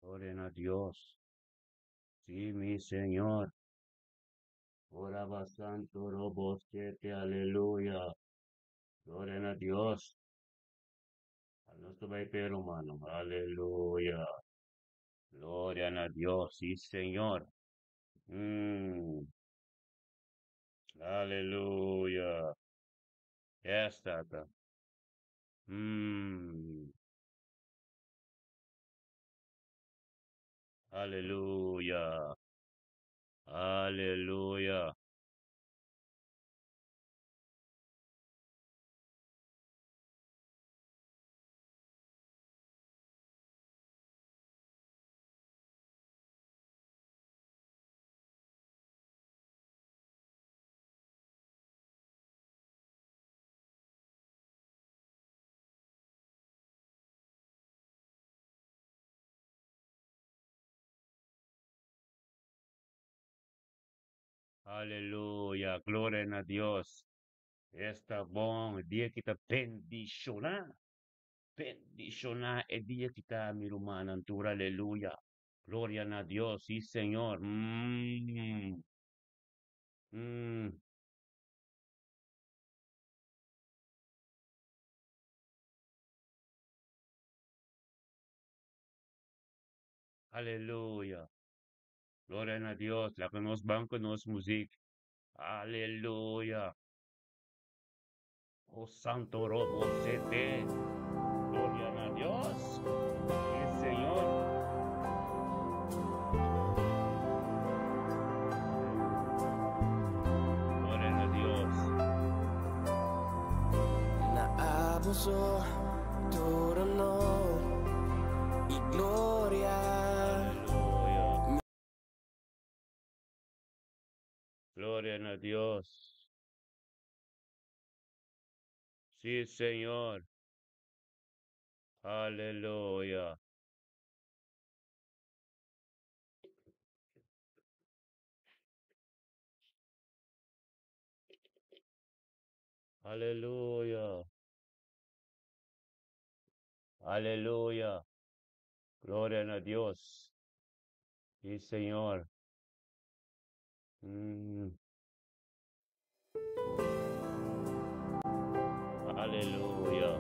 Oren a Dios. Sí, mi Señor. Oraba santo, robosete, aleluya. Gloria a Dios. Al nostro Padre humano. Aleluya. Gloria a Dios. Sí, Señor. Aleluya. È stata. Aleluya. Aleluya. Aleluya. Gloria a Dios. Está bom. Dia kita bendicionar. Bendicionar è dia kita mirumanan tur. Aleluya. Gloria a Dios. Sí, Señor. Aleluya. Gloria a Dios. La que nos banco nos music. Aleluya. Oh santo robo sete. Gloria a Dios. Sí, Señor. Gloria a Dios. Naabuso, torno y gloria. Aleluya. Gloria a Dios. Sí, Señor. Aleluya. Aleluya. Aleluya. Gloria a Dios. Sí, Señor. Aleluya.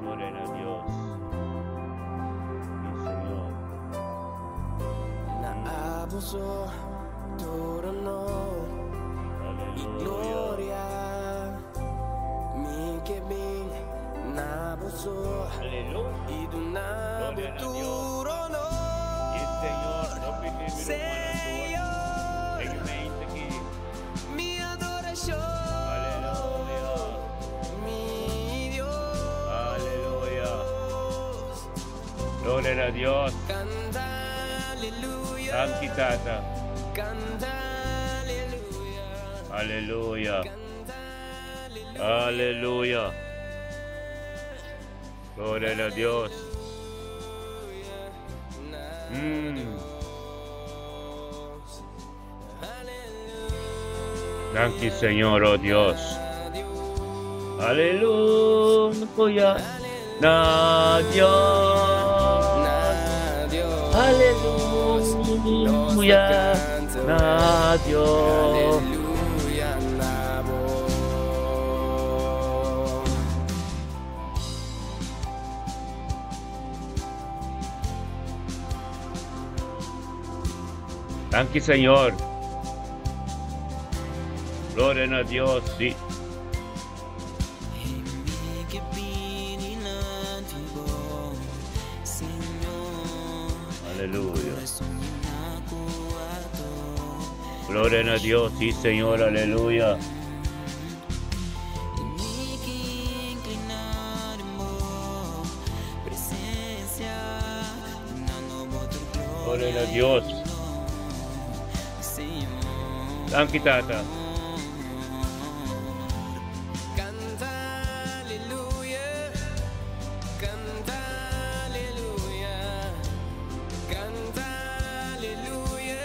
Gloria a Dios. Sí, Señor. Naabuso, torno y gloria. Mi que bin, Naabuso, Aleluya. y du Nabuturono. Sí, Señor. Señor, mi adoración. Aleluya. Mi Dios. Aleluya. Gloria a Dios. Canta aleluya. Sanctitata. Canta aleluya. Aleluya. Canta Aleluya. Gloria a Dios. Thank you, Señor, oh Dios. Aleluya. Na Dios. Aleluya. Na Dios. Aleluya, Nabo. Thank you, Señor. Gloria a Dios, sí. Aleluya. Gloria a Dios, sí, Señor, aleluya. Gloria a Dios. Sanctitata. Canta aleluya. Canta aleluya. Canta aleluya.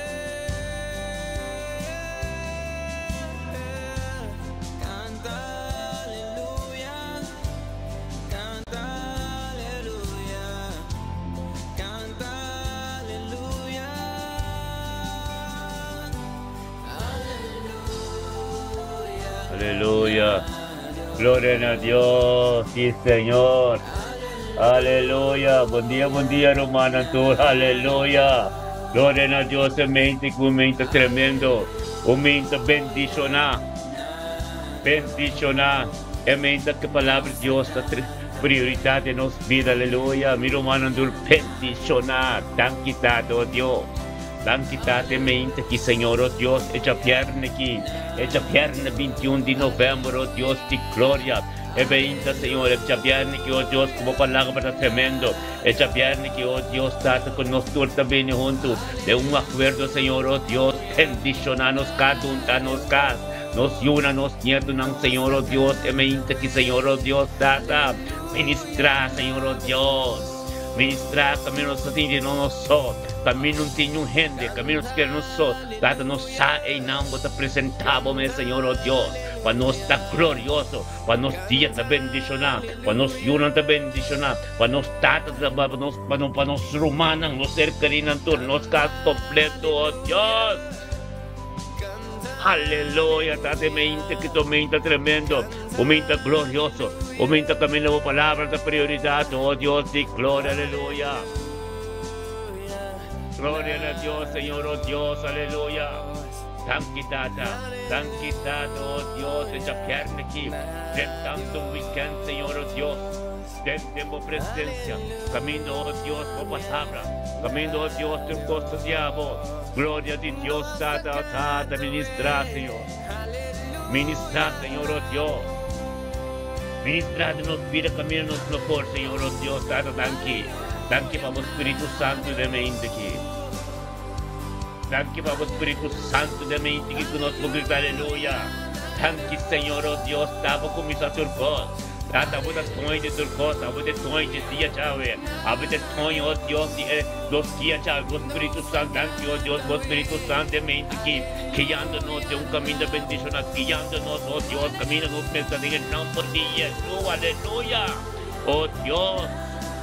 Canta aleluya. Aleluya. Gloria a Dios. Sí, Señor. Aleluya. Buen día, hermano. Aleluya. Gloria a Dios. Mente, un momento tremendo. Un momento bendicionar. Bendicionar. Mente que palabra de Dios está prioridade em nossa vida, aleluia. Meu irmão, bendicionar. Danke, oh Deus. Danke, mente que Senhor, oh Deus, esta perna aqui, esta perna 21 de novembro, oh Deus de glória. É bem, Senhor, esta perna que, oh Deus, como palavra tremendo. Esta perna que, oh Deus, está conosco também junto. De acordo, Senhor, oh Deus, bendicionar-nos cada está nos casa. Nos una, nos nietos, Senhor, oh Deus, é mente que, Senhor, oh Deus, dá. Ministrar, Senhor, oh Deus. Ministrar, caminho assim não só. Caminho não tem rende, caminho que não só. Dada nos sai e não te apresentamos, meu Senhor, oh Deus. Para nós estar glorioso, para nós dias te bendicionar, para nós yunan te bendicionar, para nós tata, para nós rumanan, nos ser querinan tur, nos caso completo, oh Deus. Aleluya, tate mente que tu mente tremendo, un mente glorioso, un mente camino por palabras de prioridad, oh Dios de gloria, aleluya. Gloria a Dios, Señor, oh Dios, aleluya. Thank you, oh Dios, esa pierna aquí, tanto weekend, Señor, oh Dios. Tenemos presencia, camino, oh Dios, por palabra, camino, oh Dios, tu costo de amor. Gloria de Dios, tata, ministrar, Señor. Ministrar, Señor, oh Dios. Ministrar de nos vida, camino, nos mejor, Señor, oh Dios, tata, danke para o Espírito Santo de mente aqui. Danke para o Espírito Santo de mente que conosco, grita, aleluia. Danke, Senhor, oh Deus, estava com isso a turcos. Tata bude tonho de turcos, bude tonho de dia chave, bude tonho, oh Deus, dos dia chave, o Espírito Santo, danke, oh Deus, o Espírito Santo de mente que guiando-nos de caminho de bendição, guiando-nos, oh Deus, caminho-nos pensadinho, não por dia, aleluia. Oh Deus,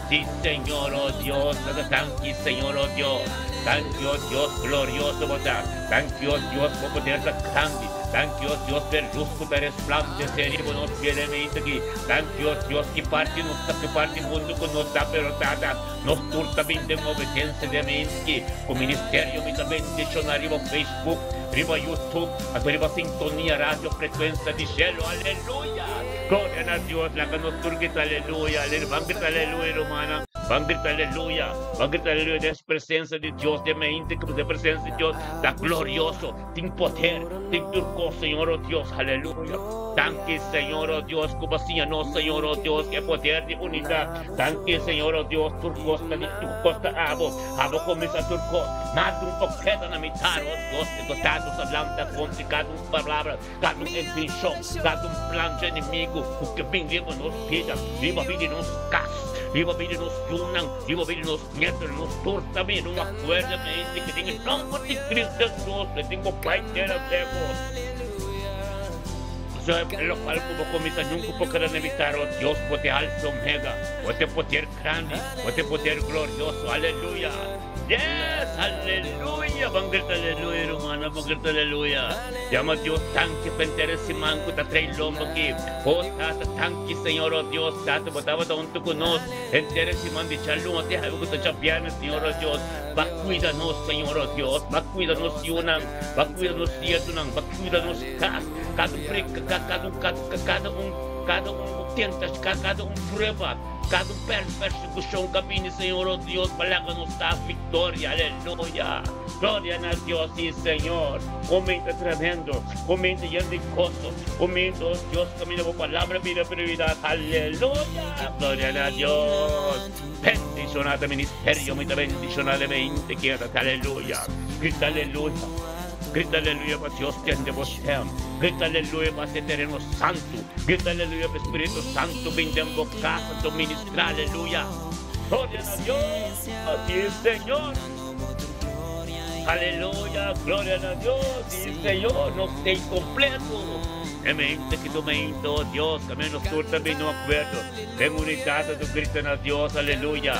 sim, Senhor, oh Deus, danke, Senhor, oh Deus. Thank you, oh Dios, glorioso, botar. Thank you, oh Dios, por poder ser grande. Thank you, oh Dios, per luz, per resplandecer e nos fielmente aqui. Thank you, oh Dios, que parte mundo que nos dá perotada. Nos turta bem de obediência de mente. O ministério me também deixou riba Facebook, riba YouTube, a riba sintonia, rádio, frequência de gelo, aleluia. Glória a Deus, lá que nos turquita, aleluia, aleluia, romana. Van gritar aleluya, de presencia de Dios, de mente, de presencia de Dios, da glorioso, sin poder, sin turco, Señor, oh Dios, aleluya. Danke, Señor, oh Dios, como así, no, Señor, oh Dios, que poder de unidad. Danke, Señor, oh Dios, turcos, tu costa, abo comienza turco, nada un poquito na mitad, oh Dios, que dotados hablando com cada palavra, cada intenção, cada plan de inimigo, o que vem vivo nos vida, viva vida nos casos. Viva vida nos unan, viva vida nos nietos, nos todos también, no acuerda mente que tenga nombre de Cristo Jesús, que tengo Pai de los lejos. O sea, lo cual como comienza nunca podrán evitar, oh Dios, poder alto omega, poder grande, poder glorioso, aleluya. Yes, aleluya, van grita aleluya, hermana, van grita aleluya. Llama a Dios, tanque, pentere si manco, ta trei lombo aqui. Oh, tata, tanque, Senhor, oh Deus, tata, botava da onde conosco. Entere si mandi chalum, até raiva que tu chapiana, Senhor, oh Deus. Va cuida-nos, Senhor, oh Deus. Va cuida-nos, Yunang. Va cuida-nos, Tietunang. Va cuida-nos, cada tenta, cada prova. Cada persecução caminho, Senhor, oh Deus, para que nos dá vitória, aleluia. Glória a Deus, sim, Senhor. Comenta tremendo, comenta lleno de gozo, comenta, oh Deus, caminho por palavra, vida, prioridade, aleluia. Glória a Deus. Bendicionado ministério, muito bendicionado mente, quieta, aleluia. Grita, aleluia. Grita aleluia para Deus que ande você. Grita aleluia para ser terreno santo. Grita aleluia para o Espírito Santo vem de casa, do ministrar, aleluia. Glória a Deus, assim Senhor. Aleluia, glória a Deus, sim Senhor, nos tem completo. É mente que tu mente, oh Deus, também nos tur também não acordo. Tem unidade do grita a Deus, aleluia.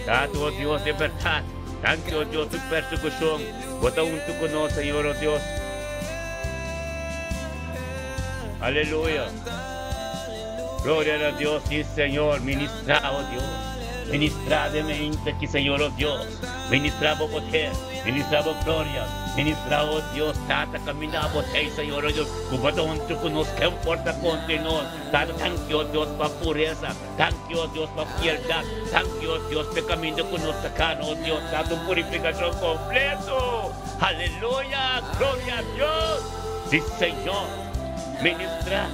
Dado, oh Deus, de verdade. Thank you, oh Dios, tu persecución. Bota junto con nosotros, Señor, oh Dios. Aleluya. Gloria a Dios, sí, Señor. Ministra, oh Dios. Ministra de mente aquí, Señor, oh Dios. Ministra por poder. Ministra por gloria. Ministra, oh Dios. Tata, camina por ti, Señor, oh Dios. Cubatón, tú conozco, que importa continuo. Tata, thank you, oh Dios, para pureza. Thank you, oh Dios, para fidelidad. Thank you, oh Dios, para camino con nuestra cara, oh Dios. Tata, purificación completo. Aleluya. Gloria a Dios. Sí, Señor. Ministra.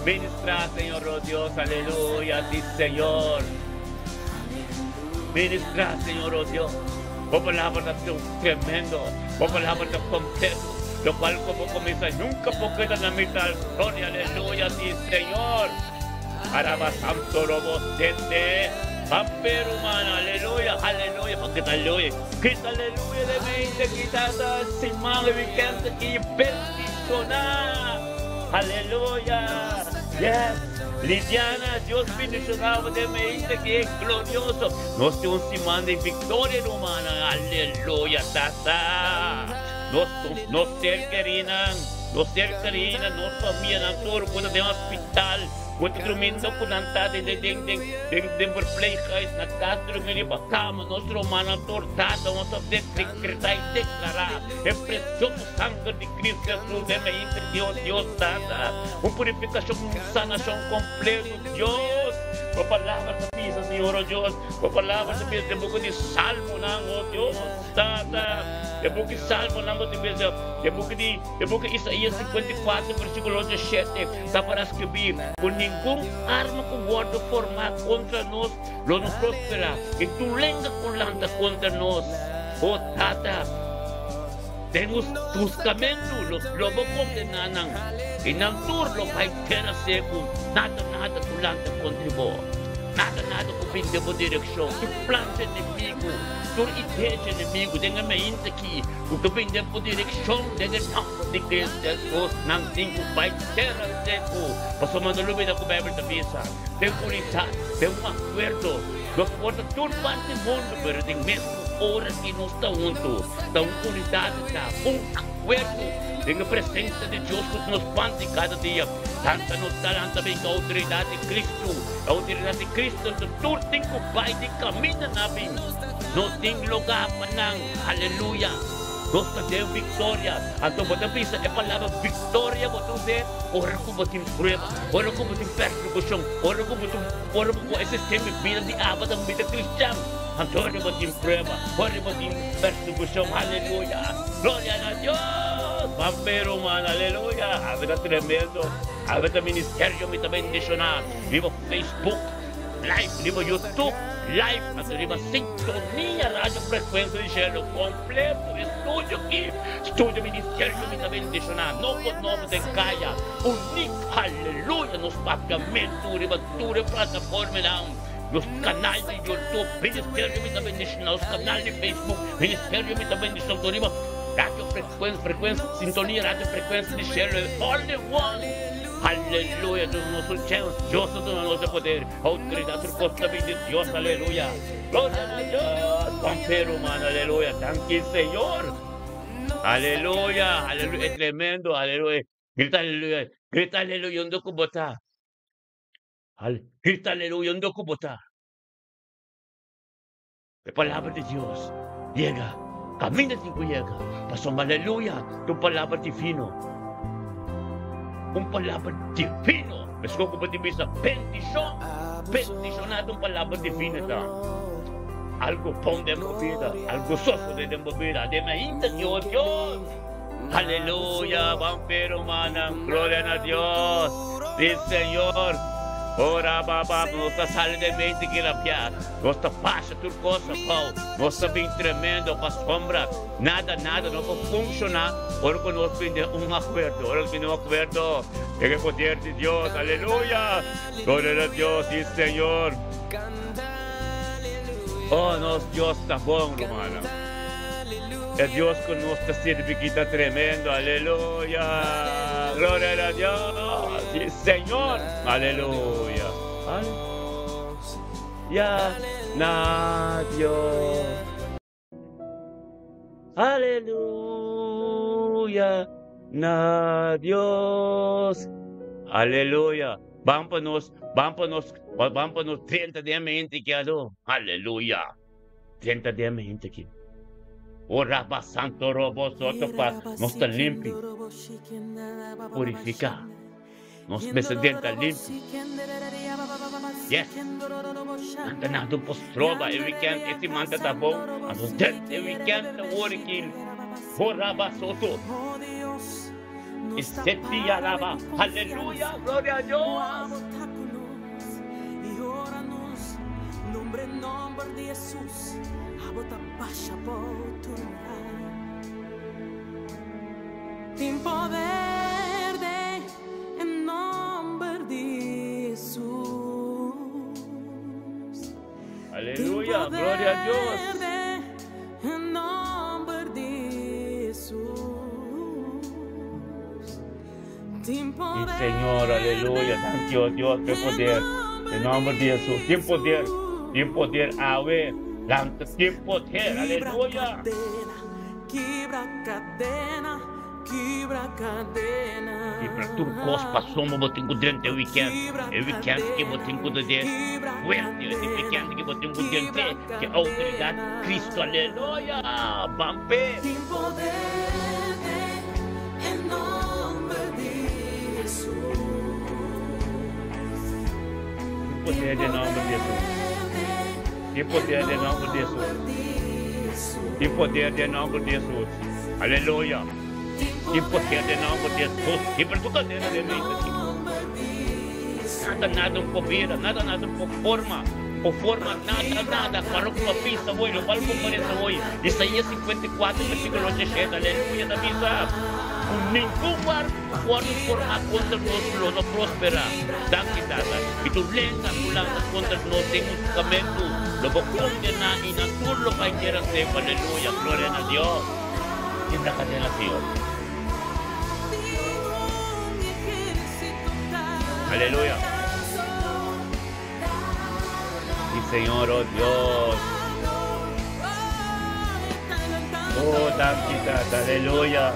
Ministra, Señor, oh Dios, aleluya, sí, Señor. Ministra, Señor, oh Dios. Oh, palabra tremendo. Oh, palabra completo. Lo cual como comienza nunca porque en la mitad. Gloria, aleluya, sí, Señor. Araba santo robo sete. Pamper humana, aleluya, aleluya. Porque aleluya. Quita aleluya de mente, quita sin mano y vigente y bendicionar. Aleluya. Yes. Lidiana, Dios bendicionado de mente que es glorioso. Nos dio un simán de victoria humana. Aleluya, tata. Nos cercarinan, nos familia, nos cuando de hospital. Quando dormindo com anta de verpleeghuis na casa dormindo para cama, nosso romano tortado, nosso decretar e declarar, é precioso sangue de Cristo Jesus, de mente Deus dada, purificação, sanação completa, Deus, com a palavra da pisa, Senhor, oh Deus, com a palavra da pisa, de boca de salmo, oh Deus, dada, de boca de salmo, de boca de Isaías 54, versículo 17, está para escrever, com ningún arma com guarda formar contra nós, não nos prosperará. E tu lenga com lanta contra nós. Oh tata, temos tus caminhos, los lobo condenanan. E não turlo vai terra seco. Nada tu lanta contribua. Nada com fim de direção. Tu planta inimigo, tu ideia inimigo. Dengan mente aqui, o tu fim de direção, dengan não de Cristo Jesus, não tem que vai terra seco. Passou mandando lubida com a Bíblia da visa. Tem unidade, tem acordo. Nós porta tudo parte do mundo, mas tem mesmo hora que nós estamos juntos. Então, unidade está, acordo. Tem a presença de Deus que nos pante cada dia. Tanta nos dá também a autoridade de Cristo. A autoridade de Cristo, tudo tem que vai de caminho na vida. Não tem lugar para não. Aleluia. Nós temos vitória. Então, você pensa, é a palavra vitória, você dizer, ora como tem prova, ora como tem perseguição, ora como esse sistema de vida de aba da vida cristã. Então, ora como tem prova, ora como tem perseguição, aleluia. Glória a Deus. Vampiro, mano, aleluia. A vida tremendo. A vida ministério me também bendicionar. Viva Facebook Live, viva YouTube Live, viva sintonia, rádio frequência de gelo completo. Estúdio aqui, estúdio ministério me também bendicionar. Novo de Caia, único, aleluia. Nos pagamentos, viva tudo, plataforma não. Nos canais de YouTube, ministério me também bendicionar. Os canais de Facebook, ministério me também bendicionar. Radio frequência, sintonia, radio frequência de gelo, only one. Aleluia, dos nossos céus, Deus do nosso poder, autoridade por conta de Deus, aleluia. Glória a Deus, Pampero, mano, aleluia. Thank you, Senhor. Aleluia, aleluia, é tremendo, aleluia. Grita aleluia, onde eu botar. Grita aleluia, onde eu botar. A palavra de Deus, llega, camina sin que llega. Pasó, aleluia, tu palavra divino. Palavra divino. Mas kung kupatibisa, bendición. Bendicionado palavra divina. Ta. Algo pon de mi vida. Algo soso de mi vida. De mi interior, Dios. Aleluya. Vampiro, manang. Gloria a Dios. Sí, Señor. Ora, babá, nossa sala de mente que la piada, nossa faixa, tudo coisa, pau, nossa bem tremendo, com a sombra, nada, não vai funcionar, ora que nós temos acordo, é o poder de Deus, aleluia, glória a Deus, sim, Senhor. Oh, nosso Deus está bom, hermano. É Deus conosco, está tremendo, aleluia. Glória a Deus, sí, Senhor, aleluia. Aleluia, na Deus. Aleluia, na Deus. Aleluya. Vámonos 30 días que aló. Aleluya. 30 días que. Ora pa santo robo soto pa nos está limpio. Purifica. Nos besedenta limpio. Yes. Anta na do postroba e weekend esse manta tá bom. A dos 10 e weekend tá working. Ora pa soto. Y se te alaba. Aleluya, gloria a Dios. Y óranos, nombre de Jesús, abota pasha por tu en poder de, en nombre de Jesús. Aleluya, gloria a Dios. En nombre de Jesús. Sí, Señor, aleluya. Thank you, Dios, de poder. En nombre de Jesús. Sin poder, ave. Sin poder, aleluya. Quebra cadena. Y para tu cospa somos botingo durante el weekend que botingo de fuerte, el weekend que botingo durante que autoridad Cristo, aleluya. Bampe. Sin poder en nombre de Jesús. Sin poder en nombre de Jesús. Sin poder en nombre de Jesús. Sin poder en nombre de Jesús. Aleluya. Sin poder en nombre de Jesús. Y por tu cadena de mente. Nada por vida, nada por forma. Por forma, nada. Para uma pista hoje, para uma conferência hoje. Isaías 54, versículo 17. Aleluia, da vida. Nenhum forma formar contra nós não prospera. Daqui data. E tu lentas contra nós tem um caminho. Lo vou condenar e na tudo vai ter a ser. Aleluia, glória a Deus. E da cadena Deus. Aleluya. Y Señor, oh Dios. Oh, thank aleluya.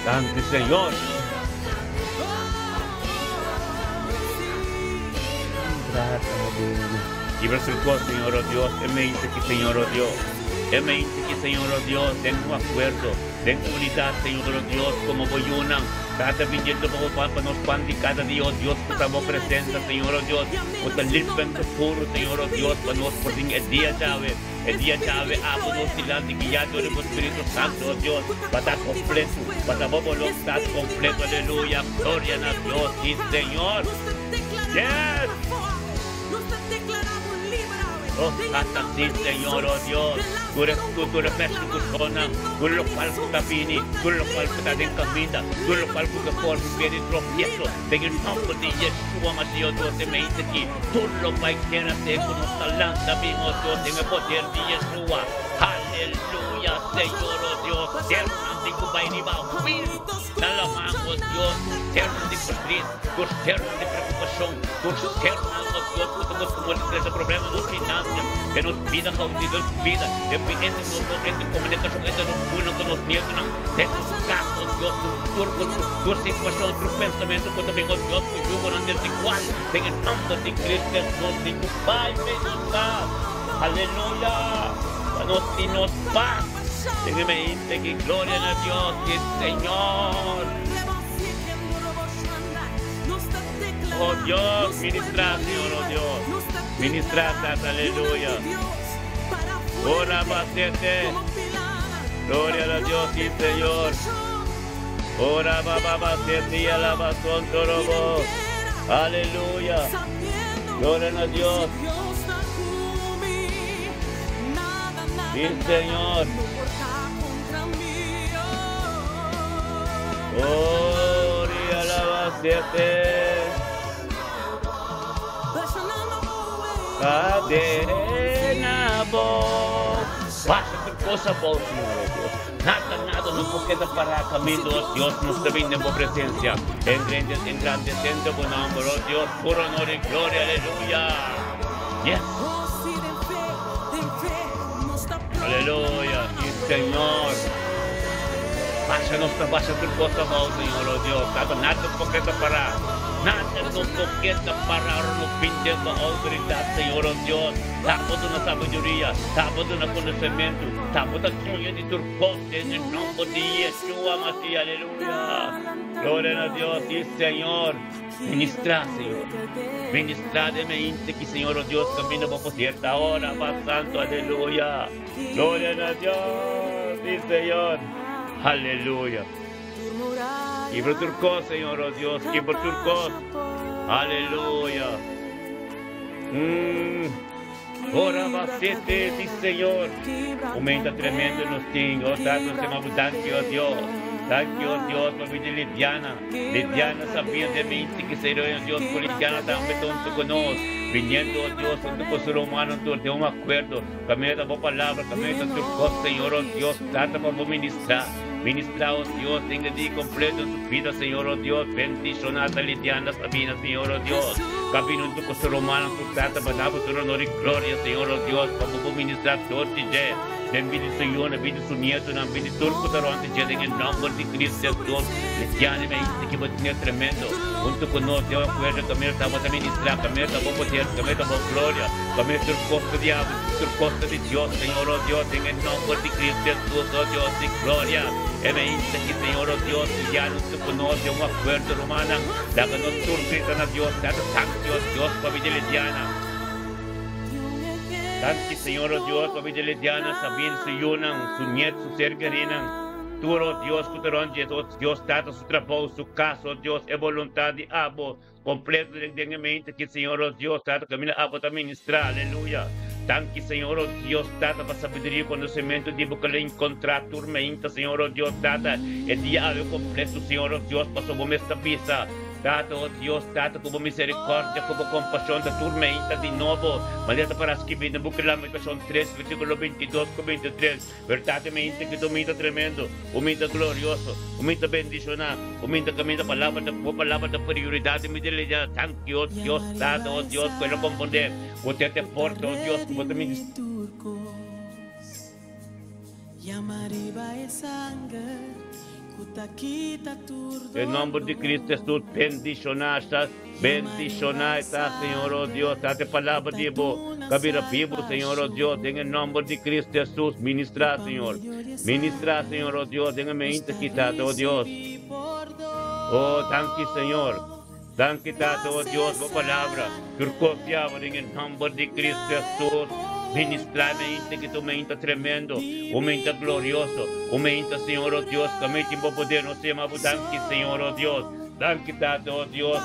Thank you, Señor. Y verso el Señor, oh Dios, me dice que Señor, oh Dios. Él me dice que, Señor, oh Dios, tengo un acuerdo, tengo unidad, Señor, oh Dios, como voy una. Cada viniendo para nos pan y cada día, oh Dios, que estamos presentes, Señor, oh Dios, con el limpio puro, Señor, oh Dios, para nos por el día llave, nos delante que ya tenemos Espíritu Santo, oh Dios, para estar completo, para voluntad completo, aleluya, gloria a Dios, sí, Señor. Yes. Oh, hasta sí, Señor, oh Dios. Tú eres persona, tú eres lo cual que está vini, tú eres lo cual que está en camino, tú eres lo cual que forma viene tropiezo. En el nombre de Yeshua, Mashiach, Dios te me dice que tú lo vas a querer hacer con los talentos, amigos, Dios, en el poder de Yeshua. Aleluya, Señor, oh Dios. Terno de cubainiba, nada más, oh Dios. Terno de crisis, tus ternos de preocupación, tus ternos, oh Dios, que estamos como ese problema de finanzas, que nos pida cautivo, vida, de comunicación, entre los buenos que nos niegan, de tus casos, Dios, tu situación, tu pensamiento, que también, oh Dios, que yo voy a andar igual, en el nombre de Cristo, Jesús, de tu Pai, bendita, aleluya, y nos paz, déjeme irte, que gloria a Dios, que Señor. Oh Dios, ministra, Señor, oh Dios. Ministra, aleluya. Ora, paciente. Gloria a Dios, sí, Señor. Ora, papá, paciente y alabación, torobo. Aleluya. Gloria a Dios. Sí, Señor. Gloria a la paciente. Cadena voz. Pasa por cosa voz, Señor Dios. Nada no queda para camino, Dios nos divina por presencia. Engrandeciendo por nombre, oh Dios, por honor y gloria, aleluya. Yes. Aleluya, sí, Señor. Baixa-nos tu costa, Senhor, oh Deus. Tata, nada poqueta para. Nada no poqueta para arrepender da autoridade, Senhor, oh Deus. Tapa na sabedoria, tapa no conhecimento, tapa da cunha de turcos, em nome de Yeshua Mashiach, aleluia. Glória a Deus, e Senhor, ministrar, Senhor. Ministrar de mente que, Senhor, oh Deus, caminha por cierta hora, va santo, aleluia. Glória a Deus, e Senhor, aleluia. Quebra turcos, Senhor, oh Deus, quebra turcos, aleluia. Ora você sim, Senhor. Aumenta tremendo nos tem. Oh, tanto se abundante, oh Deus. Thank you, oh Deus, por vida de Lidiana. Lidiana sabia de mente que seria, oh Deus, por Lidiana também junto conosco. Viniendo, oh Dios, junto con su romano, de un acuerdo. Camina por palabra, camina tu cosa, Señor, oh Dios. Trata para ministrar. Ministra, oh Dios, tenga día completo en su vida, Señor, oh Dios. Bendicionada Lidiana Sabina, Señor, oh Dios. Camino junto con su romano, tu trata para dar tu honor y gloria, Señor, oh Dios. Para ministrar todo el día. Bendice Señor, bendice su nieto, bendice todo el mundo en el nombre de Cristo Jesús. Lidiana me dice que va a tener tremendo. Junto con nosotros, Dios, acuerdo, camino estamos a ministrar, camino estamos a poder, camino estamos a gloria. Camino tu costa de agua, tu costa de Dios, Señor, oh Dios, en el nombre de Cristo Jesús, oh Dios, de gloria. E me dice que, Señor, oh Dios, Lidiana, junto con nosotros, un acuerdo romano, la que nos turbitan a Dios, date santos, Dios, para vida Lidiana. Tanto, Senhor, oh Deus, para vida Lidiana, sabendo se unam, su nieto, su ser querinan. Tu, oh Deus, que te Deus, trata su trabalho, su caso, oh Deus, é vontade de abo, completo de mente, que, Senhor, oh Deus, trata caminho abo para ministrar, aleluia. Tanto, Senhor, oh Deus, trata para sabedoria e conhecimento, de boca encontrar turmenta, Senhor, oh Deus, trata, é diário completo, Senhor, oh Deus, para sob esta pista. Trata, oh Deus, trata como misericórdia, como compaixão da tormenta de novo. Maleta para as que vêm na boca da Lamentação 3, versículo 22 com 23. Verdademente que aumenta tremendo, aumenta glorioso, aumenta bendicionar, aumenta caminho da palavra da prioridade, me deleja. Tanto que, oh Deus, trata, oh Deus, para compreender. Você te porta, oh Deus, que você me em nome de Cristo Jesus, bendicionar, Senhor, oh Deus, dá-te palavra de boa, cabira vivo, Senhor, oh Deus, em nome de Cristo Jesus, ministrar, Senhor, Senhor, oh Deus, em mente quitada, oh Deus, oh, danke, Senhor, danke, oh Deus, por palavra, por confiar em nome de Cristo Jesus. Ministrar mente que tu mente tremendo, o mente glorioso, o mente, Senhor, oh Deus, que a mente vai poder não ser mais danke, Senhor, oh Deus, danke, oh Deus,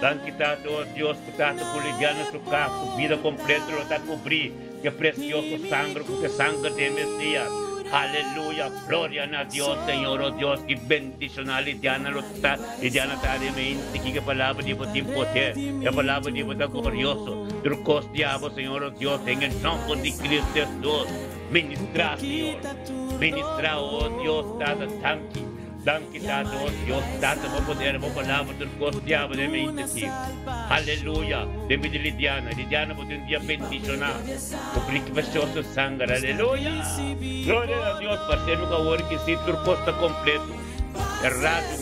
danke, oh Deus, que tato por ligar nosso carro, vida completa, não está cobrir, que precioso sangue, que sangue de Messias. Aleluya, gloria a Dios, Señor, oh Dios, que bendición a Lidiana, Lidiana está de mente, que palabra de botín poder, que palabra de botín glorioso, trucos diablo, Señor, oh Dios, en el nombre de Cristo Jesús, ministra, Señor, ministra, oh Dios, dada tanque. Danke, oh Dios, date por poder, por palavra, trucos diablo de mente, aleluya, de vida Lidiana, Lidiana pode um dia bendicionar, o clique precioso sangue, aleluia, glória a Deus, parceiro, que agora que se trucos está completo, errado,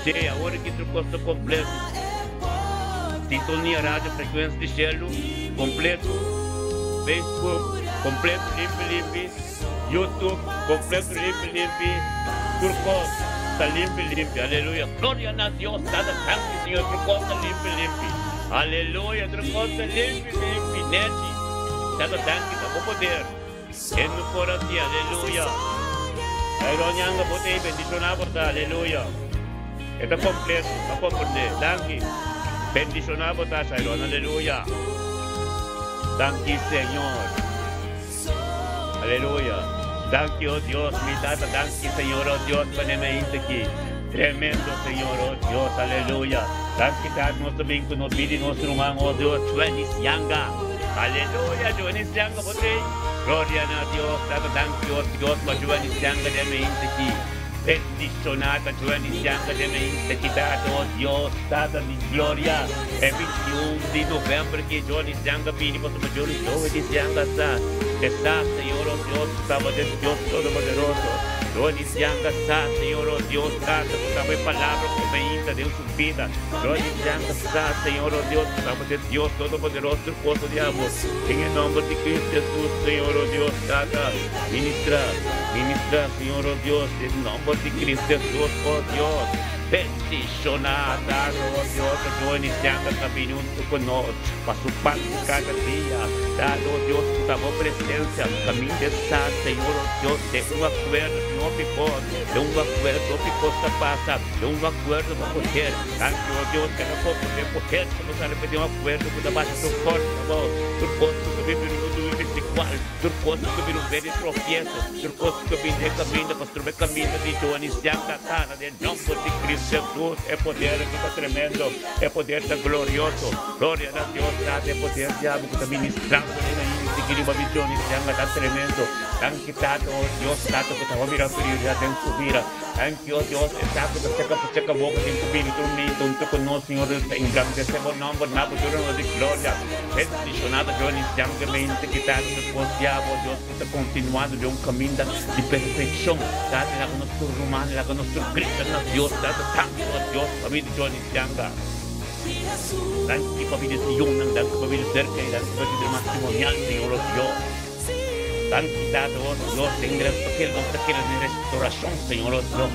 sim, agora que trucos está completo, sintonia rádio, frequência de cielo, completo, Facebook, completo, limpo, YouTube, completo, limpo, Turcos, está limpo, aleluia. Glória a Deus, dada sangue, Senhor, Turcos está limpo. Aleluia, Turcos está limpo, nete. Dada sangue, está com poder. É no coração, aleluia. Aironyanga poder, bendicionar, aleluia. Está completo, está completo. Danke. Bendicionar, Airón, aleluia. Danke, Senhor. Aleluia. Danke, oh Dios, mi tata, danke, Señor, oh Dios, para mente aquí. Tremendo, Señor, oh Dios, aleluya. Danke, tata, nuestro vinco, nos pide nuestro hermano, oh Dios, Joanis Yanga. Aleluya, Joanis Yanga, poder. Gloria a Dios, tata, danke, oh Dios, para Joanis Yanga de mente aquí. Bendicionada, tú iniziando de mente quitado, oh Dios, dada de gloria. É 21 de novembro que eu iniciando pini para o Senhor, eu iniciando essa, Senhor, oh Deus, estava de Deus Todo-Poderoso. Eu iniciando essa, Senhor, oh Deus, dada, estava em palavra que vem Deus subida. Eu iniciando essa, Senhor, oh Deus, estava de Deus Todo-Poderoso, tu poço de amor. Em nome de Cristo Jesus, Senhor, oh Deus, dada, ministra, Senhor, oh Deus, em nome de Cristo Jesus, oh Deus. Bendicionada, oh Dios, yo iniciando el camino con nosotros, para su paz cada día, dado Dios tu tua presencia, caminho de estar, Senhor, oh Dios, de un acuerdo, no picó, de un acuerdo, picó esta pasa, de un acuerdo para poder, tanto oh Dios, que no puedo poder, como se repetir un acuerdo con la base de tu corpo, tu posto que vive no desigual, tu posto que vive no ver tropiezo, tu posto que vive caminho, pastor, me caminho de yo iniciando a cara, de nombre de Cristo. Jesus é poder que está tremendo, é poder que está glorioso. Glória a Deus, é poder diabo que está ministrando em seguir uma visão que está tremendo. Tanto oh Deus, tanto que está virar prioridade em sua vida. Tanto oh Deus, tanto que você acabou com o Espírito junto conosco, Senhor, engrandecemos o nome na postura de glória. Bendicionado, Deus, inicialmente que está no diabo, oh Deus, que está continuando de caminho de perfeição. Tanto lá com nosso romano, lá com nosso Cristo, Deus, tanto Dios, família Johnny Sianga. Tanto que família Sion, tanto que família cerca, tanto que família matrimonial, Senhor Dios. Tanto que dado, Dios, en gran papel, vamos a querer de restauración, Señor Dios.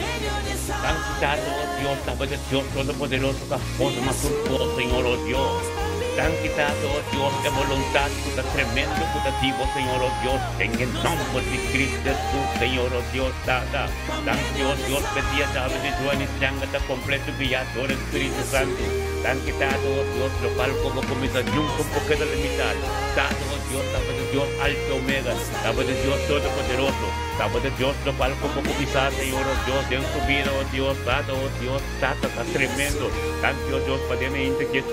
Tanto que dado, Dios, estaba de Dios Todo-Poderoso, que esposa más turco, Señor Dios. Tan quitado, Dios, de voluntad, puta tremendo, putativo, Señor, oh Dios, en el nombre de Cristo Jesús, Señor, oh Dios, dada. Tan Dios, pedía, David, de Juan y Sangata, completo, guiador, Espíritu Santo. Tan quitado, Dios, lo cual como comienza, nunca un poco de limitar. Dado, Dios, estaba de Dios, alto omega, estaba de Dios Todo-Poderoso, estaba de Dios, lo cual como comienza, Señor, oh Dios, en su vida, oh Dios, dado, oh Dios, está tremendo. Tan Dios, para mí, que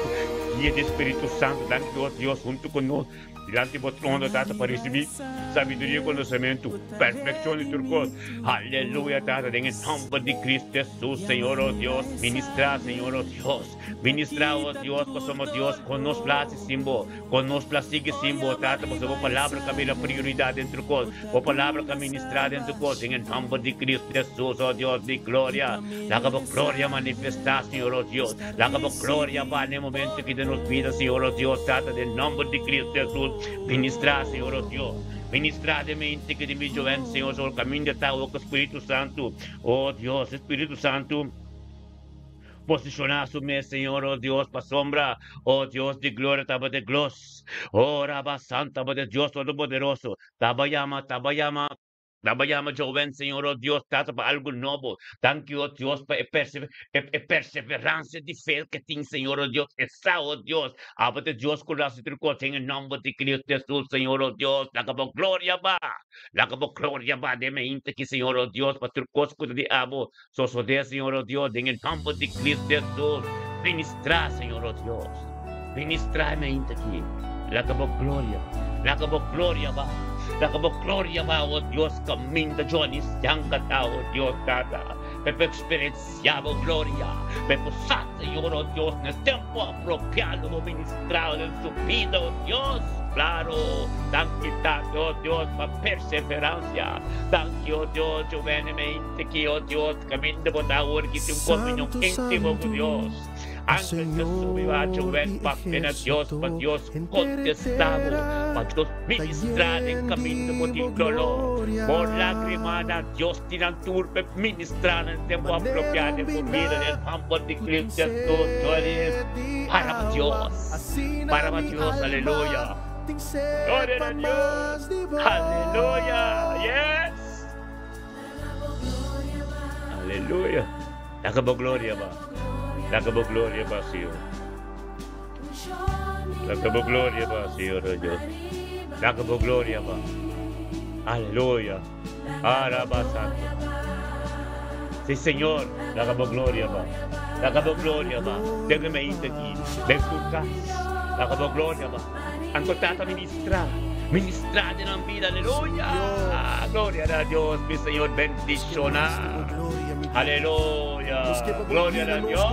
guia de Espírito Santo, dando Deus junto conosco, diante do trono data para receber sabedoria e conhecimento, perfeição de turcos. Aleluia, data em nome de Cristo Jesus, Senhor, oh Deus, ministrar, Senhor, oh Deus, ministrar, oh Deus, que somos Deus, conosco place símbolo, conosco place símbolo, data, porque a palavra que é a prioridade entre nós, a palavra que é ministrada entre nós, em nome de Cristo Jesus, oh Deus, de glória, lá que a glória manifestar, Senhor, oh Deus, lá que a glória vai no momento que nos vida, Senhor, oh Deus, data, em nome de Cristo Jesus. Ministrar, Senhor, oh Deus. Ministrar de mente que de mi joven, Senhor, sobre o caminho de tal, o Espírito Santo. Oh Deus, Espírito Santo. Posicionar-se, Senhor, oh Deus, para sombra, oh Deus de glória, tava de gloss, oh Rabba Santa, tava de Deus Todo-Poderoso, tabayama, joven, Senhor, oh Deus, trata para algo novo. Thank you, oh Deus, para perseverança de fé que tem, Senhor, oh Deus, essa, oh Deus, aba de Deus, curasse tricô, em nome de Cristo Jesus, Senhor, oh Deus, lagabok glória ba, de mente que, Senhor, oh Deus, para tricô, cuida de abo, de Senhor, oh Deus, em nome de Cristo Jesus, ministrar, Senhor, oh Deus, ministrar mente aqui, lagabok glória ba. Nakabok gloria ba, oh Dios, caminho de Johnny, Sianga tao, oh Dios, dada. Pepe experienciado gloria. Pepe usar, Señor, oh Dios, en el tiempo apropiado, ministrado en su vida, oh Dios. Claro, santidad, oh Dios, para perseverancia. Thank you, oh Dios, juvenilmente que, oh Dios, camino de bondad, que tiene un comunión íntimo con Dios. Antes de subir a Joven, para Dios contestado, para Dios ministrar en camino de dolor. Por lágrimas, Dios tiene turbe ministrar en tiempo apropiado por vida del campo de Cristo Jesús. Para Dios, aleluya. Gloria a Dios, aleluya, yes. Aleluya. Acabó gloria, va. Acabó gloria, va, Señor. Acabó gloria, va, Señor, Dios. Acabó gloria, va. Aleluya. Araba Santo. Sí, Señor. Acabó gloria, va. Acabó gloria, va. Déjame ir aquí. De tu casa. Acabó gloria, va. Ancontata ministrar. Ministrar en la vida, aleluya. Gloria a Dios, mi Señor, bendicionar. Aleluya. Gloria a Dios.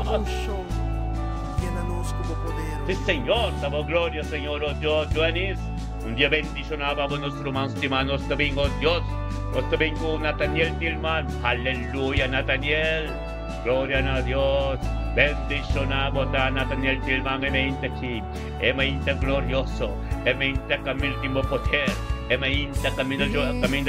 Llénanos como poder. Sí, Señor, damos gloria, Señor, oh Dios, Joanis. Un día bendicionábamos nuestro manstima, nuestro bingo, Dios. Nuestro bingo, Nathaniel Tillman. Aleluya, Nathaniel. Gloria a Dios. Bendicionamos a Nathaniel Tillman, emainta glorioso, emainta camino timo poder, emainta camino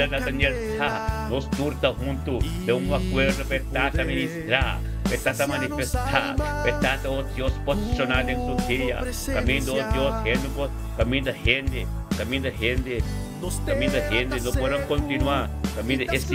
Nathaniel sa, nos turta junto de un acuerdo petata ministrar. Petata manifestar, petata, oh Dios, posicionado en su día, camino, oh Dios, camino gente, no puedan continuar, camino, es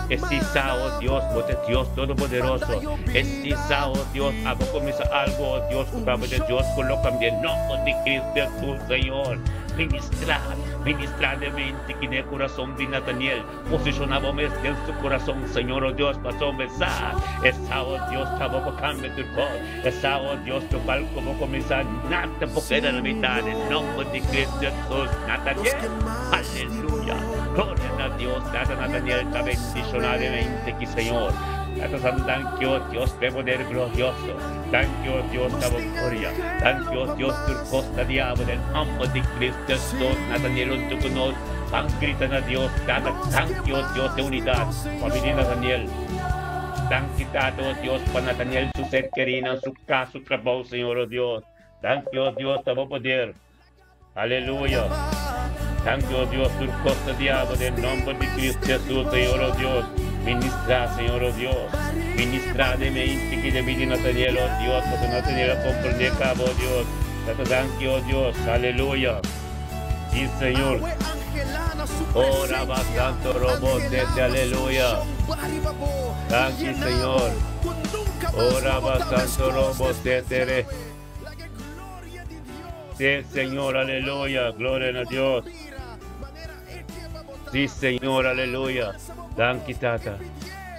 Esa, oh Dios, Dios Todopoderoso, esa, oh Dios, hago comienza algo, oh Dios, por de Dios, colócame en nombre de Cristo Jesús, Señor. Ministrar de mente que en el corazón de Nathaniel, posicionábamos en su corazón, Señor, oh Dios, pasó a besar. Esa, oh Dios, tampoco cambia tu voz. Esa, oh Dios, tu cual como comenzar, nada porque era la mitad, en nombre de Cristo Jesús, Nathaniel. Aleluya. Gloria a Dios, Nathaniel, está bendicionadamente aquí, Señor. Thank you, Dios, de poder glorioso. Thank you, Dios, damos gloria. Thank you, Dios, tu costa diablo, del nombre de Cristo Jesús, Nathaniel, un tu nos, grita a Dios, thank you, Dios de unidad, familia Nathaniel. Thank you, Dios, para Nathaniel, su ser querido, su casa, su trabajo, Señor, oh Dios. Thank you, Dios, damos poder. Aleluya. Thank you, Dios, tu costa diablo, del nombre de Cristo Jesús, Señor, oh Dios. Ministra, Señor, oh Dios. Ministra de mente que de mi Nathaniel, oh Dios, porque Nathaniel comprende cabo, oh Dios. Thank you, oh Dios. Aleluya. Sí, Señor. Ora bastante robo, desde aleluya. Thank you, Señor. Ora bastante robo, desde. Sí, Señor, aleluya. Gloria a Dios. Sí, Señor, aleluya. Thank you, Tata.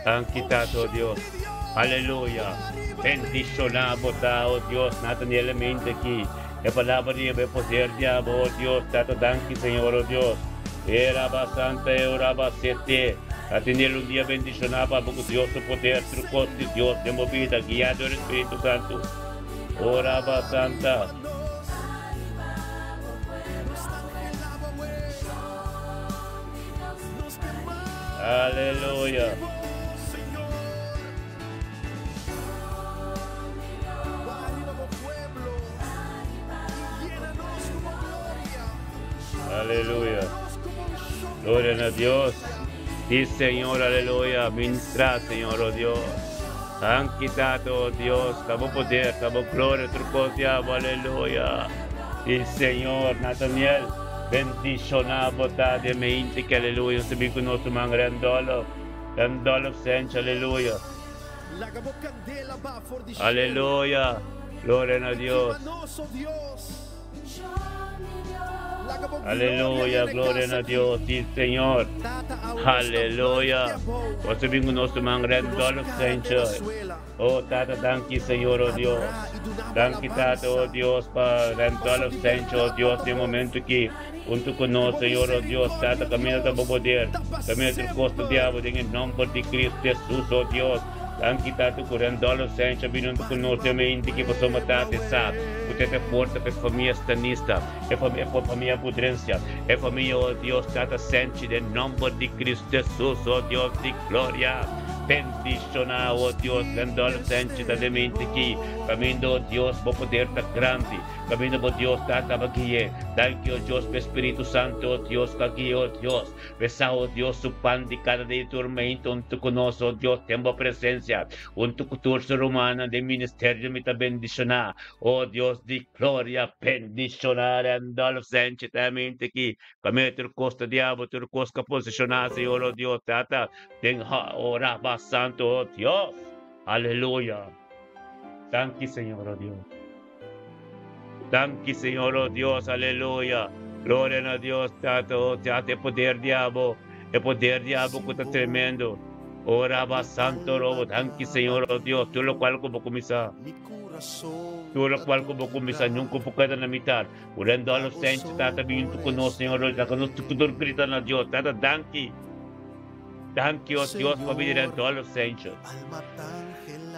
Thank you, Tata, oh Dios. Aleluya. Bendicionamos, oh Dios, Nathaniel, mente aquí. La palabra de poder, diablo, oh Dios, Tata, thank you, Señor, oh Dios. Era bastante, era bastante. Nathaniel, un día bendicionaba, porque Dios, su poder, su costo, Dios, de movida, guiado el Espíritu Santo. Ora bastante. Aleluya. Aleluya. Gloria a Dios. Sí, Señor, aleluya. Ministra, Señor, oh Dios. Han quitado, oh Dios, damos poder, damos gloria, trucosiamo, aleluya. Sí, Señor, Nathaniel. Bendicionamos de mente que aleluya, se mi conosco man rendolo senza, aleluya. Aleluya, gloria a Dios. Aleluya, gloria a Dios, sí, Señor. Aleluya. Você vem conosco man rendolo senza. Oh, Tata, thank you, Señor, oh Dios. Thank you, Tata, oh Dios, para rendolo senza, oh Dios, de momento que junto conosco, Señor, oh Dios, Tata, camina para poder, camina del costo diablo, en el nombre de Cristo Jesús, oh Dios. Thank you, Tata, por rendolo senza, vindo conosco, mente que possamos Tata, sabe. Usted é forte para a família estanista, é família pudrência, é família, oh Deus, Tata, sente, em nome de Cristo Jesus, oh Deus de glória. Bendicionar, oh Deus, rendolo sente da mente aqui, caminho, oh Deus, para poder estar grande, caminho, oh Deus, Tata, aqui, thank you, oh Deus, para Espírito Santo, oh Deus, aqui, oh Deus, besar, oh Deus, o pan de cada dia de tormento, junto conosco, oh Deus, temos presença, junto com a turça romana de ministério, me está bendicionar, oh Deus de glória, bendicionar, rendolo sente da mente aqui, caminho, ter costa diabo, ter costa posicionar, Senhor, oh Deus, Tata, tem ora, Santo, oh Dios, aleluya. Thank you, Señor, oh Dios. Thank you, Señor, oh Dios, aleluya. Gloria a Dios, Tato, te poder diabo, el poder diabo que está tremendo. Oraba Santo, robo, thank you, Señor, oh Dios, tú lo cual como comisa. Tú lo cual como comisa, nunca puede na mitad. Orando a los santos, Tata, vindo conosco, Señor, oh Dios, que nos gritan a Dios, Tata, thank you. Thank you, Dios, por vida de todos los hechos.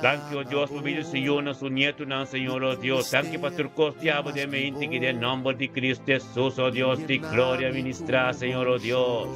Thank you, Dios, por vida de uno, su nieto, Señor, oh Dios. Thank you, Pastor Costiavo, de mente, que del nombre de Cristo Jesús, oh Dios, de gloria, ministra, Señor, oh Dios.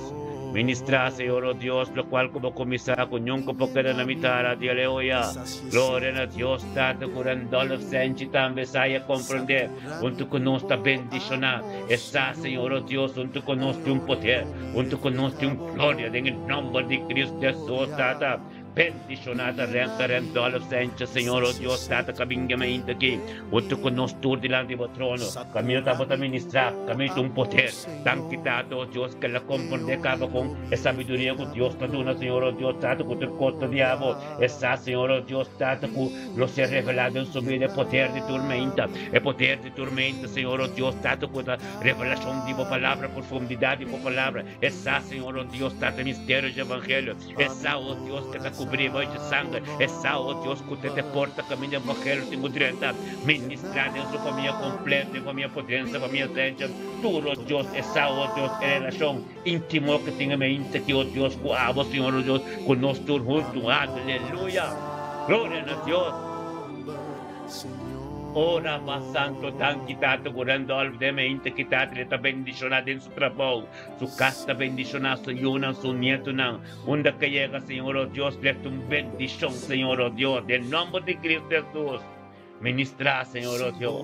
Ministra, Señor, oh Dios, lo cual como comisar con un poco de la mitad de aleluya. Gloria a Dios, tanto curando los senchi también saya comprender, junto con nuestra bendición. Esa, Señor, oh Dios, junto con nuestro poder, junto con nuestra gloria, en el nombre de Cristo Jesús, tata. Bendicionata rento los senchi, Señor, oh Dios, tata, cabingamente aquí, junto con nuestro delante del trono. Camino a ministrar, camino un poder, tan quitado, oh Dios, que la comprende cada con esa sabiduría que Dios te da, Señor, oh Dios, tanto con tu costo diablo, esa, Señor, oh Dios, tanto que lo se ha revelado en su vida, el poder de tormenta, Señor, oh Dios, tanto con la revelación de tu palabra, profundidad de tu palabra, esa, Señor, oh Dios, tanto misterio de evangelio, esa, oh Dios, que te cubrimos de sangre, esa, oh Dios, que te porta camino de evangelio, te mudrenta, ministrar en su familia completa, en familia potencia, familia esencia, tú, oh Dios, esa, oh Dios, en relación íntimo que tenga mente, que, oh Dios, con Señor, oh Dios, con nosotros juntos, aleluya, gloria a Dios. Ora más santo, tan quitado, curando al de mente, quitado, le está bendicionado en su trabajo, su casa bendicionada, su nieto, donde que llega, Señor, oh Dios, le da una bendición, Señor, oh Dios, del nombre de Cristo Jesús, ministra, Señor, oh Dios.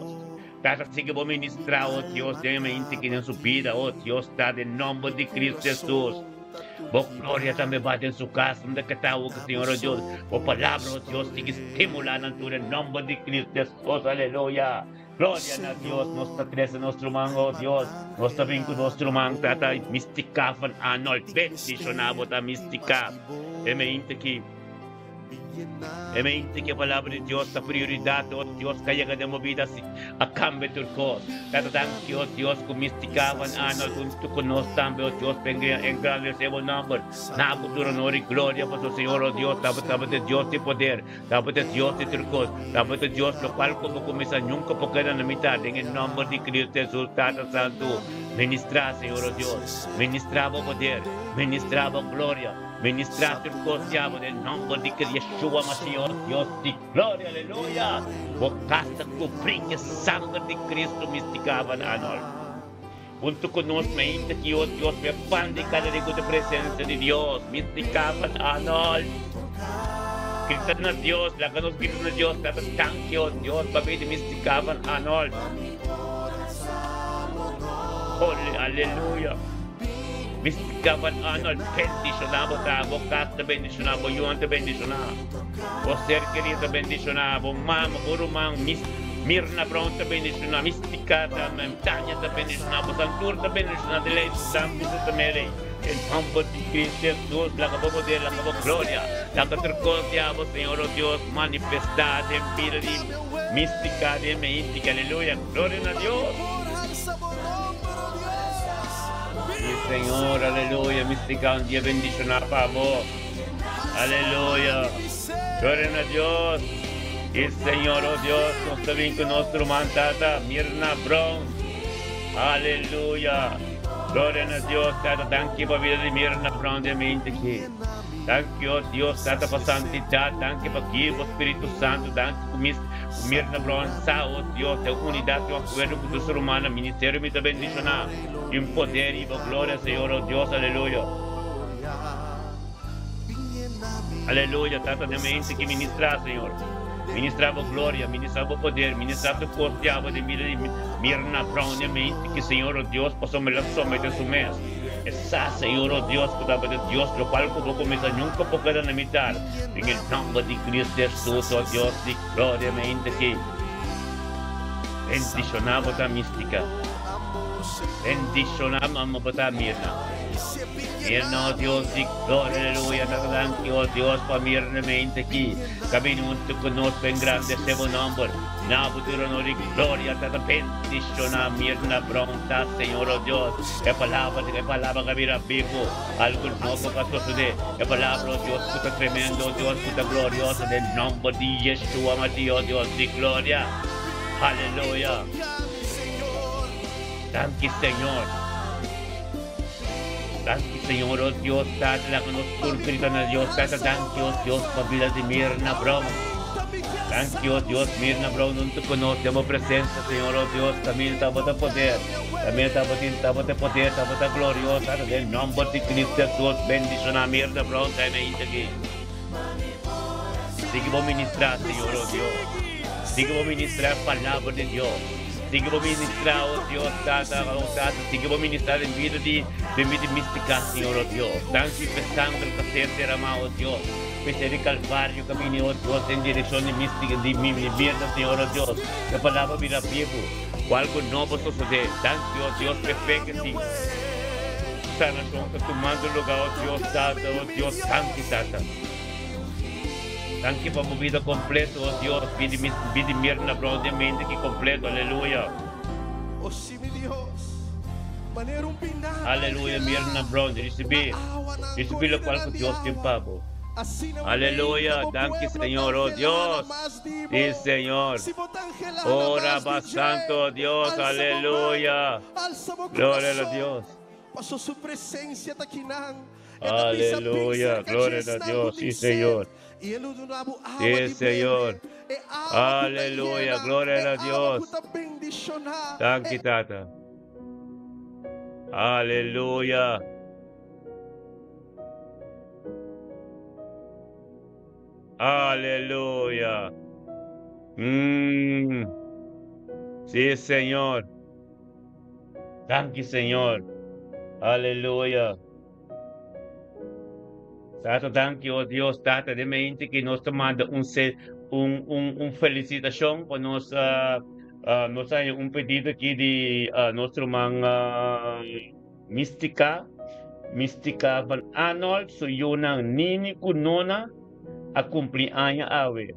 Tata, sigue por ministrar, oh Dios, de mente que en su vida, oh Dios, está del nombre de Cristo Jesús. Vos gloria también va en su casa, donde que está, oh Señor, oh Dios, vos palabra, oh Dios, sigue estimulando en el nombre de Cristo Jesús, aleluya. Gloria a Dios, nuestra crece, nuestro mango, oh Dios, nuestra vinco, nuestro mango, tata, mística, fan, anol, bendicionado, ta mística, mente que a palavra de Deus, a prioridade, oh Deus, que llega de movida a cambio de cor. Cada tanque, oh Deus, que misticavam anos junto conosco também, oh Deus, engrandece o nome. Na cultura, honor e glória para o Senhor, oh Deus, estava de Deus de poder, estava de Deus de tricos, estava de Deus, lo qual como começa nunca porque na metade, em nome de Cristo Jesus, Tata Santo, ministrar, Senhor, oh Deus, ministrava o poder, ministrava a glória. Ministrar tu cosiamo nel nome di Yeshua Mashiach, Dios di gloria, aleluya. Bocasta coprinha sangue de Cristo misticava a nós. Junto conosco, ainda que o Deus me expande cada dia da presença de Deus, misticava a nós. Cristo na Deus, lá que nós Cristo na Deus, cada tanque, oh Deus, babede misticava a nós. Aleluya. Misticaban anol, bendicionado, vos casta bendicionado, vos yuante bendicionado, vos ser querido bendicionado, vos mama, burumang, mirna pronta bendicionado, misticata, montaña bendicionado, vos anturta bendicionado, lei, santo tamere, el nombre de Cristo Jesús, la cabo poder, la cabo gloria, la catercosia, vos Señor, oh Dios, manifestada en vida de mística, de mística, aleluya, gloria a Dios. Señor, aleluya, mística, un día bendicionado para vos, aleluya, gloria a Dios, el Señor, oh Dios, nos está bien con nuestro mantata, Mirna Brown, aleluya, gloria a Dios, tata, thank you por vida de Mirna Brown de mente aquí, thank you, oh Dios, tata, por santidad, thank you por aquí, por Espíritu Santo, thank you por Mirna Brown, oh Dios, de unidad, de acuerdo con tu ser humano, ministerio, me está bendicionado. Y un poder y por gloria, Señor, oh Dios, aleluya. Aleluya, tata de mente que ministra, Señor. Ministra por gloria, ministra por poder, ministra por costiavo de Mirna Brown de mente que, Señor, oh Dios, pasó me la somete su mes. Esa, Señor, oh Dios, por de Dios, lo cual como comienza nunca porque era la mitad. En el nombre de Cristo Jesús, oh Dios, de gloria, mente que bendicionamos la mística. Bendicionamos a Mirna. Mirna, oh Dios, di gloria, aleluya, te oh Dios, para Mirna mente aquí. Camino junto con nosotros en grande ese buen nombre. Na futuro honor y gloria, te bendicionamos Mirna pronta, Señor, oh Dios. Que palabra que mira vivo, algo nuevo que sucede. Que palabra, oh Dios, que está tremendo, oh Dios, que está glorioso, en el nombre de Yeshua, oh Dios, di gloria. Aleluya. Thank you, Señor. Danke, Señor, oh Dios, Tata, la que nos purifica na Dios, Tata, danke, oh Dios, pabila de Mirna Brown. Danke, oh Dios, Mirna Brown, untuk conocemos presencia, Señor, oh Dios, también estamos de poder, también estamos de poder, estamos de gloriosa, en nombre de Cristo Jesús, bendición a Mirna Brown, también aquí. Sigue a ministrar, Señor, oh Dios. Sigue a ministrar palabra de Dios. Sigue a ministrar, oh Dios, Tata, oh Tata. Sigue a ministrar en vida de mística, Señor, oh Dios. Danke por sangre que se derrama, oh Dios. Pese de Calvario, camino, oh Dios, en dirección de mística, de mi vida, Señor, oh Dios. La palabra mira vivo. O algo nuevo sucede. Danke, oh Dios, perfecto, sí. Sanación que tomando lugar, oh Dios, Tata, oh Dios, santo, Tata. Danke por mi vida completo, oh Dios, vida Mirna Brown de mente que completo, aleluya. Oh sí, mi Dios. Mayroong pinag. Aleluya, Mirna Brown, recibí lo cual que Dios te pago. Aleluya, danke Señor, oh Dios. Sí, Señor. Ora Santo, Dios, aleluya. Gloria a Dios. Pasó su presencia takinang. Aleluya, gloria a Dios, sí, Señor. Sí, Señor. Aleluya, gloria a Dios. Danke, Tata. Aleluya. Aleluya. Sí, Señor. Danke, Señor. Aleluya. Tata, danke, oh Dios, Tata, de mente que nos manda un felicitación por nos hay un pedido aquí de nuestro man Mística Van Arnold, soy una nini kunona a cumpleaños ave.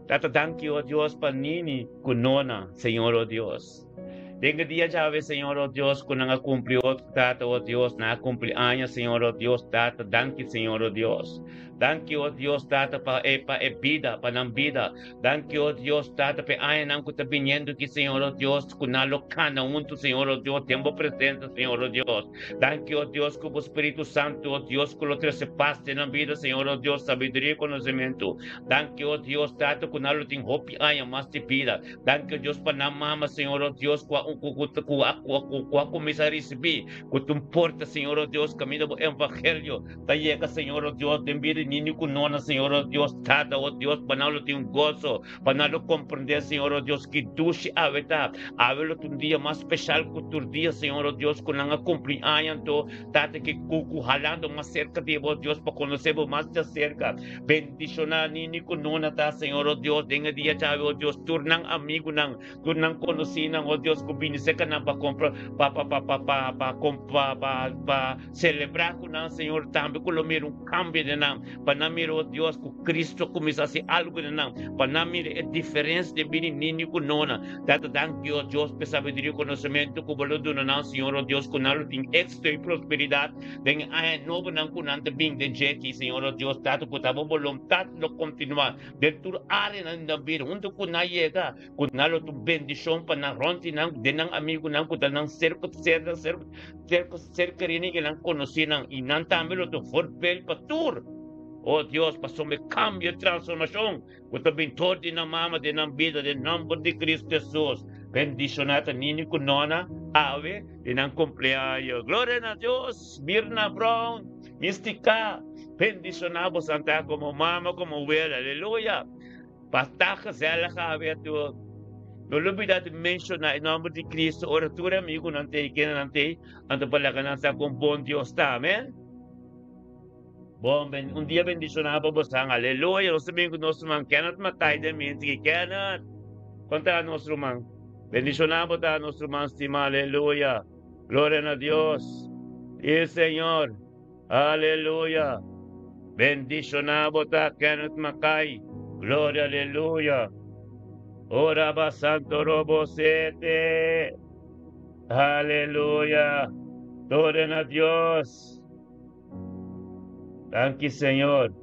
Tata, danke, oh Dios, para nini kunona, Señor, oh Dios. Tenga día llave, Señor, oh Dios, con a cumplió, Tata, oh Dios, na cumpleaños, Señor, oh Dios, Tata, danke, Señor, oh Dios. Danke, oh Dios, Tata, pa vida, pa ng vida. Danke, oh Dios, Tata, pa ayan ang kuta viniendo ki, Señor, oh Dios, kunalo ka na unto, Señor, oh Dios, tiempo presente, Señor, oh Dios. Danke, oh Dios, como Espíritu Santo, oh Dios, con lo que se pase ng vida, Señor, oh Dios, sabiduría y conocimiento. Danke, oh Dios, Tata, kunalo ting hopi ayan, mas ti vida. Danke, oh Dios, pa na mama, Señor, oh Dios, kwa comisar recebi, kutum porta, Señor, oh Dios, camino do evangelio. Tayeka, Señor, oh Dios, de vida niño kunona, Señor, oh Dios, Tata, oh Dios, panalo tem gozo, panalo compreender, Señor, oh Dios, que dushi aveta, avelo un día más especial que tu día, Señor, oh Dios, con la cumpleaños, Tata, que cucu jalando más cerca de vos, Dios, para conocervos más de cerca. Bendición a niño kunona, ta, Señor, oh Dios, denga día chave, oh Dios, turnang amigo nang, turnang conocinan, oh Dios, kubinise ka na pa compra, pa celebrar con el Señor, también con lo miro un cambio de nam, para miro, Dios, con Cristo comienza a hacer algo de nam, para miro es diferencia de venir niño con nona, data danke, oh Dios, por sabiduría y conocimiento, como lo donan, Señor, oh Dios, con algo de éxito y prosperidad, de ay no van con ante bien de jeki, Señor, oh Dios, data por tabo voluntad lo continúa, de tu área en la vida, junto con na llega, con algo tu bendición para ronti de nang amigo nang kuta nang cerca rin que nang conocinan y nang también lo tu forpel patur. Oh Dios, pasó me cambio, transformación. Kuta bintor de na mama, de nang vida, de nombre de Cristo Jesús. Bendicionata niño con nona, ave, de nang cumpleaños. Gloria a Dios, Mirna Brown, Mística. Bendicionamos Santa como mama, como abuela, aleluya. Pastaja sea la ave tu. No olvidar de mencionar el nombre de Cristo, oratura amigo, nante, que nante, ante para la gananza con bon Dios, amén. Bom, un día bendicionado por sang, aleluya, los amigos nos man, cannot matay de mente, que cannot, contra nuestro man, bendicionado a nuestro man, estima, aleluya, gloria a Dios, y el Señor, aleluya, bendicionado a cannot matay, gloria, aleluya. Oraba Santo Robosete. Aleluya. Gloria a Dios. Danke, Señor.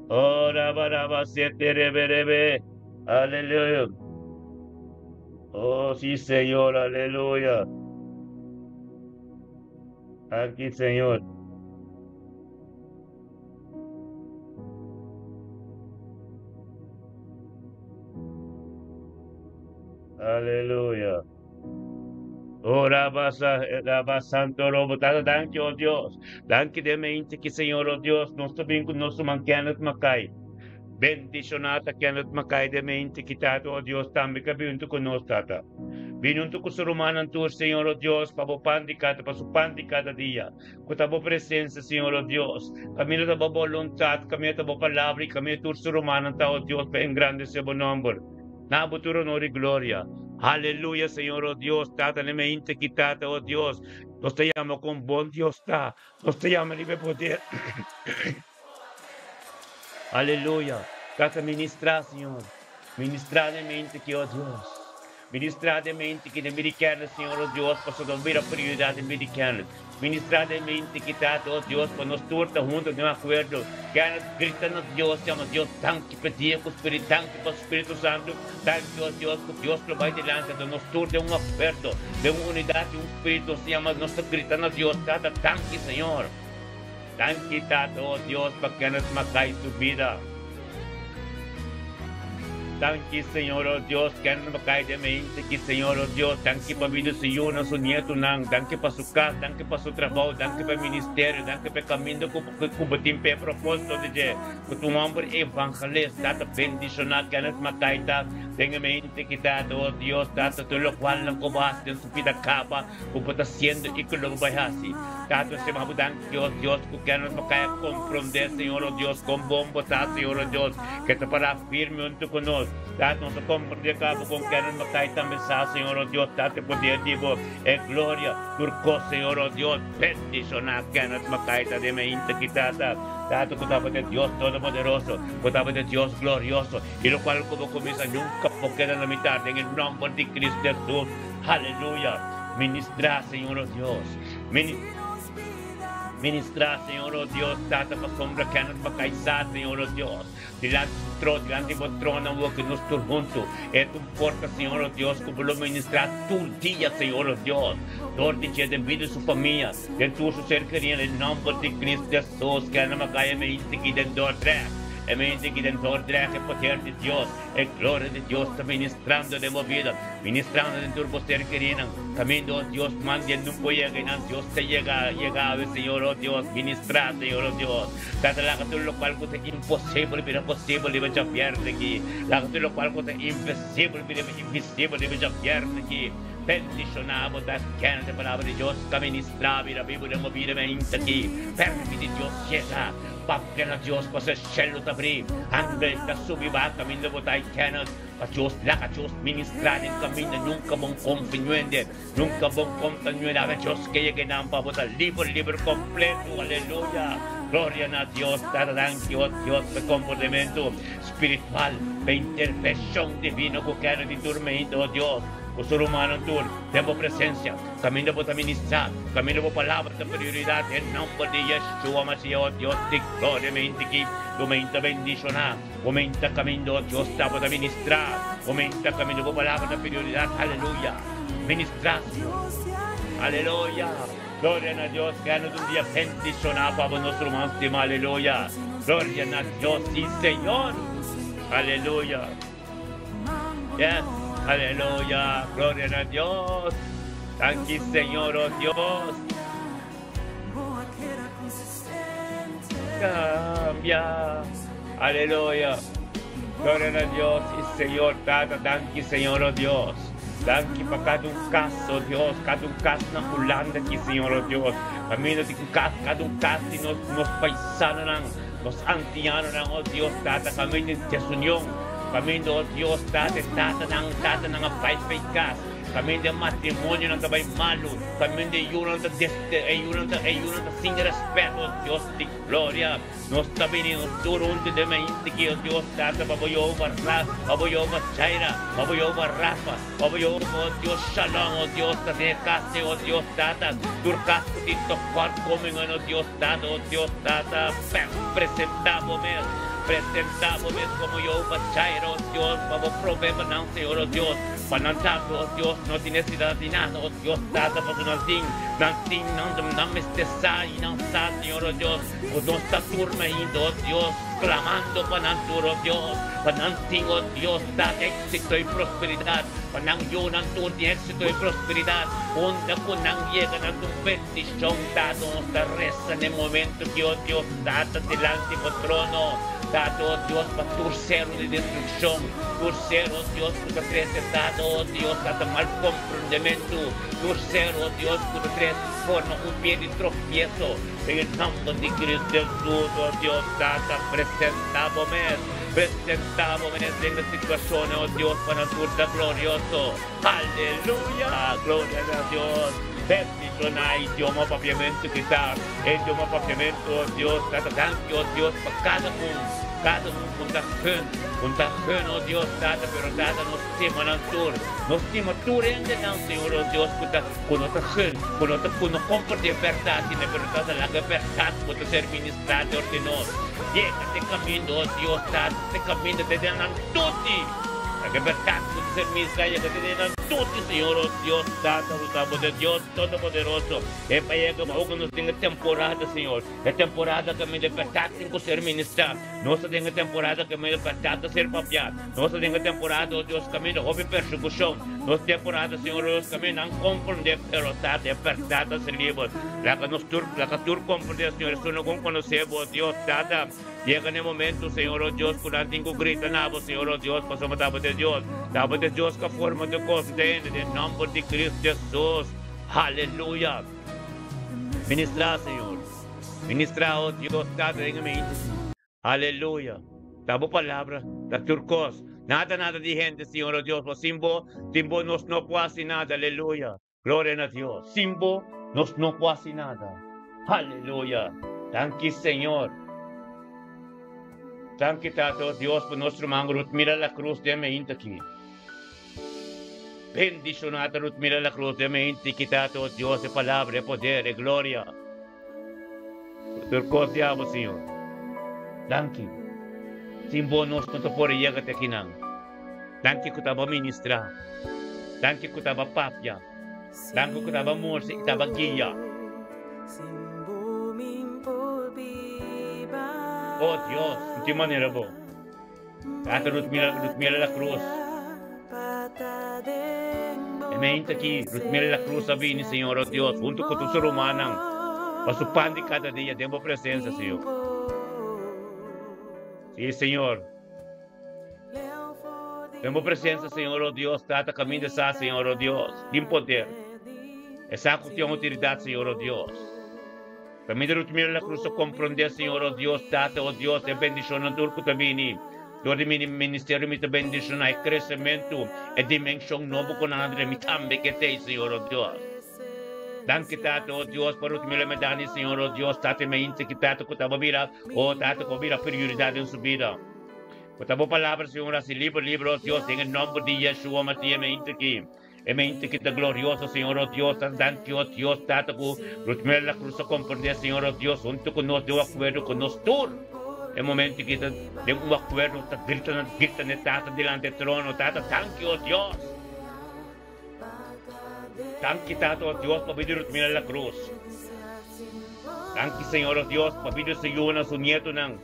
Oraba Rabasete Rebe. Aleluya. Oh, sí, Señor. Aleluya. Aquí, Señor. Aleluya. Oh, Rabba Santo Robo, thank you, oh Dios. Thank you, demente que Senhor, oh Deus, nós também conosco manquenas macai. Bendicionata que anat macai demente quitado, oh Deus, também que vinto conosco, tata. Vinunto com o ser humano, tu, Senhor, oh Deus, para o pão de cada dia. Com a tua presença, Senhor, oh Deus. Caminho da tua vontade, caminho da tua palavra, caminho do ser humano, oh Deus, para engrandecer o nome. Na buturo honor y gloria. Aleluya, Señor, oh Dios, tata ne mente quitata, oh Dios. Nos te llamo con buen Dios, ta. Nos te llamo libre poder. Aleluya. Tata ministra, Señor. Ministra de mente que, oh Dios. Ministra de mente que de americana, Señor, oh Dios, para su domina prioridad americana. Ministra de mente que tata, oh Dios, para nos turta juntos de un acuerdo. Que gritando Dios, llama Dios, tanque para Dios, Espíritu, tanque para o Espírito Santo, tanque, oh Dios, que Dios lo va delante de nos turta de un acuerdo, de una unidad, de un Espíritu, se llama, nos está gritando Dios, tata, tanque, Señor. Tanque, tata, oh Dios, para que nos macai su vida. Tanque, Senhor, oh Deus, que não cai de mente, que Senhor, oh Deus, tanque para a vida do Senhor, nosso neto, não, tanque para sua casa, tanque para seu trabalho, tanque para o ministério, tanque para o caminho que batem pé propósito de Deus, que tu homem evangelista, tata bendicionado, que não cai, tá, tenha mente que tata, oh Deus, tata, tudo o qual não cobaste, em sua vida capa, como está sendo e que não vai assim, tata, se mabudan, que oh Deus, que não cai compreender, Senhor, oh Deus, com bom botar, Senhor, oh Deus, que te para firme junto conosco. Dado nos compreender cabo com que não cai também sa, Senhor, oh Deus, date poder digo, é glória, turco, Senhor, oh Deus, bendicionar que não macai de mente que tata, dado que estava de Deus Todo-Poderoso, que estava de Deus glorioso, e no qual como começa nunca porque na mitad, em nome de Cristo Jesus, aleluia, ministrar, Senhor, oh Deus, ministrar, Senhor, oh Deus, tata para sombra que não macai sa, Senhor, oh Deus, delante do trono que nos junto, é tu porta, Senhor, oh Deus, que vou ministrar tu dia, Senhor, oh Deus, torne dia de vida sua família, de tu ser querido, em nome de Cristo Jesus, que não macai mente que dentro é mente que dentro é poder de Deus, é glória de Deus, está ministrando de movida, ministrando dentro do ser querido, caminho, oh Deus, mande não pode chegar, Deus te llegado, Senhor, oh Deus, ministrar, Senhor, oh Deus, cada laga tudo lo qual é impossível, pero possível, ele vai já pierde aqui, laga tudo lo qual é invisível, pero invisível, ele vai já pierde aqui. Bendicionamos das canas de palavra de Deus, que ministrava e a Bíblia movida mente aqui, permite Deus chegar, papel Deus para ser cheio de abrir, angel da subir, caminho de botar canas, para Deus lá, para Deus ministrar em caminho, nunca bom continuende, nunca bom continuende, a Deus que llegue não para botar livre completo, aleluia. Gloria a Dios, thank you, Dios, de comportamento espiritual, de intervención divina, que era de tormento, oh Dios. O ser humano, tu, tempo presencia, camino para ministrar, camino para palabra de prioridad, en nombre de Yeshua, Mashiach, oh Dios, de gloria, mente que, aumenta bendicionar, aumenta camino, Dios, para ministrar, aumenta camino para palabra de prioridad, aleluya, ministrar, aleluya. Gloria a Dios, que nos un día bendicionado para nuestro máximo, aleluya. Gloria a Dios, sí, Señor. Aleluya. Yes, aleluya. Gloria a Dios. Thank you, Señor, oh Dios. Cambia. Aleluya. Gloria a Dios, sí, Señor. Thank you, Señor, oh Dios. Danke para cada caso, Deus, cada caso na Holanda aqui, Senhor, oh Deus. Caminho de cada caso que nos paisanos, nos ancianos, oh Deus, tata, caminho de desunião, caminho, oh Deus, tata, nang paz, caminho de matrimônio, não também malo, caminho de ayuno, sem respeito, oh Deus, de glória. Nós também nos durante de mente que o Deus tata baboyo barra, baboyo bachaira, baboyo barrafa, baboyo o Deus shalom, o Deus tata case, o Deus tata durcas de tocar como o Deus tata, presentamos mesmo. presentamos como Jehová Jireh, oh Dios, para problema não, Senhor, oh Deus, para não estar, oh Deus, não tem necessidade de nada, oh Deus, nada, para não estressar e não está, Senhor, oh Deus, o nossa turma ainda, oh Deus, clamando para não tur, oh Deus, para não ter, oh Deus, dar êxito e prosperidade, para não eu não ter êxito e prosperidade, onde com não chega, não tem bendição, dado nossa reza no momento que, oh Deus, data delante do trono, dado, oh Deus, para torcer de destruição, torcer, oh Deus, por acrescentado, oh Deus, dado mal compreendimento, torcer, oh Deus, por forma pie de tropiezo, en el nombre de Cristo Jesús, oh Dios, data, presentamos en esta situación, oh Dios, para tu glorioso, aleluya, gloria a Dios. Bendición a idioma papiamento quitar, idioma papiamento, oh Dios, data, gracias, oh Dios, para cada uno con tajón, oh Dios, data, pero data, nos estima tu rende, não, Senhor, oh Deus, con nuestra compra de verdad, y de verdad, la verdad puede ser ministrada, ordenó, llega este camino, oh Dios, data, este camino te dan tutti, la verdad puede ser ministrada, que te dan tutti, Senhor, oh Dios, data, usamos de Dios Todopoderoso, e para llegar a que nos tenga temporada, Senhor, é temporada que me libertar tem que ser ministrada, nossa tenha temporada que me libertar de ser papiado, nossa tenha temporada, oh Deus, caminho, houve persecução, nossa temporada, Senhor, Deus, caminho, não compreender, pero tá, é verdade, ser livre, la que tur compreender, Senhor, isso não conhecemos, oh Deus, data, llega no momento, Senhor, oh Deus, por antigo grita na voz, Senhor, oh Deus, passamos a de Deus, que a forma de coisa em nome de Cristo Jesus, aleluia, ministrar, Senhor, ministrar, oh Deus, data em mente, aleluia, tá boa palavra, da turcos, nada de gente, Senhor, oh Deus, o Simbo nos não quase nada, aleluia, glória a Deus, Simbo nos não quase nada, aleluia, thank you, Senhor. Thank you, Tato, Dios, por nuestro hermano Ruth, mira la cruz de mente aquí. Bendicionado, Ruth, mira la cruz de mente aquí, Tato, Dios, de palabra, de poder, de gloria. Por diabo, Señor. Thank you. Sin bonos, no te puedo llegar aquí, nang. Thank you, que estaba ministra. Thank you, que estaba papia. Thank you, que estaba morse, que estaba guía. Oh Dios, de qué manera vos. Hasta Ruth mira la cruz. E mente aquí, Ruth mira la cruz a vini, Señor, oh Dios, junto con tu ser humano. Para su pan de cada día, demos presencia, Señor. Sí, Señor. Demos presencia, Señor, oh Dios, trata camino de esa, Señor, oh Dios, sin poder. Esa cuestión de autoridad, Señor, oh Dios. Camino de mira la cruz a comprender, Señor, oh Dios, trata, oh Dios, de bendición en turco también. Door de ministerio, mi bendición, hay crecimiento, e dimensión nueva con André, mi tambe que te, Señor, oh Dios. Danke, Tato, oh Dios, por último, me dani, Señor, oh Dios, tate me inse que Tato, que tabo mira, oh Tato, que mira prioridad en su vida. Que tabo palabra, Señor, así libro, oh Dios, en el nombre de Yeshua, Matías, me inse que. E mente que te glorioso, Señor, oh Dios, danke, oh Dios, Tato, que último la cruz a comprender, Señor, oh Dios, junto con nos, de acuerdo con nos, tur. É momento que tem um acordo, está gritando, Tata, delante do trono, Tata, thank you, oh Deus. Thank you, Tata, oh Deus, para pedir o na cruz. Thank you, Senhor, oh Deus, para pedir o Senhor na seu nieto, não.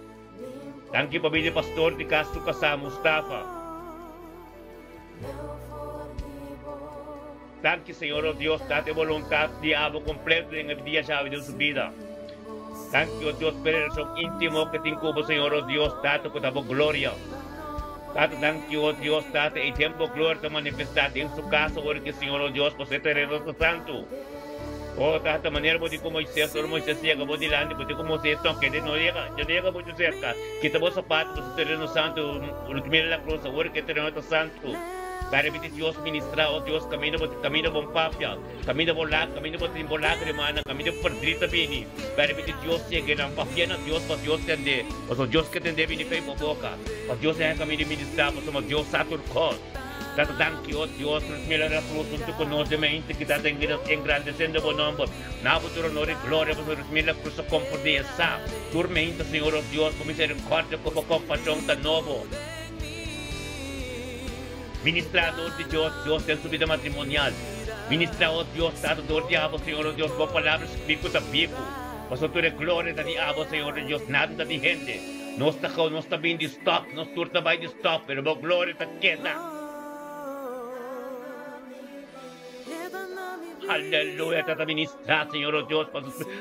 Thank you, para pedir pastor de Castro Casa, Mustafa. Thank you, Senhor, oh Deus, Tata, vontade de abo completo em dia chave de sua vida. Thank you, Dios, por el son íntimo que te incubo, Señor, oh Dios, Tato, que damos gloria. Tato, thank you, oh Dios, Tato, el tiempo gloria te manifestar en su casa, porque, Señor, oh Dios, por ser terreno santo. Oh, Tato, manera, porque como Moisés llega, por delante, porque como Moisés, que no llega muy cerca, que te vos zapatos, por ser terreno santo, mira la cruz, porque terreno santo. Para pedir Dios ministrar, oh Dios, camino bom papia, camino bolac, camino bolac, hermana, camino perdita bini. Para pedir Dios llegue a papia, Dios, para Dios tende, o Dios que tende bini fei boca, para Dios é camino ministrar, para Dios satur cos. Tata, danke, oh Dios, mira la cruz, tú conoces, que está engrandeciendo por nombre. Nabo, tu honor y gloria, por mira la cruz, confort de esa. Turmenta, Señor, oh Dios, con misericordia, con compasión tan nuevo. Ministrador de Dios, Dios en su vida matrimonial. Ministrador Dios, dador diabo, Señor, oh Dios, con palabras pico a pico. Vosotros de gloria de diabo, Señor, oh Dios, nada de gente. No está bien de stop, no está bien de stop, pero por gloria te queda. Aleluya, te ministra, Señor, oh Dios,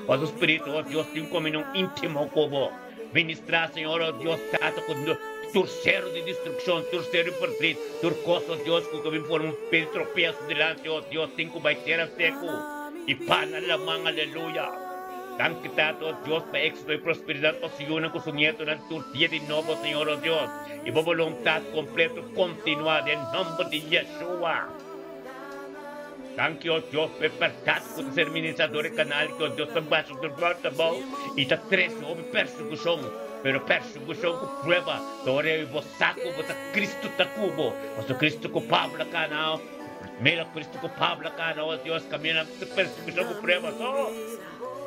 para su espíritu, oh Dios, tiene un camino íntimo como. Ministra, Señor, oh Dios, tato con tercero de destrucción, tercero por tres, turcoso, Dios, que me forma un tropiezo delante, oh Dios, cinco baiteras seco, y pana la mano, aleluya. Danke, tato, Dios, para éxito y prosperidad, o si uno con su nieto, en turcia de nuevo, Señor, oh Dios, y por voluntad completa, continuada, en nombre de Yeshua. Danke, oh Dios, perpertato con ser ministrador del canal, que oh Dios, tambaixo do porta-voz, e está triste, houve persecução, pero persecução com prueba, agora eu vou saco, vou Cristo tá cubo, mas o Cristo culpável lá canal, mela Cristo culpável lá canal, oh Deus, caminha persecução com prueba, só,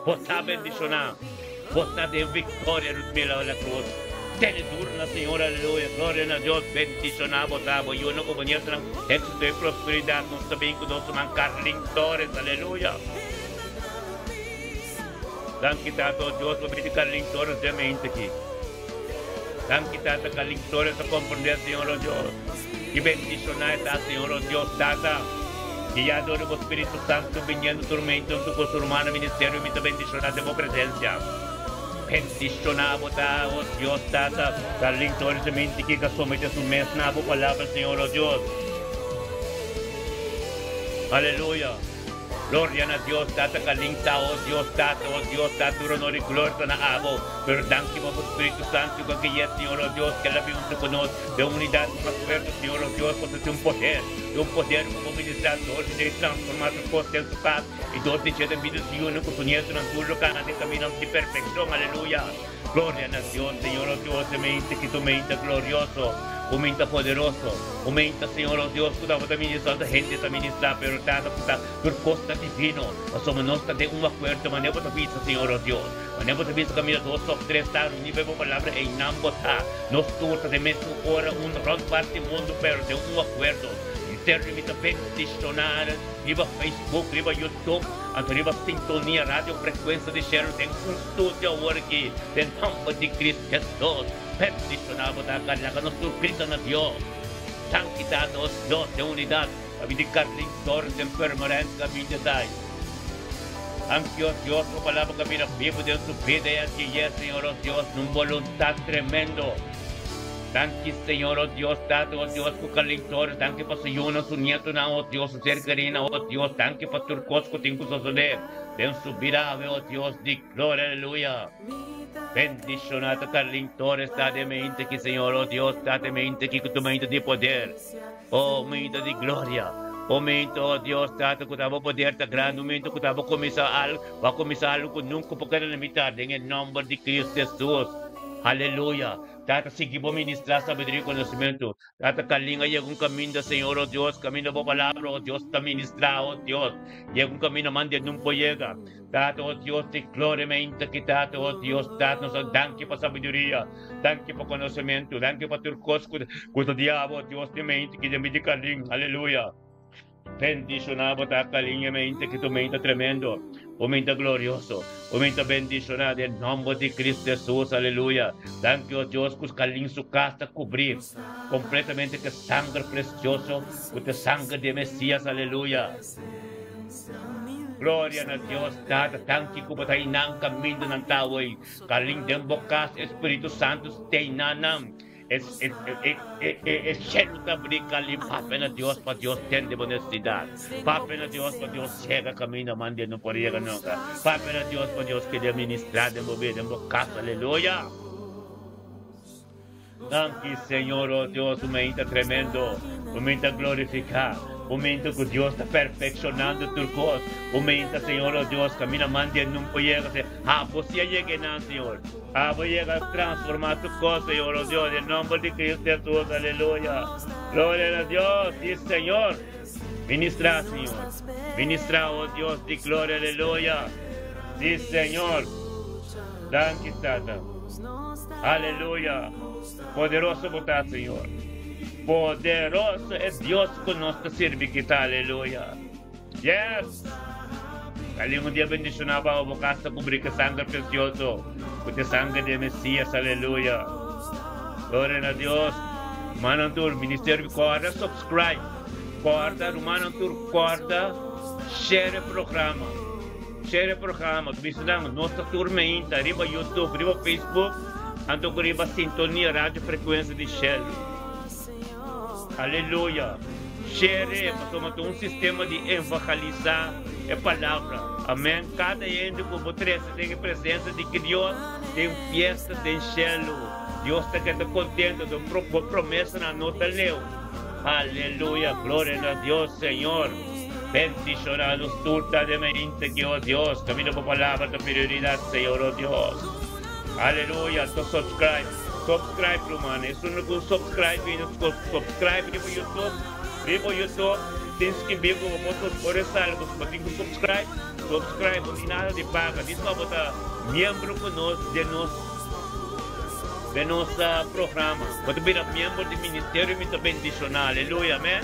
botar bendicionar, botar de vitória no meio da cruz. Tiene turno, Señor, aleluya, gloria a Dios, bendicionar, botar, y uno como niestra, éxito y prosperidad, nos también con nosotros mancar Torres, aleluya. Danke, Tato, Dios, por bendicar Torres de mente aquí. Danke, Tato, que Torres a comprender, Señor, oh Dios, y bendicionar, Señor, oh Dios, Tata, y ya adoro el Espíritu Santo, viniendo tormento en tu cosa humana, ministerio, y me bendicionar de tu presencia. Bendicionado, oh Dios, Tata, Carlin Torres, mente que somete su mes, nabo palabra, Señor, oh Dios. Aleluya. Gloria a Dios, Tata, Carlin, oh Dios, Tata, tu honor y gloria a abo. Pero danke por el Espíritu Santo, que ya, Señor, oh Dios, que la vida se conoce, de unidad más fuerte, Señor, oh Dios, porque un poder como ministrador, de transformar sus cosas en su paz, y Dios te lleva en vida, Señor, con su nieto, en tu lugar, de camino de perfección, aleluya. Gloria a Dios, Señor, oh Dios, mente que tu mente glorioso, un mente poderoso, un mente, Señor, oh Dios, que estamos administrando, gente está ministrando, pero está por costa divino, o somos nós de un acuerdo, manejo de vista, Señor, oh Dios, manejo de vista, camino 2 o 3, está un nivel de palabra, en ambos está, nos turta de mesmo hora, un ron parte mundo, pero de un acuerdo. Termina bendicionar, viva Facebook, viva YouTube, viva sintonia, radio, frequência de share, tem estúdio agora aqui, tem nome de Cristo Jesus, bendicionado da carnaca, nos surpresa na Deus, sanquitados, Deus de unidade, a vida de Carlinhos Torres, em permanência, a vida dai. Anche oh Dios, tu palabra camina vivo de su vida, y aquí es, Señor, oh Dios, un voluntad tremendo. Danke, Señor, oh Dios, Tato, oh Dios, por Carlinhos Torres, danke por su yuno, su nieto, oh Dios, su ser querida, oh Dios, danke por tu cosco, tengo su soler, den su vida, oh Dios, di gloria, aleluya. Bendicionado Carlinhos Torres, está de mente que, Señor, oh Dios, está de mente que tu mente de poder, oh mente de gloria. Momento, oh Dios, Tato, que estava poder tá grande, momento que estava vai começar algo que nunca poderá limitar, em nome de Cristo Jesus. Aleluia. Tata, seguimos ministrar sabedoria e conhecimento. Tata, calinha e algum caminho do Senhor, oh Deus, caminho da boa palavra, oh Deus, está ministrar, oh Deus. E algum caminho mande não poega. Tata, oh Deus, te gloriamente que Tata, oh Deus, Tata, nos danke para sabedoria, danke para conhecimento, danke para ter coisas com o diabo, oh Deus, de mente que me calinha. Aleluia. Bendicionado, Tata, calinha mente que tu mente tremendo. Momento glorioso, momento bendicionado em nome de Cristo Jesus, aleluia. Danke, oh Deus, que os calinhos su casa cobrir completamente com sangue precioso, com o sangue de Messias, aleluia. Glória a Deus, Tata, danke que você não caminho ng tao ay kaling dem bokas, Espírito Santo, stay nanam. Excelta brinca ali, Papa na Deus, para Deus tem de honestidade. Papa na Deus, para Deus chega caminho, mande não poderia nunca. Papa na Deus, para Deus que de ministrar, de mover, de bocar, aleluia. Danke, Senhor, oh Deus, momento tremendo, momento glorificar, Aumenta que Dios está perfeccionando tu cosas. Aumenta, Señor, oh Dios, camina mande nunca llega. Pues ya llegue, Señor. Pues llega a transformar tu cosa, Señor, oh Dios, en nombre de Cristo Jesús, aleluya. Gloria a Dios, sí, Señor. Ministra, Señor. Ministra, oh Dios, de gloria, aleluya. Sí, Señor. Gracias, Tata. Aleluya. Poderoso botar, Señor. Poderoso es Dios que nos sirve, que está, aleluya. Yes. Ali un día bendicionaba a bocaste publica sangre precioso. Con sangre de Mesías, aleluya. Gloria a Dios. Mano tur, ministerio corda, subscribe. Corda, mano tur, corda. Share o programa. Share o programa. Visitamos nossa turma ainda. Arriba YouTube, arriba Facebook. Anto arriba sintonia, rádio frequência de Shell. Aleluia. Share, porque sistema de evangelizar a palavra. Amém. Cada ende com você tem a presença de que Deus tem festa, tem Shell. Deus está contente da promessa na nossa lei. Aleluia. Glória a Deus, Senhor. Bendicionados totalmente que, oh Deus, camino por palavra da prioridade, Senhor, oh Deus. Aleluia. Então, subscribe, mano. Isso não é subscribe no YouTube. Vivo YouTube, se inscrever com o botão por essa algo, subscribe, não tem nada de paga. Diz para botar membro conosco de nosso programa. Pode virar membro do ministério e também bendicionar. Aleluia, amém?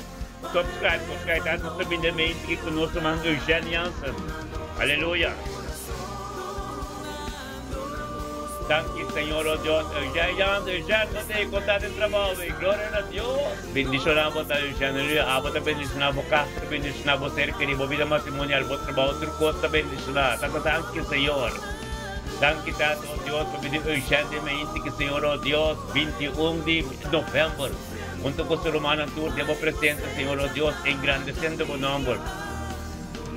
Subscribe, tá? Nós também devemos ir conosco, mas Eugênio Jansen. Aleluia. Danke, Señor, oh Dios. Ya no te he contado el trabajo. Gloria a Dios. Bendicionamos a Dios. Aleluya. Bendicionamos casa, bendicionamos ser querido, vida matrimonial, buen trabajo, otra cosa, bendicionar. Danke, Señor. Danke, oh Dios, por pedir urgentemente que, Señor, oh Dios, 21 de novembro, junto con su hermano Tour, debo presente, Señor, oh Dios, engrandeciendo tu nombre.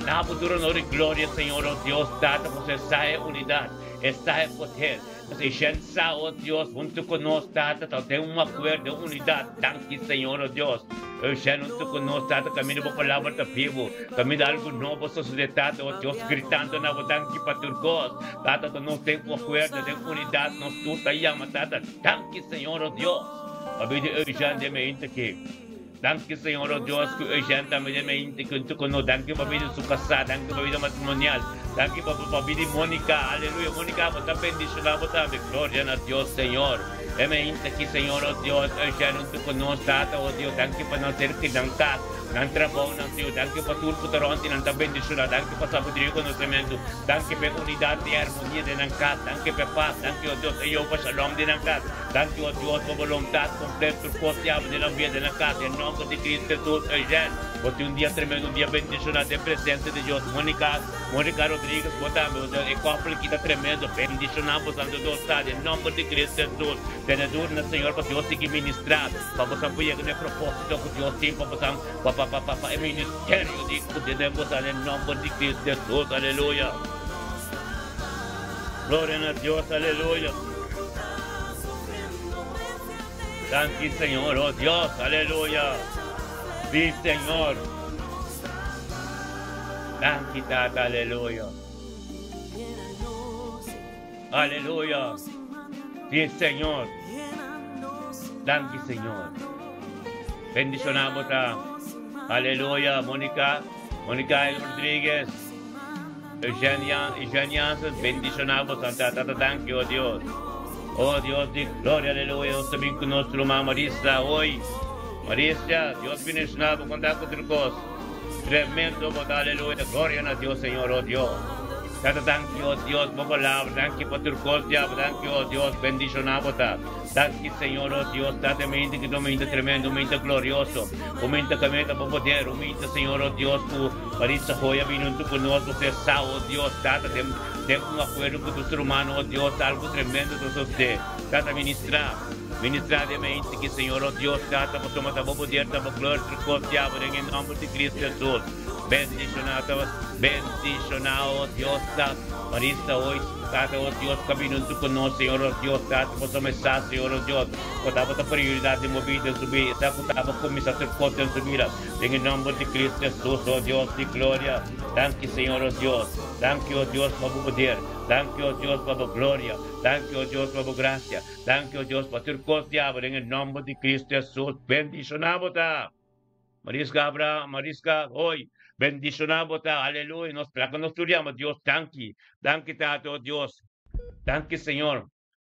Na futuro, honor y gloria, Señor, oh Dios, data por esa unidad, esa poder. Presença, oh Deus, junto conosco, Tata, tem uma acordo, unidade, danke, Senhor, oh Deus. Eu já junto conosco, Tata, caminho para a palavra da vivo, caminho algo novo, sociedade, oh Deus, gritando na danke para turcos, Tata, nós temos um acordo, tem unidade, nós tudo aí, Tata, danke, Senhor, oh Deus. A vida eu já demente aqui. Danke, Senhor, oh Deus, que eu já também junto conosco, danke para a vida sua casa, danke para a vida matrimonial. Danke para a vida Mônica, aleluia. Mônica, você bendicionar, você glória a Deus, Senhor. Amém. Aqui, Senhor, oh Deus, eu já não te conosco, Tata, oh Deus, danke para não ser que não casa, não trabalho, não Deus, danke para tudo que ontem não te bendicionar, danke para sabedoria e conhecimento, danke para unidade e harmonia de não casa, danke para paz, danke, oh Deus, eu para shalom de não casa, danke, oh Deus, para vontade completa, por confiar de não vida de não casa, em nome de Cristo Jesus, eu já. Porque dia tremendo, dia bendicionado de presença de Deus. Mônica Rodrigues, botamos o copo que está tremendo, bendicionamos a Deus, em nome de Cristo Jesus. Tenedor na Senhor, para Deus seguir ministrado, para você apoiar no propósito que Deus tem, para você, ministério de podemos, em nome de Cristo Jesus, aleluia. Glória a Deus, aleluia. Danke, Senhor, oh Deus, aleluia. Sí, Señor. Danke, Tata, aleluya. Aleluya. Sí, Señor. Danke, Señor. Bendicionamos a aleluya, Mónica Rodríguez, Eugenia, bendicionamos a Tata, danke, oh Dios. Oh Dios de gloria, aleluya. Dios también con nuestro mamá Marisa hoy. Maria, Deus bendicionado com tanto tricos. Tremendo, aleluia. Glória a Deus, Senhor, oh Deus. Tata, danke, oh Deus, por palavra, danke por tricos, danke, oh Deus, bendicionado, danke, Senhor, oh Deus, Tata, mente que momento tremendo, momento glorioso, momento que meta por poder, momento, Senhor, oh Deus, por Marisa Joia, vindo conosco, você sabe, oh Deus, Tata, tem um acordo com o ser humano, oh Deus, algo tremendo do você, Tata, ministrar. Ministra de mente que, Señor, oh Dios, Tata, pues somos a poder, estamos glorias, confiamos en el nombre de Cristo Jesús. Bendicionado, Dios, Marista, hoy, Tata, oh Dios, caminando con nosotros, Señor, oh Dios, Tata, pues somos a Señor, oh Dios, contamos la prioridad de mover, de subir, está contamos con mis sacerdotes en su vida, en el nombre de Cristo Jesús, oh Dios, de gloria. Thank you, Señor, oh Dios. Thank you, oh Dios, por tu poder. Thank you, oh Dios, por tu gloria. Thank you, oh Dios, por tu gracia. Thank you, oh Dios, por tu confianza en el nombre de Cristo Jesús. Bendicionamos. Mariska, Abraham, Mariska, hoy. Bendicionamos. Aleluya. Nos estudiamos, Dios. Thank you. Thank you, Tato, oh Dios. Thank you, Señor.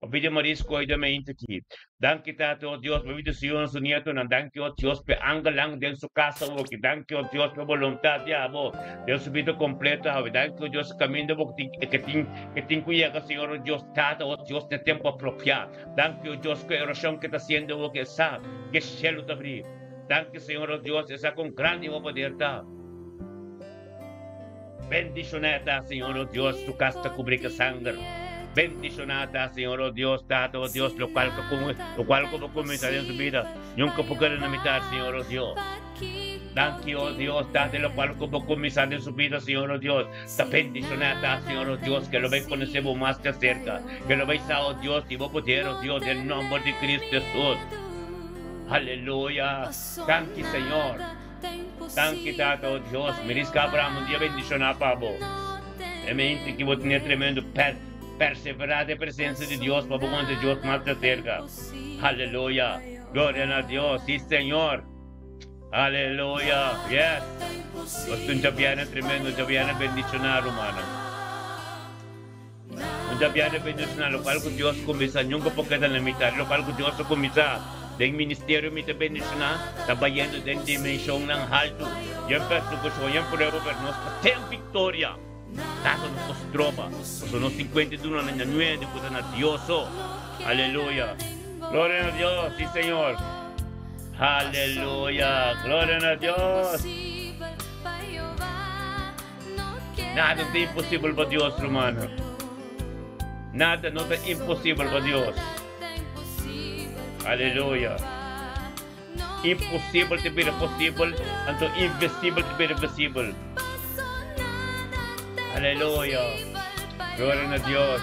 Obide Marisco y de mente aquí. Thank you, Tato, oh Dios. Obide Señor, su nieto. Thank you, oh Dios, pe angalang de su casa. Thank you, oh Dios, por voluntad de amor. De su vida completa. Thank you, oh Dios, camino que tengo llega, Señor, oh Dios, Tato, oh Dios, de tiempo apropiado. Thank you, oh Dios, que oración que está haciendo, oh que sabe, que cielo te abrir. Thank you, Señor, oh Dios, esa con grande poder. Bendicionada, Señor, oh Dios, tu casa cubrir sangre. Bendicionada, Señor, oh Dios, Tato, oh Dios, lo cual como comenzar en su vida. Nunca puede limitar, Señor, oh Dios. Thank you, oh Dios, Tato, lo cual como comenzar en su vida, Señor, oh Dios. Esta bendicionada, Señor, oh Dios, que lo veis conocemos más de cerca. Que lo veis, oh Dios, y vos poder, oh Dios, en nombre de Cristo Jesús. Aleluya. Thank you, Señor. Thank you, Tato, oh Dios. Merisca Abraham, un día bendicionado, Pablo. E mente que vos tener tremendo perseverar de presencia de Dios, para cuando Dios más te cerca. Aleluya. Gloria a Dios. Sí, Señor. Aleluya. Yes. Pues un viene tremendo, un viene bendicionado, hermano. Un viene bendicionado, lo cual Dios comienza, nunca puede limitar, lo cual Dios comienza. Deng ministerio mi te bendicionar, tabayendo den dimensyon ng halto. Yan persecution, yan prueba, pero nos tem victoria. Tato nos tropa. Sono 52 na nangyayari po na Diyoso. Aleluya. Gloria a Dios, sí, Señor. Aleluya. Gloria a Dios. Nada es imposible para Dios, hermano. Nada no es imposible para Dios. Aleluya. Impossible to be possible, and to invisible to be visible. Aleluya. Gloria a Dios.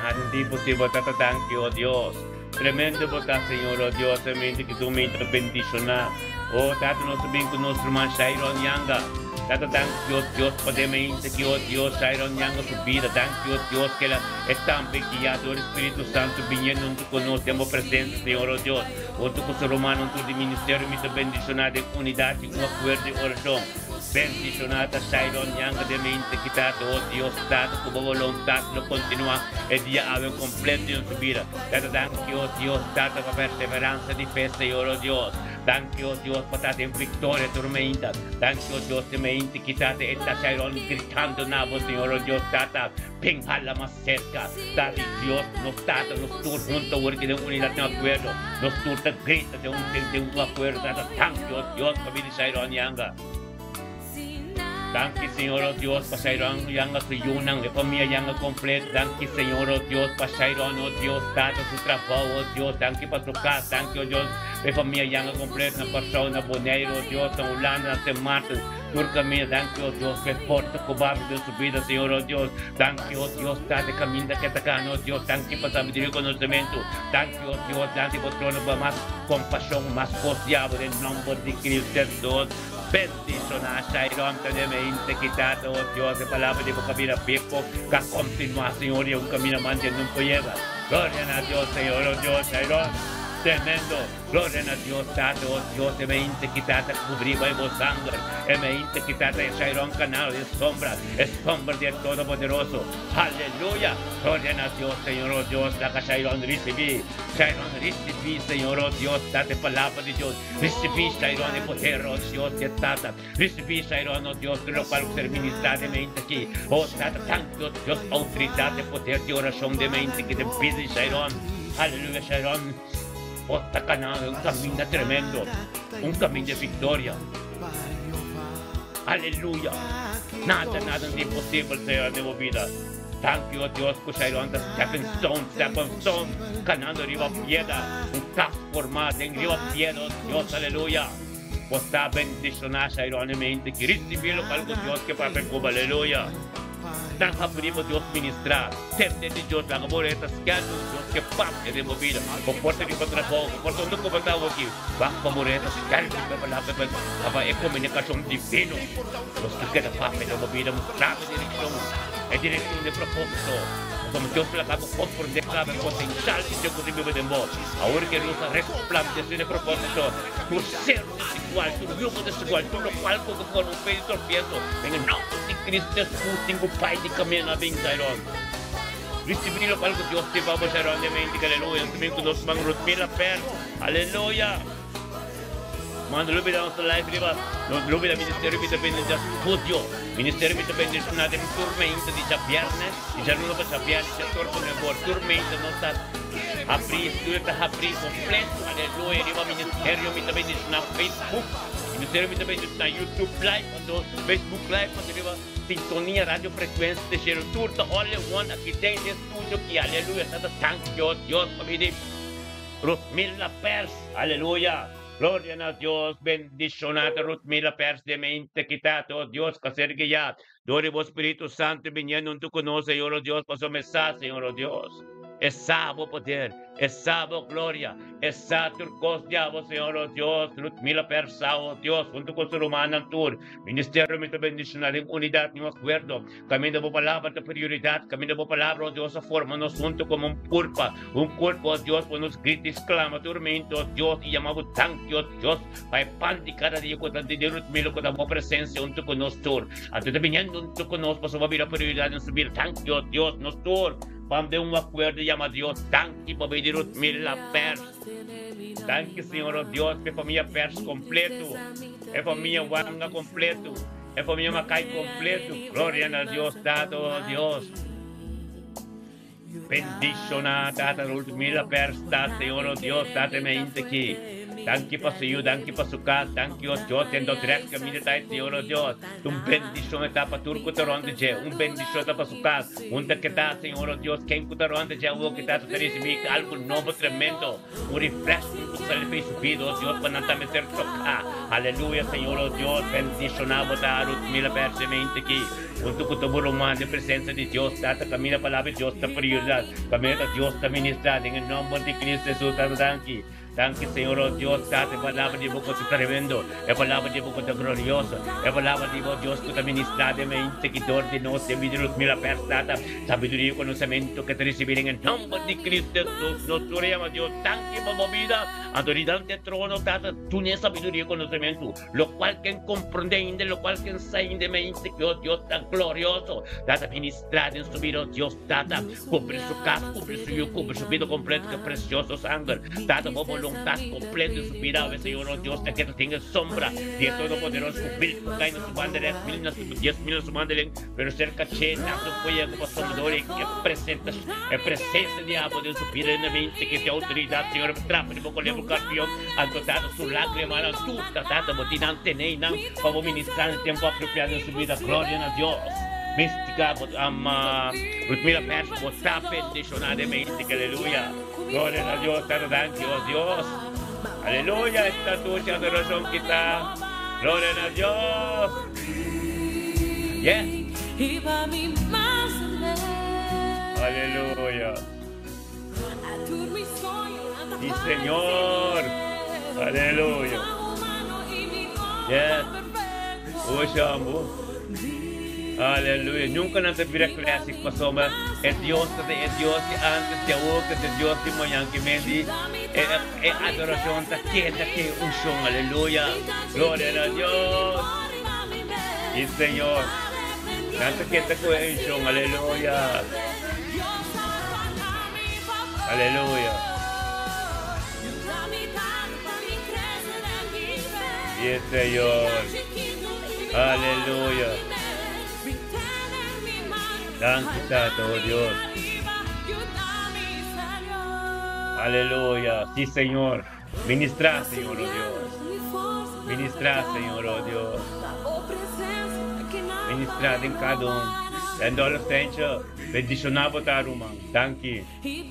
Hindi posible, Tata, thank you, oh Dios. Tremendo po ta, Señor, oh Dios, mente que tú me bendicionar. Oh, Tata, nos sabihin con nuestro hermano Shairon Yanga. Tata, thank you, oh Dios, mente que, oh Dios, Shairon Yanga su vida. Thank you, oh Dios, que es tan guiado el Espíritu Santo viniendo con nosotros, tenemos presencia, Señor, oh Dios. Oh, tu cosa romano, tu ministerio, me bendicionar de unidad y un acuerdo de oración. Bendicionata Shairon Yanga de mente quitado, oh Dios, Tata, como voluntad lo continúa el día ave completo en su vida. Tata, thank you, oh Dios, Tata, para perseverancia de fe, Señor, oh Dios. Thank you, oh Dios, para Tata en victoria tormenta. Thank you, oh Dios, de mente quitado, esta Shairon gritando nabo, Señor, oh Dios, Tata, pinjala más cerca. Tata, Dios, nos Tata, nos tur junto, porque de unidad de acuerdo. Nos turta grita de un acuerdo, Tata, thank you, oh Dios, para vida Shairon Yanga. Thank you, Señor, oh Dios, para Shairon Yanga su yunang, de familia Yanga completa. Thank you, Señor, oh Dios, para Shairon, oh Dios, Tata, su trabajo, oh Dios. Thank you para su casa, thank you, oh Dios, de familia Yanga completa, na persona, Boneiro, oh Dios, na Ulana, na St. Martin, Turcamina, thank you, oh Dios, que porta cobarde de su vida, Señor, oh Dios. Thank you, oh Dios, Tata, camina que atacan, oh Dios. Thank you para sabiduría y conocimiento. Thank you, oh Dios, Tata, por trono, para más compasión, más confiable, en nombre de Cristo Jesús. Bendicionar Shairon de mente quitado, oh Dios, de palabra de vocabulario pico, que continúa, Señor, y un camino mantiene un llega. Gloria a Dios, Señor, oh Dios, Shairon. Tremendo, gloria a Dios, Tata, oh Dios, de mente quitata, cubriva y vos sangre, de mente quitata, es Shairon canal, es sombra del Todopoderoso. Aleluya, gloria a Dios, Señor, oh Dios, la que Shairon recibí, Señor, oh Dios, date palabra de Dios, recibí Shairon de poder, oh Dios, de Tata, recibí Shairon, oh Dios, de lo cual ser ministrar de mente aquí, oh Tata, tanto Dios, autoridad de poder de oración de mente que te pide Shairon. Aleluya, Shairon. Otra canal, un camino tremendo, un camino de victoria. Aleluya. Nada es imposible, Señor, de mi vida. thank you, Dios, que siya ang stepping stone, kanando riba pieda, un transformado en riba pieda, Dios, aleluya. Posta bendicionar siya ironicamente, que recibirlo algo Dios que para percuba, aleluya. Nang hapurimo Dios ministrar, tempo de Dios, la gaboreta, escando Dios que parte de movida, comporta de trabajo, comporta un documentado aqui, va gaboreta, escando de palabra, haba é comunicação divino, los que queda parte de movida, mostrar a direção de propósito. Como Deus pela cabo compreender cada potencial que Deus pode viver de nós. Agora que nos resplandece de propósito, tu ser desigual, tu grupo desigual, tu local que for um peito torpedo, em nome de Cristo Jesus, tenho Pai de caminho na vingairão. Recibir local que Deus te vamos a rondemente, aleluia, também que nós vamos rutmila per, aleluia. Mano, lubi da nossa live, lubi da Ministério Independente Studio, Ministério Independente na dem turmenta di viernes, di giorno per viernes, di torno nel bor turmenta non sta apri, studio ta apri completo, alleluia, arriva Ministério Independente na Facebook, Ministério Independente na YouTube live, quando Facebook live, quando arriva sintonia radio frequência de Cheiro Turta, all one aqui tem de studio que alleluia, tanta thank you, Dios, pabidi, Rosmilla Pers, alleluia. Gloria a Dios, bendicionate Rutmila Pers de mente quitado, oh Dios, que ya. Dore vos Espíritu Santo viniendo en tu conoce, Señor oh Dios, paso mensaje, Señor oh Dios. Es sábado poder, es sábado gloria, es sábado turcosia, Señor oh Dios, Rutmila Pers, oh Dios, junto con su romana tour, ministerio me bendicional en unidad, en acuerdo, camino de palabra de prioridad, camino de palabra, oh Dios, forma nos junto como un cuerpo, oh Dios, pues nos grita, exclama, tormento, oh Dios, y llamamos tanque, oh Dios, para pan de cada día con tanto dinero, Rutmila, con la presencia junto con nosotros, antes de viniendo junto con nosotros, para subir la prioridad en subir tanque, oh Dios, nosotros, para de un acuerdo, llama a Dios, tanque, para pedir Rutmila Pers. Tanque, Senhor, oh Deus, é família Pers completo, é família Wanga completo, é família Macai completo. Glória a Deus, dado, oh Deus. Bendicionar, data Rutmila Pers, Senhor, oh Deus, data mente aqui. Danke para Senhor, danke para sua casa, danke oh Deus, tendo direto caminho da Senhor, oh Deus. Bendição está para turco taronde je, bendição está para sua casa. Que está, Senhor, oh Deus, quem que taronde je, o que está a receber algo novo, tremendo, refresco que se lhe subido, oh Deus, para não estar meter tocar. Aleluia, Senhor, oh Deus, bendicionamos a Rutmila Pers mente aqui. Junto com todo romano, de presença de Deus, data caminho a palavra de Deus, está prioridade, caminho de Deus, está ministrado, em nome de Cristo Jesus, danke. Danke, Señor, oh Dios, date palabra de boca tremendo, es palabra de boca gloriosa, es palabra de Dios que te ministra de mente, que te ordenó, te pidió Rutmila Pers, data, sabiduría y conocimiento que te recibir en el nombre de Cristo Jesús, nos oramos Dios, tanque por vida, autoridad ante el trono, data, tú tienes sabiduría y conocimiento, lo cual que comprende, lo cual que enseña de mente, que oh Dios tan glorioso, data, ministrar en su vida, oh Dios, data, cubre su casa, cubre su yugo, cubre su vida completa, que precioso sangre, data, voluntad completa de su vida, Señor, oh Dios, de que no tenga sombra, Dios Todopoderoso, cubrir tu caída, su bandera, 10,000 su bandera, pero cerca chena, su fuego como somador, que presenta, presencia de agua de su vida en la mente, que te autoridad, Señor, trapo de boca de campeón, han dotado su lágrima, han dotado, botinante, neinan, para ministrar el tiempo apropiado en su vida, gloria a Dios. Mística, Rutmila Pers, está bendicionadamente, aleluya. Gloria a Dios, te danke, oh Dios. Aleluya, esta tuya adoración kita. Gloria a Dios. Yes. Aleluya. Sí, Señor. Aleluya. Yes. Oh, Shambu. Aleluia. Nunca não te vira clássico, pastor, mas é Deus que antes de hoje, é Deus de manhã que vem é adoração daquela que é um som, aleluia. Glória a Deus. E Senhor, nanta que te com um som, aleluia. Aleluia. E Senhor, aleluia. Danke, Tato, oh Dios. Aleluya. Sí, Señor. Ministra, Señor, oh Dios. Ministra, Señor, oh Dios. Ministra en cada uno. Dando asistencia. Bendicionado ta rumang. Thank you.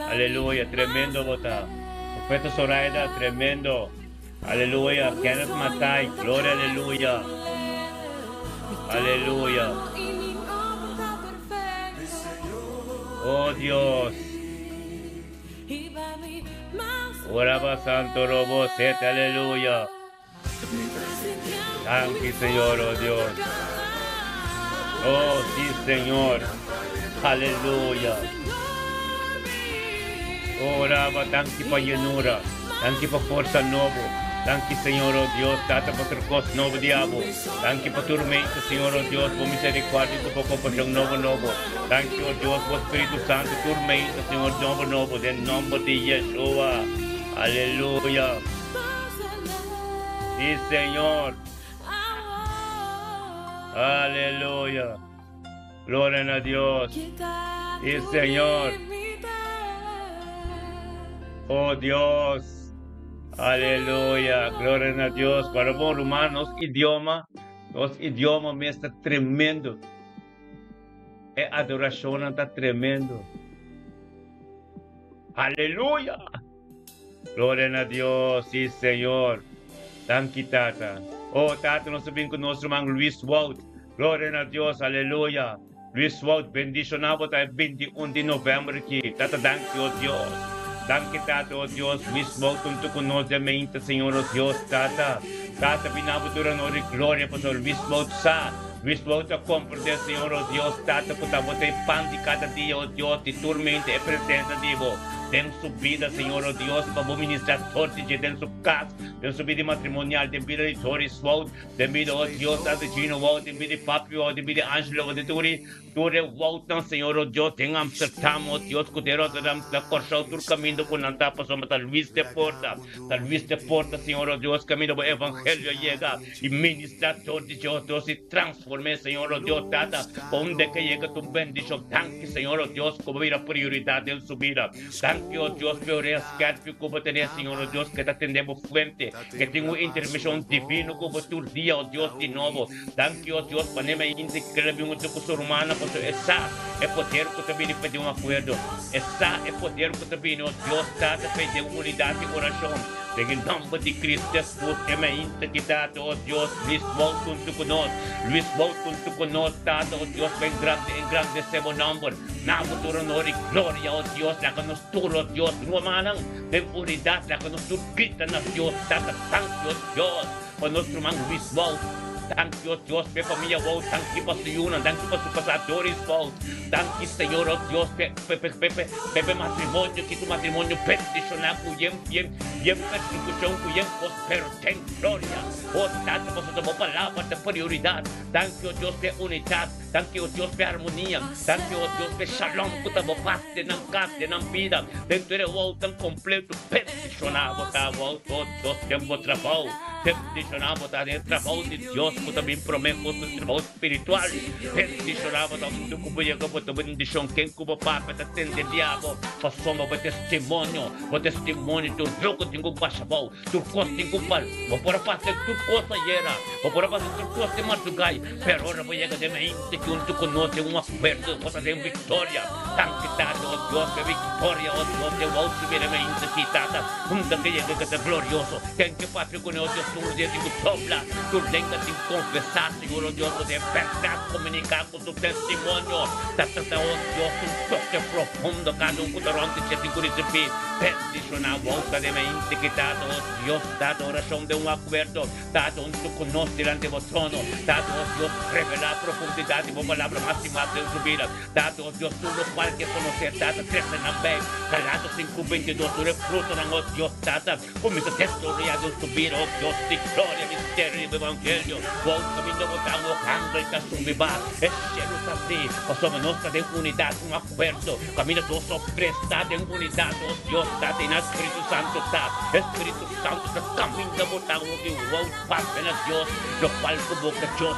Aleluya. Tremendo bota. Profeta Zoraida, tremendo. Aleluya. Kenneth Matay. Gloria, aleluya. Aleluya. Oh Dios. Oraba Santo Robo Set, aleluya. Thank you, Señor, oh Dios. Oh, sí, Señor. Aleluya. Oraba, thank you pa llenura. Thank you pa fuerza nuevo. Thank you, Señor, oh Dios. Tata pa turcos nuevo diabo. Thank you pa tormento, Señor, oh Dios. Por misericordia, por compasión nuevo. Thank you, oh Dios, por Espíritu Santo. Tormento, Señor, nuevo. En nombre de Yeshua. Aleluya. Sí, Señor. Aleluya. Gloria a Dios. Sí, Señor. Oh Dios. Aleluya. Gloria a Dios. Para vos, hermanos, los idiomas me está tremendo. Adoración está tremendo. Aleluya. Gloria a Dios. Sí, Señor. Thank you, Tata. Oh, Tata, nós sabemos que o nosso irmão Luiz Walt. Glória a Deus, aleluia. Luiz Walt, bendicionado até 21 de novembro aqui. Tata, thank you, oh Deus. Thank you, Tata, oh Deus. Luiz Walt, junto conosco, mente, Senhor, oh Deus, Tata. Tata, binabutura, nori, glória, pastor Luiz Walt, sa. Luiz Walt, a compreender, Senhor, oh Deus, Tata, que tá botando pão de cada dia, oh Deus, de tormenta e presença de vós. Den subida, Senhor, oh Deus, para o ministrador de den sua casa, den subida matrimonial, den vida de Torres Walt, den vida, oh Deus, da Gino Walt, den vida de Papi Walt, den vida de Angelo, den Ture Walt, Senhor, oh Deus, tem Amsterdam, oh Deus, Cudero, da Corchal, tur caminho com Nanta, passou tal Luiz de Porta, Senhor, oh Deus, caminho para o Evangelho chega, e ministrador de Deus se transforme, Senhor, oh Deus, Tata, onde que chega tu bendição, tanque, Senhor, oh Deus, como ir a prioridade em subida, Thank you, Dios, por rescate, como tener, Señor, oh Dios, que te atendemos fuente, que tengo intervención divina como tu día, oh Dios, de nuevo. Thank you, Dios, para no me inscrever en tu cosa humana, porque esa es poder que te viene a pedir un acuerdo. Esa es poder que te viene, oh Dios, te pedir unidad y oración. En el nombre de Cristo Jesús, que me integridad, oh Dios, Luis Walt, junto con nosotros, Luis Walt, junto con nosotros, oh Dios, engrandecemos nombre. Namo tu honor y gloria, oh Dios, la que nos turno, Dios, romanan de unidad, la que nos gritan a Dios, tanta tanto, Dios, por nuestro hermano Luis Walt. Thank you, Dios, pe familia Walt, thank you por su ayuno, thank you por su pasadores Walt, thank you, Señor, oh Dios, pe matrimonio, que tu matrimonio peticionar, bien persecución, bien prospero, ten gloria, oh, tanto por su palabra de prioridad, thank you, Dios, pe unidad, thank you, Dios, pe armonía, thank you, Dios, pe shalom, que te paz, de nan casa, de nan vida, dentro de Walt tan completo, peticionar, botar Walt, oh Dios, tiempo trabajo, peticionar, botar de trabajo de Dios, que también prometo un trabajo espiritual, peticionar, botar un documento, como tu bendición, quien como papa, te atende diabo, pasamos por testemunho, tu jogo tem que passar bom, tu costa tem que passar, vou para fazer tu costa era, vou para fazer tu costa madrugai, pero ora vou chegar de mente que junto conosco um aperto, vou fazer vitória, tanto dado, oh Deus, que vitória, oh Deus, eu vou subir a mente que tata, que chega que é glorioso, tem que fazer com nós, tu dia tem que soplar, tu lembra de confessar, Senhor, oh Deus, poder pecar, comunicar com tu testemunho, tata, oh Deus, um toque profundo, cada que está onde te tem que receber, peticionar a volta de mente que dado, oh Deus, dado oração de acuerdo, dado junto conosco delante do trono, dado, oh Deus, revelar a profundidade, uma palavra máxima de sua vida, dado, oh Deus, tudo qual que conhecer, dado, cresce na fé, Galatas 5:22, tu refruta na, oh Deus, dado, começa a testemunhar de sua vida, oh Deus, de glória, mistério do Evangelho, volta caminho, botar o canto e está subibar, é cheiro também, passamos nós de unidade, acuerdo, caminho do prestado em unidade, oh Deus, está em Espírito Santo, está, Espírito Santo, está caminho de botar o que o Pai na Deus, lo qual como que Deus,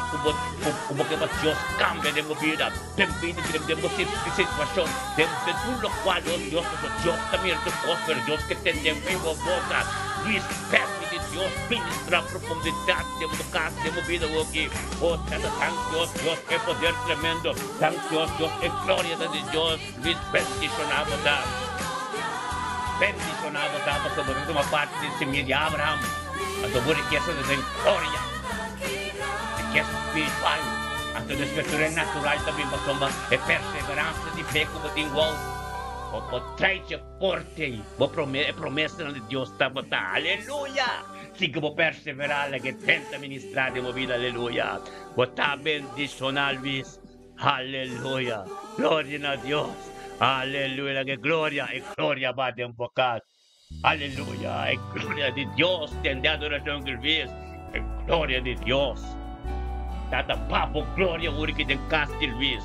como que Deus cambia de vida, tem vida de situação, tem tudo o qual, oh Deus, também é o próspero Deus que tem de vivo boca, Luiz, perto de Dios, ministra a profundidad de tu casa, de mi vida aquí. Oh, Dios, Dios, qué poder tremendo. Dios, Dios, qué gloria de Dios. Luis, bendicionado, bendicionado, porque por última parte de semilla de Abraham, a tu riqueza de gloria, riqueza espiritual, a tu escritura natural também, pastor, é perseverança de fé como tem igual. O traite forte, é promessa de Deus, tá, aleluia. Siga vou perseverar, que tenta ministrar de vida, aleluia. Botar bendicionar, Luis, aleluia. Glória a Deus, aleluia, que glória, e glória bate um bocado. Aleluia, é glória de Deus, tende a adoração que Luis, é glória de Deus. Tata papo glória, o que tem casa de Luis,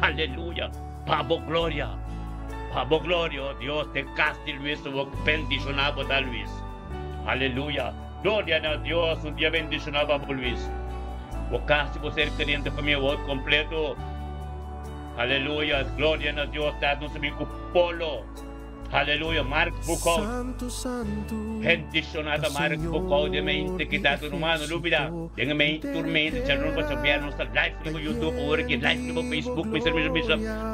aleluia, papo glória. Pabo glória, oh Deus, te casti Luis, o bendicionado da Luis. Aleluia. Glória a Deus, um dia bendicionado por Luis. O casti você querendo para mim o completo. Aleluia. Glória a Deus, tá no seu polo. Aleluia. Mark Bucol. Bendicionado Mark Bucol de mente que está no mano, lúbida. Dengan mente turmente, já não pode saber nossa live no YouTube, ou aqui live no Facebook,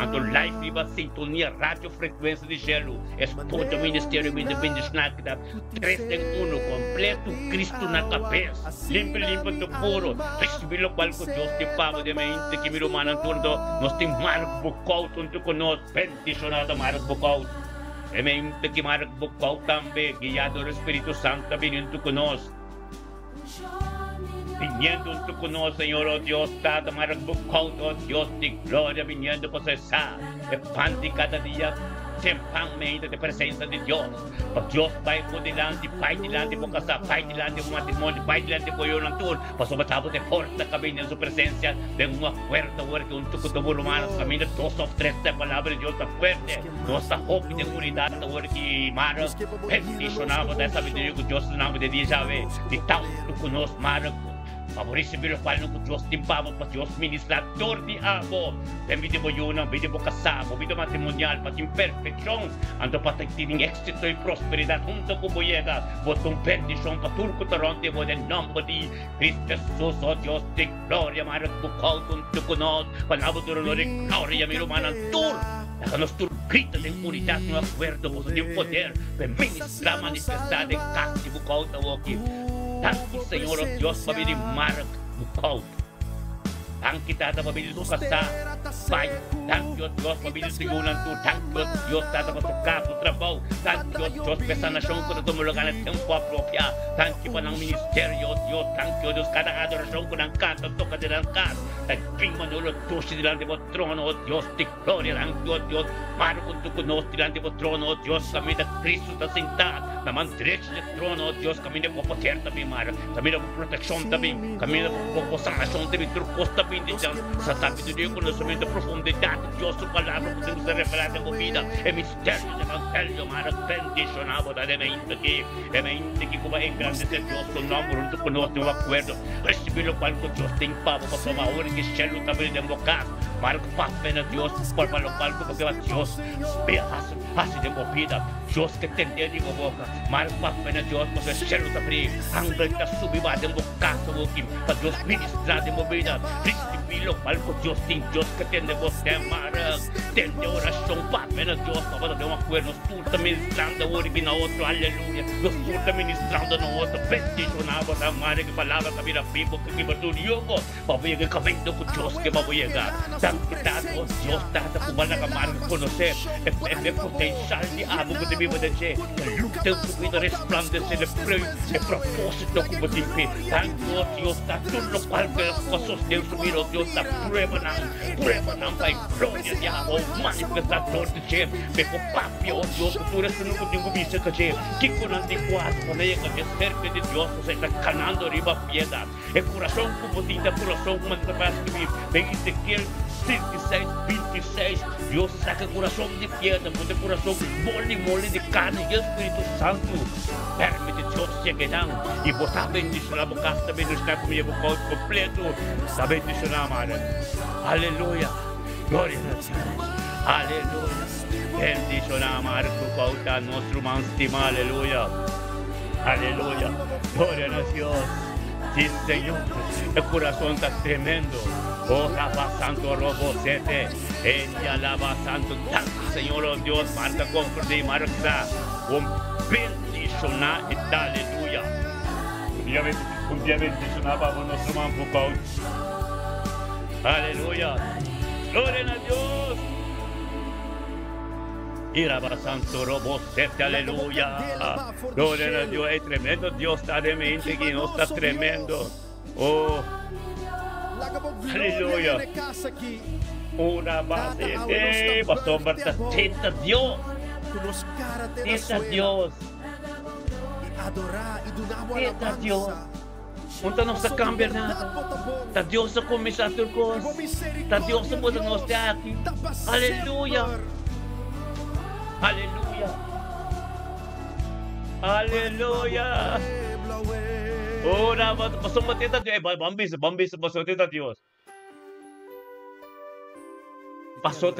anto live liba sintonia rádio frequência de gelo. Exporta o ministério de bendicionado que dá 3 em 1 completo, Cristo na cabeça. Limpa do puro. Recebi o qual que Deus te paga de mente que me romana turno. Nós temos Mark Bucol junto conosco, bendicionado Mark Bucol. E mente que Mark Bucol também, guiado do Espírito Santo, vindo conosco. Viniendo junto conosco, Senhor, oh Deus, Tata Mark Bucol, oh Deus de glória, viniendo processar. E pan de cada dia, sempre de presença de Deus. O Deus vai por delante, pai delante, por casar, pai delante, um matrimônio, pai delante, por eu não tur. Pastor, batavo de porta, caminho em sua presença, de uma puerta, porque um tuco de romanos, caminho 2 ou 3, a palavra de Deus está fuerte. Nossa roupa de unidade, porque Mara, bendicionava dessa vida que Deus no nome de Deus já vê. De tanto conosco, Mara. Favorece pelo qual não Deus timpava para Deus ministrador de amor. Tem vida boiuna, vida casado, vida matrimonial, para ter perfeição. Ando para ter êxito e prosperidade junto com boiega. Botou um bendição para turco taronte, vou em nome de Cristo Jesus, ó Deus de glória, Mara Bucol, junto conosco. Palavra do honor e glória, meu irmão, tur. Que nos tur grita de unidade no acordo, posso ter poder para ministrar, manifestar em casa de Bucol, aqui. Tanto Senhor, oh Deus, para vir Mark Bucol. Tanto kita para vir do casar, Pai. Tanto Deus para vir do segundo, tanto Deus para tocar do trabalho, tanto Deus para essa nação que nós lugar no tempo apropriado, tanto para o ministério, oh Deus, tanto Deus cada adoração que nós canta, toca de dançar, tanto prima do tosse diante do trono, oh Deus, de glória, tanto Deus, Marco junto conosco diante do trono, oh Deus, caminho de Cristo está sentado, na mão direita do trono, oh Deus, caminho de poder também, Mara, caminho de proteção também, caminho de sanação também, trucos também, sa sabi de Deus, conhecimento profundidade de Deus, sua palavra podemos ser revelada em vida, é mistério do evangelho, Mara, bendicionado da mente que como é grande de Deus, o nome junto conosco, um acordo, receber o qual Deus tem para tomar hora que céu também de boca, Marco pape na Deus, por para o qual porque Deus, hace de movida, Deus que tem de boca, Marco pape na Deus, porque céu também, angel que subir de boca, para Deus ministrar de movida, Pilo, palco Dios tem Dios que tem de você, Mara, tem de oração, papai, na Deus, para dar uma coisa, nós tudo ministrando o original outro, aleluia, nós tudo ministrando no outro, bendicionado da Mara, que palavra que vira vivo, que vira tudo, yogo, para ver que caminho com Deus que vai chegar, tanto que está, Deus está, para que a Mara conhecer, é potencial de algo que devemos dizer, que luta o vida resplandecer, é propósito que você tem, tanto Deus está, tudo o qual que as coisas Deus subir, Deus está prueba não vai glória de amor, manifestador de Deus, pelo papi, oh Deus, por isso não tenho visto que Deus, que quando te quase, quando é que cerca de Deus, você está canando riba piedade, é coração como tinta, coração como te faz subir, vem Ezequiel 36, 26, Deus saca coração de piedra, porque coração mole de carne, e Espírito Santo, permite Deus chegar e botar bendição na boca, também não está comigo completo, está bendicionado, Mara. Aleluia, glória a Deus, aleluia, bendicionado, Marco, pauta nosso irmão estimado, aleluia. Aleluya. Gloria a Dios. Sí, Señor. El corazón está tremendo. Oh, Rabba Santo Robosete. Ella lava Santo. Tanto, Señor, oh Dios. Marca comfort y marca. Un bendicionar. Aleluya. Un día bendicionar para nuestro manpo coach. Aleluya. Gloria a Dios. Y Rabba Santo Robosete. Aleluya. Gloria a Dios. Es tremendo. Dios está de mente que no está tremendo. Oh. Aleluya. Una base de pastor Marta. Tenta Dios. Tenta Dios. Tenta Dios. Unta não se cambia nada. Tá Deus a começar a ter coisas. Tá Deus a poder nos dar aqui. Aleluia. Aleluia. Aleluia. Ora, pastor Mateta Deus. Bambisa, pastor Teta Deus. Pastor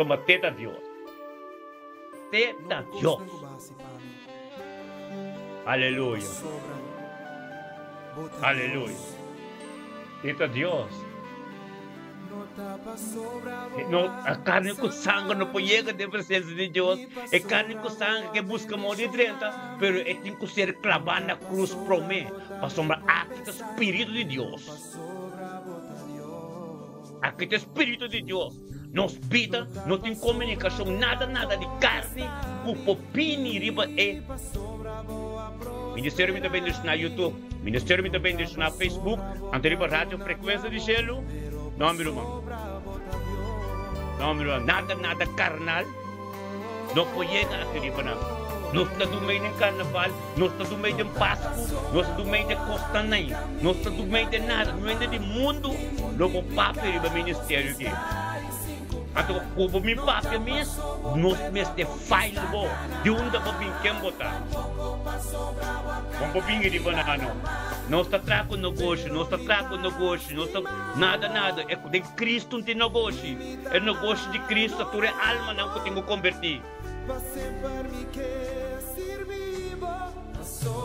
Mateta Deus. Teta Deus. Aleluia. Aleluya. Teta Dios. No, a carne con sangre no puede llegar de presencia de Dios. Es carne con sangre que busca morir 30, pero es tiene que ser clavada en la cruz por mí. Para sombrar aquí el Espíritu de Dios. Aquí el Espíritu de Dios. Nos vida, no tiene comunicación, nada de carne, con popini riba Ministério me bendice na YouTube, Ministério me bendice na Facebook, anterior rádio frequência de gelo. Não, meu irmão. Não, meu irmão. Nada carnal. Não pode chegar aqui, não. Nós estamos no meio de carnaval, nós estamos no meio de Páscoa, nós estamos no meio de Costanay, nós estamos no meio de nada, no meio do mundo. Não vou papel para o ministério aqui. Então, como me papel mesmo, nós mesmo de file bom, de onde vou vir quem botar. Vamos vir de banana. Nós está trago negócio, nós está trago negócio, nós está nada. É de Cristo não tem negócio. É negócio de Cristo, a tua alma não tem que convertir.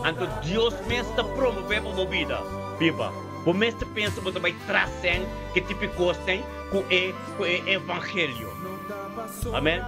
Então Deus mesmo está promovendo a vida. Viva. O mestre pensa que você vai trazer que tipo de coisa tem com o evangelho. Amém?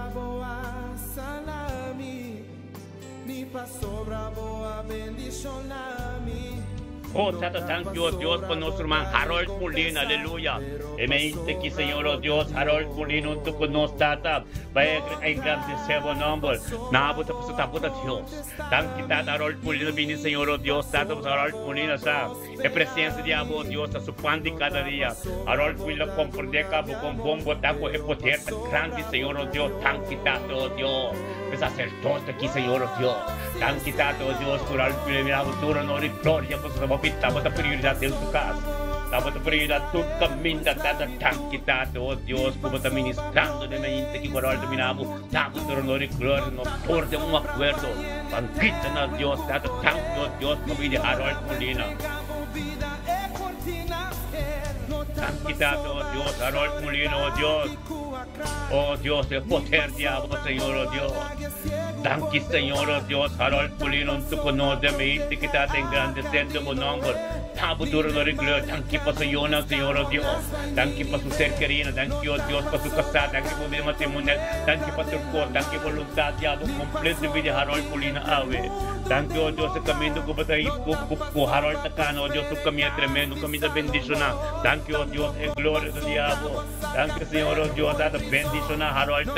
Oh, thank you, Dios, por nuestro hermano Harold Molina, aleluya. Amén, que Señor, oh Dios, Harold Molina, tú con nos tata, vaya a engrandecer el nombre. Nada, pues está por Dios. Thank you, tata, Harold Molina, viene Señor, oh Dios, tata, pues Harold Molina, sa. En presencia de amor, Dios, a su pan de cada día. Harold Molina, comprende cabo con bombo, taco, el poder grande, Señor, oh Dios, thank you, tata, oh Dios. El sacerdote aquí, Señor, oh Dios. Thank you, tata, oh Dios, por Harold Molina, futuro, honor y gloria, pues estamos a prioridad de su casa. Estamos a prioridad tu camino, tata, tanque, tata, oh Dios, como está ministrando de mente que por ahora terminamos, estamos a honor y gloria, nos por de un acuerdo. Banquita, Dios, tata, tanque, oh Dios, como viene Harold Molina. Tanque, tata, oh Dios, Harold Molina, oh Dios. Oh Dios, el poder diablo, Señor, oh Dios. Tanque, Señor, oh Dios, Harold Molina, tu conoce de mente que está engrandeciendo tu nombre. Tabo duro no reglo, tanque para su Yona, Señor, oh Dios. Tanque para su ser querida, tanque, oh Dios, para su casa, tanque para mi matrimonio, tanque para tu cuerpo, tanque voluntad, diablo, completo de vida, Harold Molina, ave. Tanque, oh Dios, el camino que para ir, Harold Tacano, oh Dios, tu camino tremendo, camino de bendición. Tanque, oh Dios, el gloria del diablo. Tanque, Señor, oh Dios, dada bendición a Harold,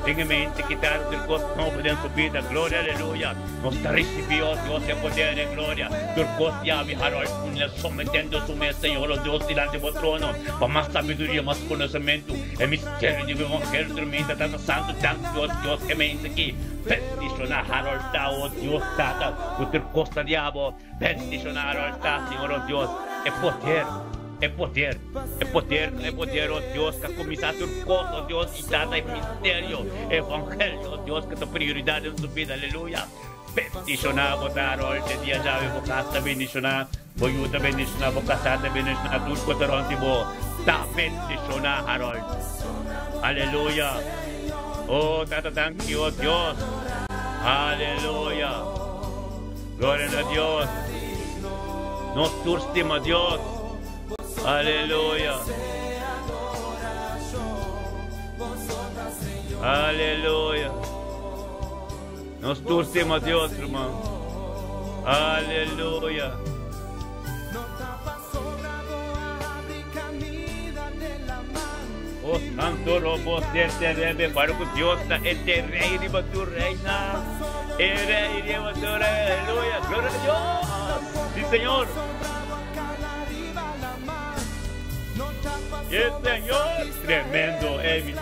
tenga mente que te haga el costo, no pueden su vida, gloria, aleluya. Nos recibió, Dios, el poder de gloria. Tu costo, ya vi Harold, sometiendo su mesa, Señor, oh Dios, delante de vuestro trono, para más sabiduría, más conocimiento, el misterio del evangelio, tremenda, tanto santo, tanto Dios, que me dice aquí, bendición a Harold, oh Dios, tata, tu costa, diablo, bendición a Harold, Señor, oh Dios, el poder. É poder, oh Deus, que começar a ter coisa, oh Deus, e dá mistério, evangelho, oh Deus, que é a prioridade na sua vida, aleluia. Bendicionar, botar, olha, dia já vou casa, bendicionar, vou ajuda, bendicionar, vou casada, bendicionar, tudo quanto é onde vou, tá, bendicionar, Harold, aleluia. Oh, tata, thank you, oh Deus, aleluia. Gloria a Dios. Nos turstimos a Dios. Aleluya. Aleluya. Nos turstimos a Dios, hermano. Aleluya. Oh, santo robo, este rebe, para que Dios está, este rey de tu reina. El rey de tu reina. Aleluya. Gloria a Dios. Sí, Señor. El Señor, tremendo,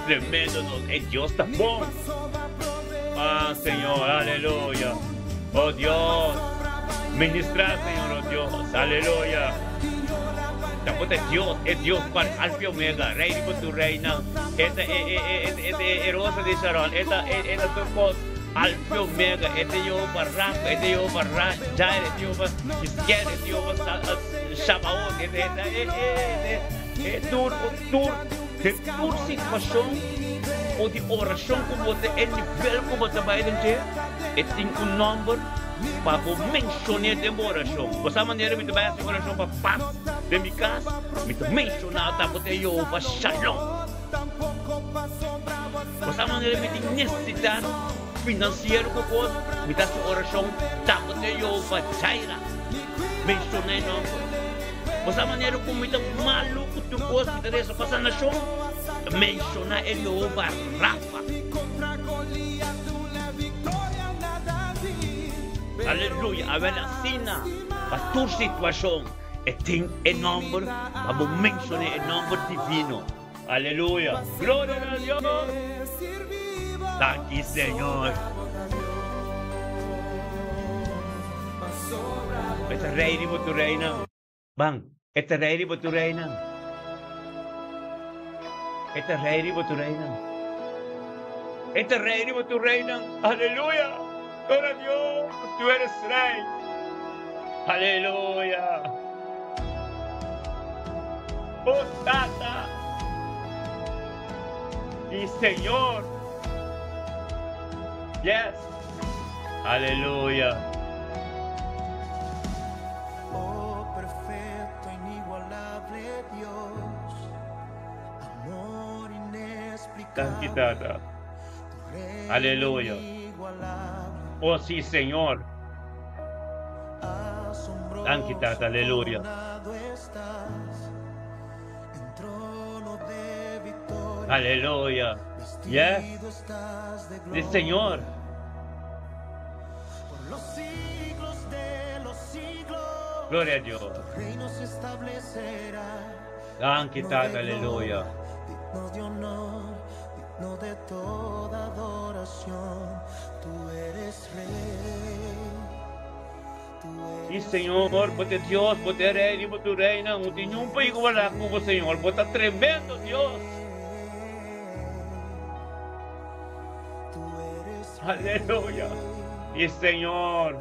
tremendo, Dios está bueno. Ah, Señor, aleluya. Oh Dios, ministra, Señor, oh Dios, aleluya. Tampoco es Dios para Alfa y Omega, Rey de tu reina. Esta es Rosa de Sharon, esta es tu voz. Alfa y Omega, este es Jehová Rafa, este es Jehová Jair, este es Jehová Isquer, este es Jehová Shabaoth, tur situação ou de oração como você é nível como você vai entender e tem número para mencionar de oração você maneira me vai fazer oração para paz de minha casa me mencionar tá você eu para shalom você maneira me tem necessidade financeira com você me dá oração tá você eu para Jaira mencionar não você maneira como está maluco tu gosto de isso passar na show mencionar ele Jehová Rafa aleluia a ver assina para tua situação e tem nome para mencionar nome divino aleluia glória a Deus aqui Senhor este rei de tu reina Bang, este rei de tu reina. Este rei de tu reina. Este rei de tu reina. Aleluya. Gloria a Dios. Tú eres rey. Aleluya. Oh, Tata. Y Señor. Yes. Aleluya. Tata. Aleluya. Oh sí, Señor. Tata, aleluya. Aleluya. Yes. Sí, Señor. Gloria a Dios. Tata, aleluya. Digno de toda adoración, tú eres rey. Sí, Señor, porque Dios, porque rey, porque tu reina, no tiene un país igual a como Señor, porque está tremendo Dios. Aleluya. Y Señor.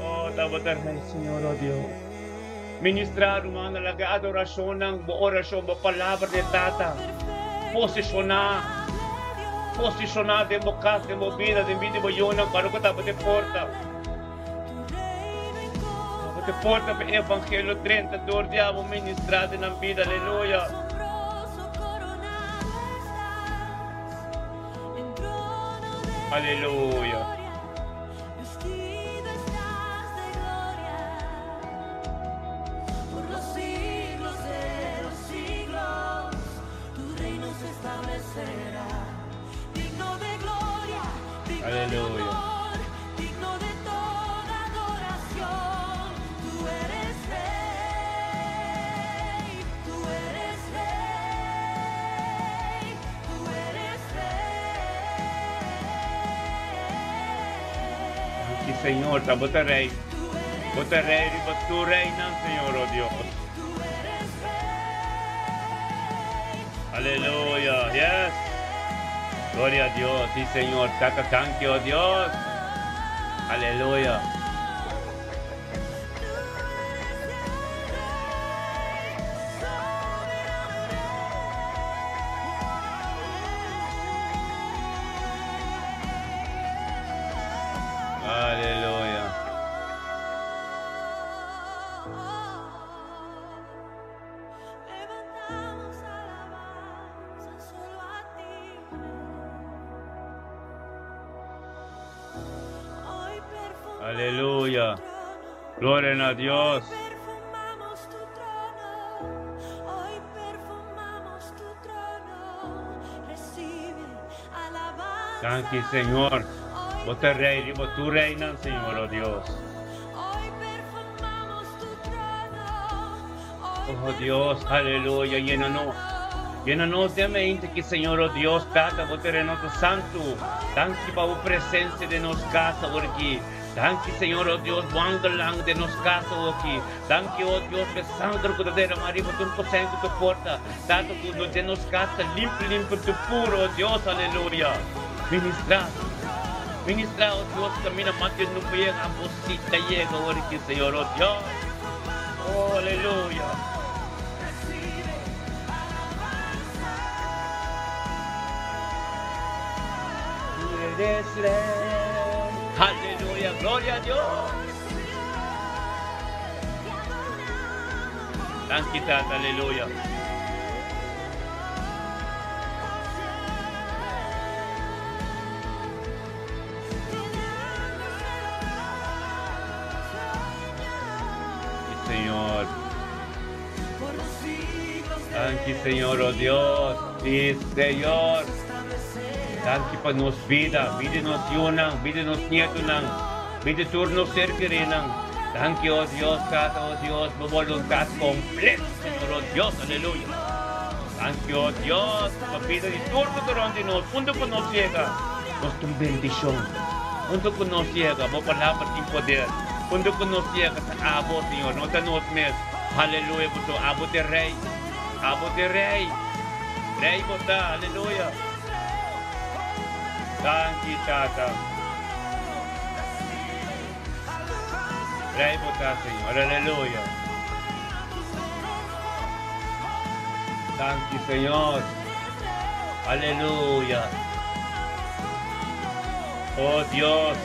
Oh, dapat rey, Señor, oh Dios. Ministrar humana la adoração ng oração ba palavra de Tata posicionar de mo casa de mo vida de vida mo yun para ko dapat porta pa evangelho 32 diabo ministrar ng vida aleluya aleluya. Aleluya. Digno de toda adoración, tú eres rey, tú eres rey, tú eres rey. Sí, Señor, bota rey, tu reina, Señor, oh Dios. Aleluya, yes. Gloria a Dios, sí Señor, thank you, Dios. Aleluya. Gloria a Dios. Perfumamos tu trono, hoy perfumamos tu trono. Recibe alabanza. Thank you, Señor. Hoy Vos te rey, vos tú reinas, Señor, oh Dios. Hoy perfumamos tu trono. Hoy Oh Dios, aleluya, llénanos de mente que Señor, oh Dios, Tata, vos te renoto santo. Thank you para tu presencia de nos casa, por aquí. Thank you, Señor, oh Dios, wandelang de nos casa, oh aquí. Thank you, oh Dios, que sangre que te derramaría por tu cosecha tu puerta. Tata, que nos de nos casa, limpio, tu puro, oh Dios, aleluya. Ministra, oh Dios, camina más que no llega a vosita llega, oh aquí, Señor, oh Dios. Oh, aleluya. Tú eres rey. Aleluya, gloria a Dios. Thank you, Tata, aleluya. Sí, Señor. por los siglos de Thank you, Señor, oh Dios. Sí, Señor. Thank you para nos vida nos yunang, vida nos nieto nang, vida turno serviré nang. Thank you, oh Dios, Tata, oh Dios, tu voluntad completa, Señor, oh Dios, aleluya. Thank you, oh Dios, para vida de turno durante nos, junto con nos llega, nuestra bendición, junto con nos llega, vos palabra sin poder, junto con nos llega, abo, Señor, no te nos mes, aleluya, por tu abo de rey, rey, bota, aleluya. Thank you, Tata. Rey bota, Señor, aleluya. Thank you, Señor. Aleluya. Oh Dios.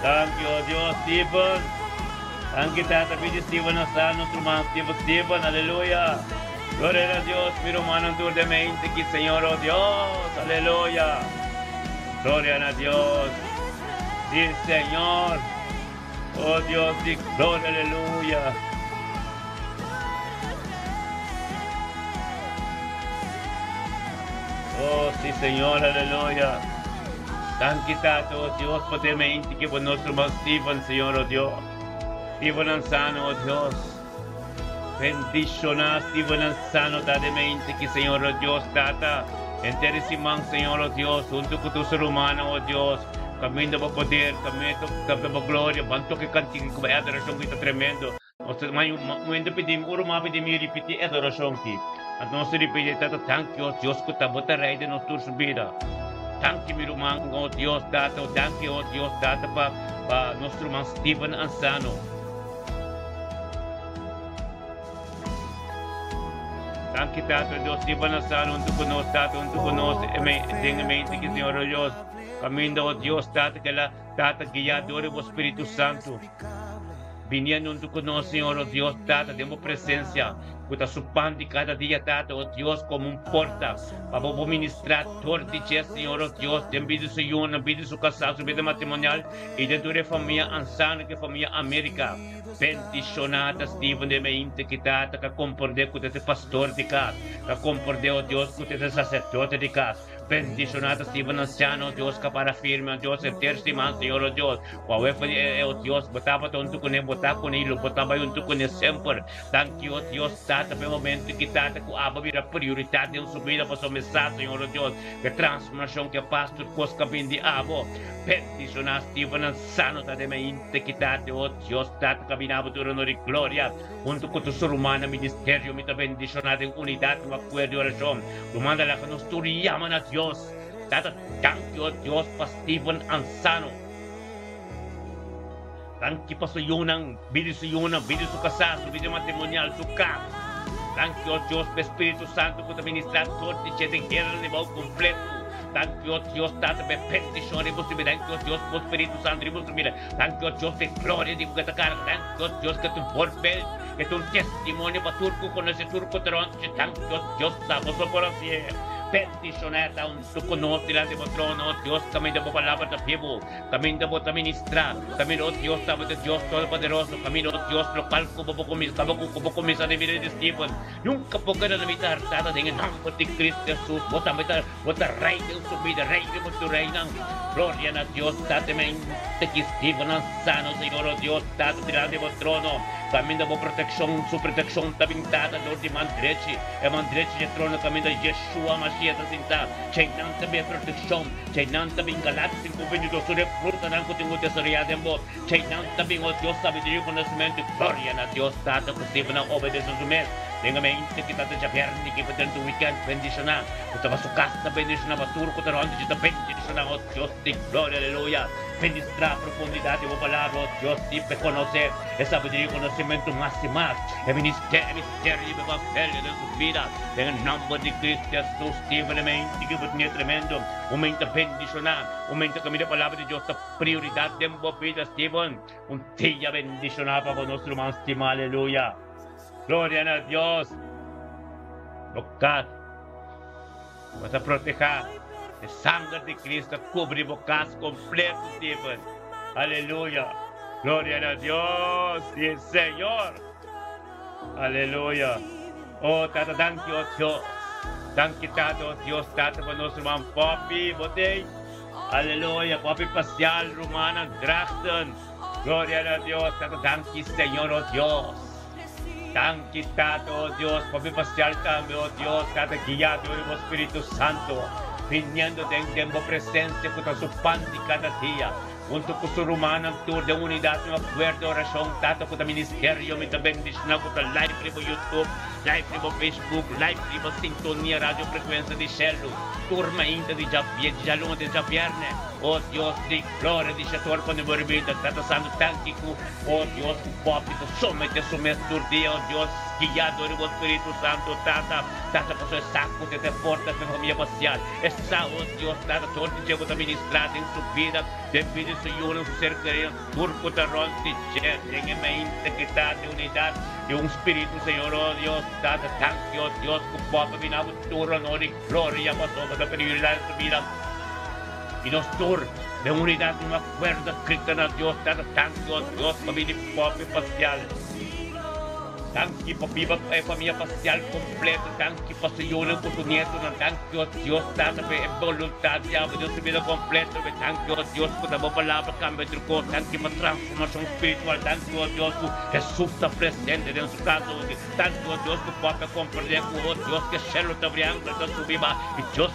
Thank you, oh Dios, Stephen. Thank you, Tata, pide Stephen hasta nuestro hermano Stephen, aleluya. Gloria a Dios, mi hermano de mente que Señor, oh Dios, aleluya. Gloria a Dios. Sí, Señor. Oh Dios, sí, gloria, aleluya. Oh, sí, Señor, aleluya. Thank you, Tata, oh Dios, por tu mente que por nuestro hermano Stephen, Señor, oh Dios. Stephen Ansano, oh Dios. Bendicionar, Stephen Ansano, de mente que Señor, oh Dios, Tata. Enteresimang, Señor, oh Dios, junto con tu ser humano, oh Dios. Camino para poder, camino para gloria, banto que cantigin ko ba adoración kita tremendo. O sea, momento pedim, urma pedim repetir adoración ki. At no se repetir Tata, thank you, Dios, ko tabota rey de nuestra vida. Thank you, mi rumang, oh Dios, Tata, thank you, oh Dios, Tata, pa nuestro man Stephen Ansano. Thank you, Tata, Dios, Stephen Ansano, untuk konos, Tata, untuk konos, tenga mente que Señor, oh Dios. Camino, oh Dios, Tata, que la Tata guiador del Espíritu Santo. Viniendo junto con nosotros, Señor, oh Dios, Tata, demos presencia. Puta su pan de cada día, Tata, oh Dios, como un porta. Para ministrar todo el día, Señor, oh Dios, en vida su yuna, en vida su casado, su vida matrimonial. Y dentro de familia ansana, que familia América. Bendicionada, Stephen, de mente que Tata, que comprende que usted es pastor de casa. Que comprende, oh Dios, que usted es sacerdote de casa. Bendicionado Stephen Anciano, Dios que para firme, Dios el tercer Señor, oh Dios. Cuando fue, oh Dios, botaba junto con él, botaba con él, botaba junto con él siempre. Thank you, oh Dios, Tata, pelo momento que Tata, que aba vira prioridade em sua vida para sua mensagem, Senhor, oh Deus. Que transformação que pastor cosca bem de abo. Bendicionado Stephen Anciano, Tata, de mente que Tata, oh Deus, Tata, caminhava durante a glória. Junto com o ser humano, ministério, me bendicionado em unidade, uma coisa de oração. Tu manda lá que nós turiamos a Dios. Tata, thank you, Dios, para Stephen Ansano. Thank you para su yunang, vida su casado, su vida matrimonial, su casa. Thank you, Dios, para Espíritu Santo, que te ministra todo de guerra de modo completo. Thank you, Dios, Tata, para petición de você, thank you, Dios, para Espíritu Santo de você, thank you, Dios, para glória de você, thank you, Dios, que tu porfel, que tu testemunho para turco, conoce turco, thank you, Dios, sabemos por así. Bendicioneta unto kuno sila de trono, Dios, kami de palabra de pibo, kami de bota ministra, kami de Dios, sabe de Dios Todopoderoso, kami de Dios local, kubo kumisa de vida de Stephen, nunca po ka na namitar, tata dengan nombre de Cristo Jesús, bota rey de su vida, rey de tu reina, gloria a Dios, tate mente que Stephen ang sano, Señor Dios, tate sila de trono, kami de protección, su protección tabing tata, Lord di mandrechi, e mandrechi de trono, kami de Yeshua Mashiach sinta, chenang tabi proteksyon, chenang tabing galaxy ko benito sure fruta ng kuting uti sa riyadem mo, chenang tabing o Diyos sabi diri ko na semento, gloria na Diyos, tata kusipa ng obedence sa sumes, dengan mainti kita sa Javier, hindi kita sa weekend, bendisyon na, kita masukas na bendisyon na, maturo ko taroan, kita bendisyon na, o Diyos, di gloria, aleluya, ministra profundidad mo palabra, Diyos, di pe conocer, e sabi diri conocimiento más y más, e misterio del evangelio de sus vidas, en el nombre de Cristo Jesús, simplemente que vos es tremendo, aumenta bendición, aumenta que mira palabra de Dios, la prioridad de mi vida, Steven, un día bendición para nuestro más estimado, aleluya, gloria a Dios, tocar, vas a proteger, el sangre de Cristo cubre bocas completo, Steven, aleluya, gloria a Dios, y el Señor, aleluya, oh, tata, thank you, Dios. Thank you, Tato, Dios, Tato, para nuestro man, Papi, Botey, aleluya, Papi Pacial, Romana, Drachten, gloria a Dios, Tato, thank you, Señor, oh Dios, thank you, Tato, oh Dios, Papi Pacial también, oh Dios, Tato, guiado por el Espíritu Santo, viniendo de tiempo presencia con su pan de cada día, junto con su romana, tour de unidad, un acuerdo, oración, Tato, con el ministerio, me te bendición, con el live, por YouTube, live por Facebook, live por sintonia, radio frecuencia de cielo, turma ainda de jalão de Javierne, oh Deus de glória, de chator quando eu vida, Tata Santo Tântico, oh Deus, o pobre, somente sumestur dia, oh Deus, guiado do Espírito Santo, Tata, você saco de ter portas na família parcial, essa, oh Deus, Tata, todo dia você ministrar em sua vida, devido ao Senhor, no ser querido, turco da ronde, tenha mente que está de unidade, de Espírito, Senhor, oh Deus, Tata, tanque, oh Deus, que o pobre vinava tudo, honor e glória, passou para a prioridade da vida. Y nos tur de unidad, un acuerdo escrito en Dios, Tata, tanque, oh Dios, familia pobre parcial. Tanque para família parcial completa, tanque para o Senhor, com o neto, tanque, ó Deus, Tata, é vontade, Deus, vida completa, tanque, ó Deus, com a boa palavra, cambio de cor, tanque para transformação espiritual, tanque, ó Deus, Jesus está presente em sua casa, tanque, ó Deus, que pode compreender, ó Deus, que céu está abrindo da sua vida, e Deus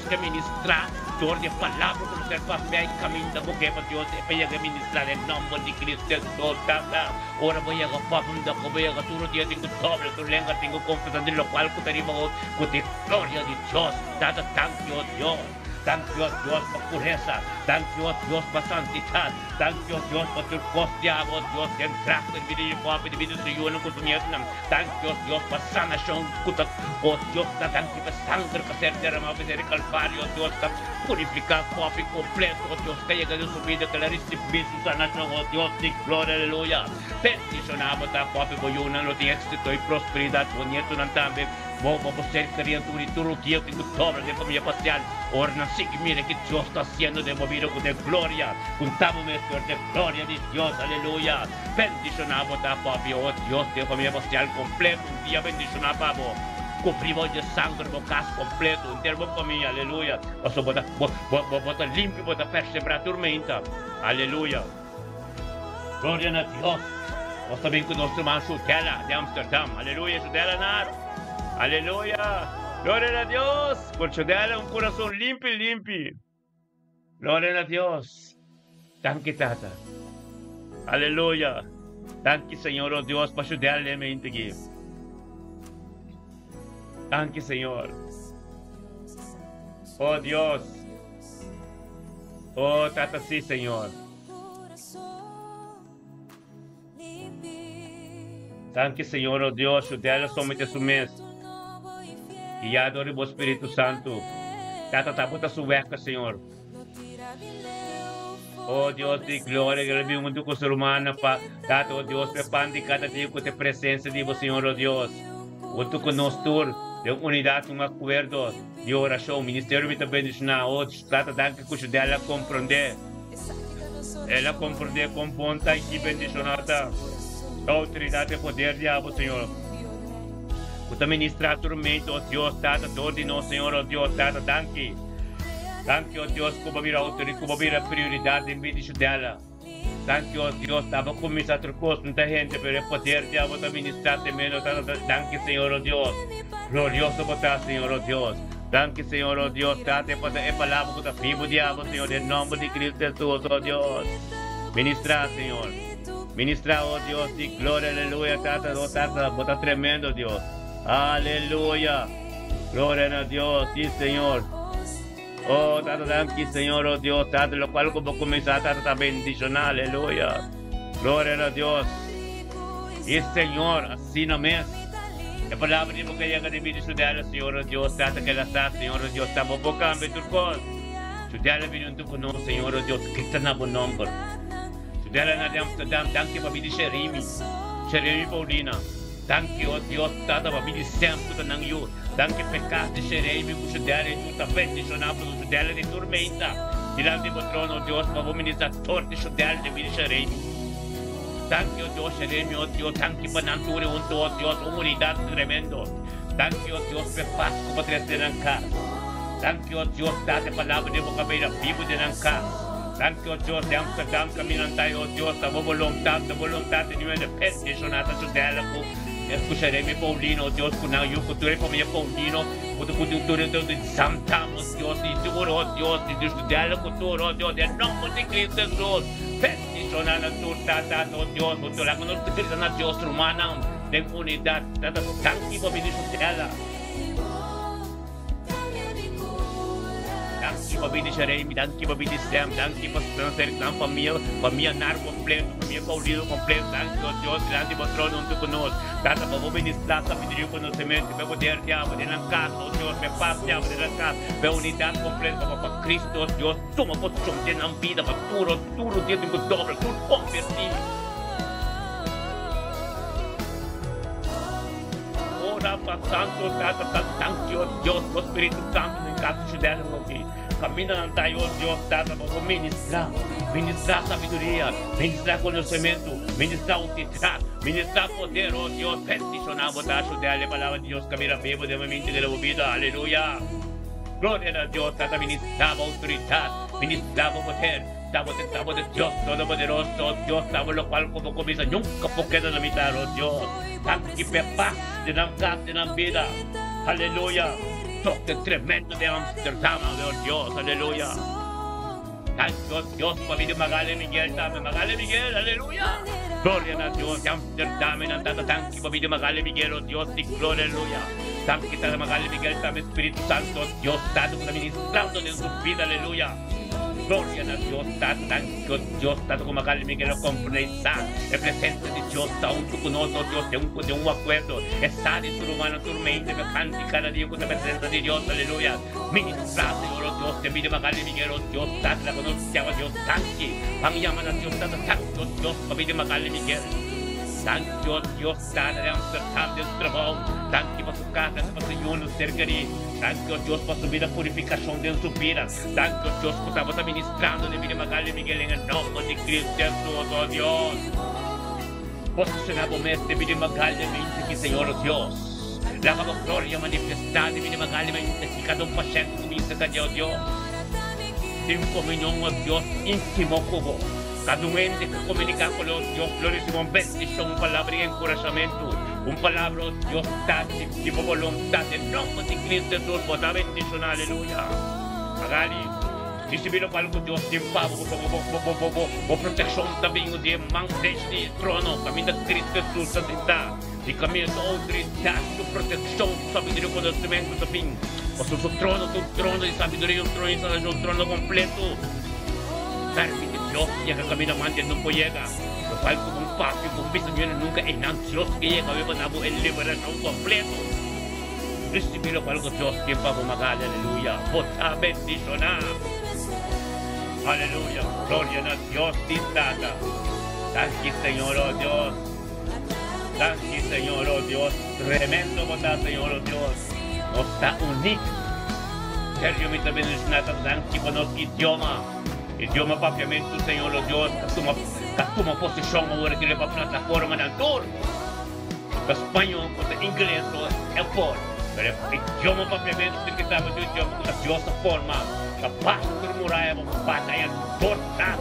que ministrar, Deus de palavra, que você faz bem, caminho da boca para Deus, e para ministrar em nome de Cristo, Jesus, Tata, ora voy a papá, voy a tu dia tengo doble, tu lengua tengo confianza en lo cual que tenemos con gloria de Dios, Tata, tanque, ó Dios. Thank you, Dios, por pureza. Thank you, Dios, por santidad. Thank you, Dios, por tu hostia, oh Dios, en trato de vida y papi, de vida y yo no consumiera. Thank you, Dios, por sanación. Oh Dios, thank you por sangre que ser derramado en el Calvario, Dios, purificar papi completo, oh Dios, que llega de su vida, que la recibí su sanación, oh Dios, de gloria, aleluya. Bendicionamos a papi, voy a una de éxito y prosperidad, bonito, también. Vou ser criatura y todo lo que yo tengo sobre de familia parcial. Ahora sí que mire que Dios está haciendo de movido de gloria. Juntamos nuestro de gloria de Dios, aleluya. Bendicionamos a papi, oh Dios, de familia parcial completo. Un día bendicionamos, papi. Cubrimos de sangre, bocas completo, inteiro família, aleluia. Posso botar limpo, botar persevrar a tormenta, aleluia. Glória a Deus. Nós também com o nosso irmão Chutela de Amsterdam, aleluia, Chutela na aleluya, gloria a Dios, concederle un corazón limpio y limpio. Gloria a Dios. Tanque, Tata. Aleluya. Tanque, Señor, oh Dios, para ayudarle a mente aquí. Tanque, Señor. Oh Dios. Oh Tata, sí, Señor. Tanque, Señor, oh Dios, ayudarle somente a su mes. Guiado do Espírito Santo. Tata, bota sua verca, Senhor. Oh Deus de glória, que ele muito com o ser humano, Tata, oh Deus, prepande cada dia com a presença de você, Senhor, oh Deus. Junto conosco, de unidad, un acuerdo de oración, ministerio de bendición, trata de que ela comprender. Ela comprender com ponta e bendicionada. Autoridade e poder de Abba, Senhor. Puta ministrar tormento, ó Deus, tata, ordem, Senhor, ó Deus, tata, danke. Danke, ó Deus, como vira autoridade, como vira prioridade em bendição dela. Danke, ó Deus, estava começando a trocar muita gente, pero o poder de Abba, ministrar também, danke, Senhor, ó Deus. Glorioso botar, Senhor, ó Deus. Danke, Senhor, oh Dios, date palavra que está vivo, diabo, Senhor, em nome de Cristo Jesus, oh Dios. Ministra, Senhor. Ministra, oh Dios, y gloria, aleluya, tata, oh tata, bota tremendo, Dios. Aleluya. Gloria a Dios, sí, Señor. Oh, tata, danke, Señor, oh Dios, tata, lo cual como comenzar, tata, bendición, aleluya. Gloria a Dios. Y Señor, assim não é. A palavra de boca chega de vídeo dela, Senhor Deus, trata que ela está, Senhor Deus, está bom boca, beturcos. Dela vídeo tu cono, Senhor Deus, que está na bom nome. Dela na de Amsterdam, danke para vídeo Xeremi Paulina. Danke, oh Deus, trata para vídeo sempre que não eu. Danke pecado de Xeremi, que dela é tudo bendicionado, que dela de tormenta. Diante do trono, oh Deus, para o ministrador de dela de vídeo Xeremi. Danke, oh Dios, Xeremi, oh Dios, danke para natura, oh Dios, unidad tremendo. Danke, oh Dios, por paz, como tres de nancar. Danke, oh Dios, date palabra de boca beira, vivo de nancar. Danke, oh Dios, de Amsterdam, caminantai, oh Dios, a voluntad de nivel de peste, sonata su diálogo. Xeremi Paulino, oh Dios, con eu, con tu familia Paulino, con tu de Santamos, Dios, y tu, oh Dios, y tu diálogo, oh Dios, en nombre de Cristo Jesús. Sonana tata, oh Dios, tu la conosco na Dios romana, de unidad, tata, tanki po bendición dela. Tanki po bendición, tanki po bendición, tanki po ser tan família nar completo, família Paulino completo, tanki, oh Dios, delante do trono tu conosco, tata, po ministrar sabedoria e conhecimento, para poder te amo, de la casa, oh Dios, me paz te amo, de la casa, para unidad completa, para Cristo, oh Dios, toma posição de na vida, para tudo dia que dobra, tudo convertido. Ora, para Santo, tata, tanki, oh Dios, o Espírito Santo, em casa de dela, aqui. Camina ante o Deus, tata, para ministrar sabedoria, ministrar conhecimento, ministrar autoridade, ministrar poder, oh Deus, peticionar, botar ajudar, a palavra de Deus, camina vivo de mente de la vida, aleluia. Glória a Deus, tata, ministrava autoridade, ministrava poder, estava de Deus Todo-Poderoso, oh Deus, estava lo qual como começa, nunca poqueda na mitad, oh Deus, tanto que paz de na casa, de na vida, aleluia. Toque tremendo de Amsterdam, oh Dios, aleluya. Tanto Dios, para mí, Magale Miguel, aleluya. Gloria a Dios, de Amsterdam, en tanta tanque, para mí, Magale Miguel, oh Dios, y gloria, aleluya. Tanque, para Magale Miguel, también Espíritu Santo, Dios, está ministrando de su vida, aleluya. Gloria a Dios, tanto Dios, tanto como Magale Miguel, compresa, el presente de Dios, está junto con nosotros, Dios, de un acuerdo, está de su humana tormenta, que cante cada día con la presencia de Dios, aleluya. Ministra, Señor, oh Dios, te pide Magale Miguel, oh Dios, tanto la conocemos, Dios, tanque, van a llamar a Dios, tanto Dios, te pide Magale Miguel. Tanto Dios, tanto de Amsterdam, de su trabajo, tanto para su casa, para su ayuno, cercaría, tanto Dios para su vida, purificación de su vida, tanto Dios que estamos administrando de vida, Magale Miguel, en el nombre de Cristo Jesús, oh Dios. Posicionamos este vida, Magale Miguel, que Señor, oh Dios, la gloria manifestada de vida, Magale Miguel, cada un paciente comienza a Dios, Dios, en comunión, oh Dios, íntimo con vos. Cada mente que comunica con los Dios, glorioso, bendición, palabra y encorajamiento. Un palabra, Dios, tipo voluntad, en nombre de Cristo Jesús, por la bendición, aleluya. Magali, y si vino para algo, Dios, sin pavo, por protección también, de mantener el trono, camino de Cristo Jesús, santidad, y camino de autoridad, tu protección, sabiduría y conocimiento, también. Por su trono, tu trono de sabiduría, un trono completo. Permite Dios que camina amante nunca llega. Lo cual como un papi, con visiones nunca en ansioso que llega a ver el liberación completo. Recibir lo cual Dios que pago Magale, aleluya. Vota bendicionar. Aleluya. Gloria a Dios, distata. Gracias Señor, oh Dios. Gracias Señor, oh Dios. Tremendo vota, Señor, oh Dios. nos está unido. Sergio, mi también es nada tan que conosco idioma propriamente do Senhor, oh Deus, que toma posição agora que leva a plataforma na tour. O espanhol, o inglês, é fora. Mas o idioma propriamente que estava do idioma da diosa forma. A paz por muralha, a batalha torta.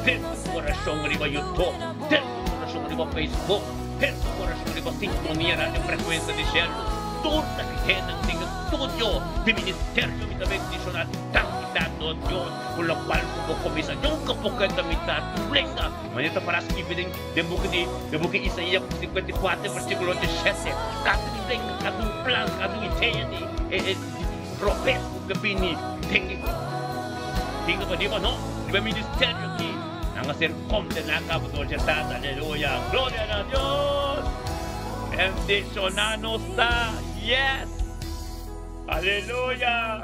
Dentro do coração riba YouTube, dentro do coração riba Facebook, dentro do coração riba sintonia na frequência de gelo. Tudo que tem no estúdio de ministério me também diciona tanto Deus, por lo cual como começa nunca porque da mitad blinda. Manita para escrever de book de Isaías 54 versículo 17. Cada blinda, cada plan, cada ideia de professo que vini tem para diba não, de ministério aqui. Não ser condenado a projetar, aleluia, glória a Deus. Bendicionado está, yes, aleluya.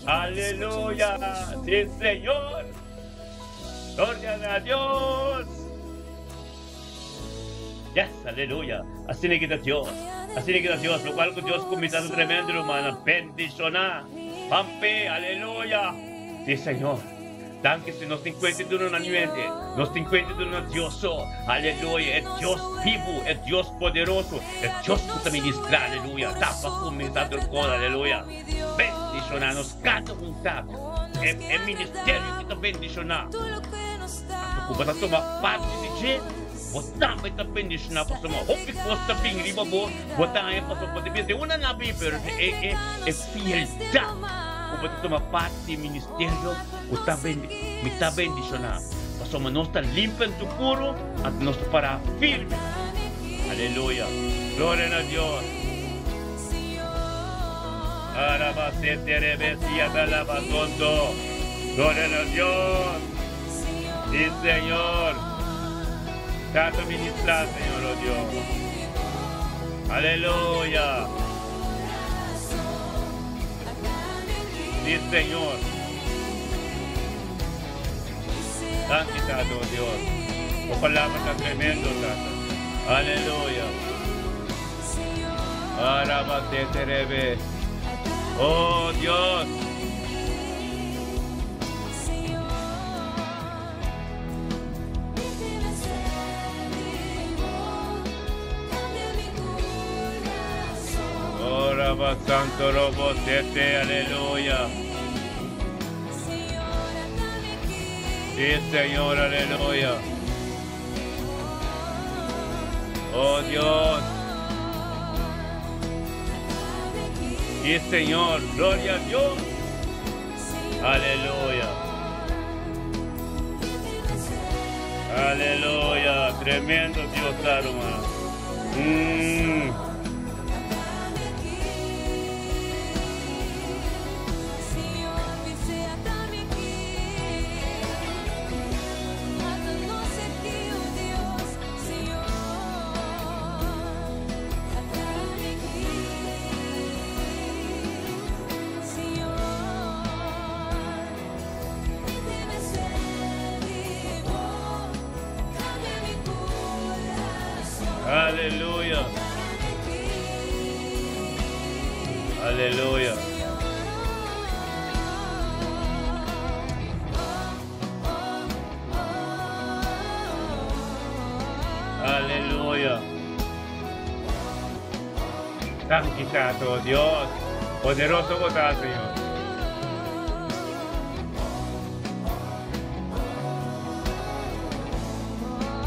Aleluya, sí Señor, gloria a Dios. Yes, aleluya, así le queda Dios, lo cual con Dios comienza un tremendo hermano, bendicionar, pampe, aleluya, sí Señor. Tanto se nos encuentre de unanimidade, nos encuentre de un Dios, aleluya, es Dios vivo, es Dios poderoso, es Dios que te ministra, aleluya, tapa comenzando el coro, aleluya, bendicionarnos cada vontade, é ministério que te bendicionar, ocupa a tomar parte de gente, botar vai te bendicionar, para tomar, hope costa bem riba boa, botar aí para poder ver, uma na Bíblia, é fieldade. Como toma parte do ministério, me está bendicionando. Mas somos nós está limpando o puro, até nós para firme. Aleluia. Glória a Deus. Arabacete rebesia da lavazondo. Glória a Deus. Sí, Senhor. Tanto ministrar, Senhor, oh Deus. Aleluia. Sí, Señor. Santificado Dios. Tu palabra está tremendo, Tata. Aleluya. Arabate rebe. Oh Dios. Oraba santo robo sete, aleluya. Sí, Señor, aleluya. Oh Dios. Sí, Señor, gloria a Dios. Aleluya. Aleluya, tremendo Dios, hermano. Aleluya. Aleluya. Aleluya. Santificado Dios. Poderoso vos, Señor.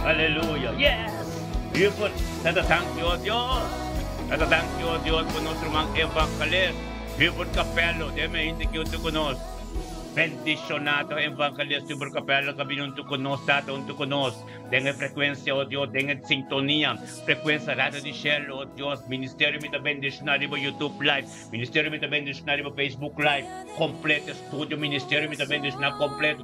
Aleluya. Yes. Beautiful. Thank you, Dios. Thank you, Dios, por nuestro man evangelista. Beautiful capello. Deme gente que tú conoces. Bendicionado evangelista por capello que vino tú conoces, tú conoces. Tenga frecuencia, oh Dios, tenga sintonía. Frecuencia radio de cielo, oh Dios. Ministerio me da bendicionado por YouTube Live. Ministerio me da bendicionado por Facebook Live. Completo estudio, ministerio me da bendicionado completo.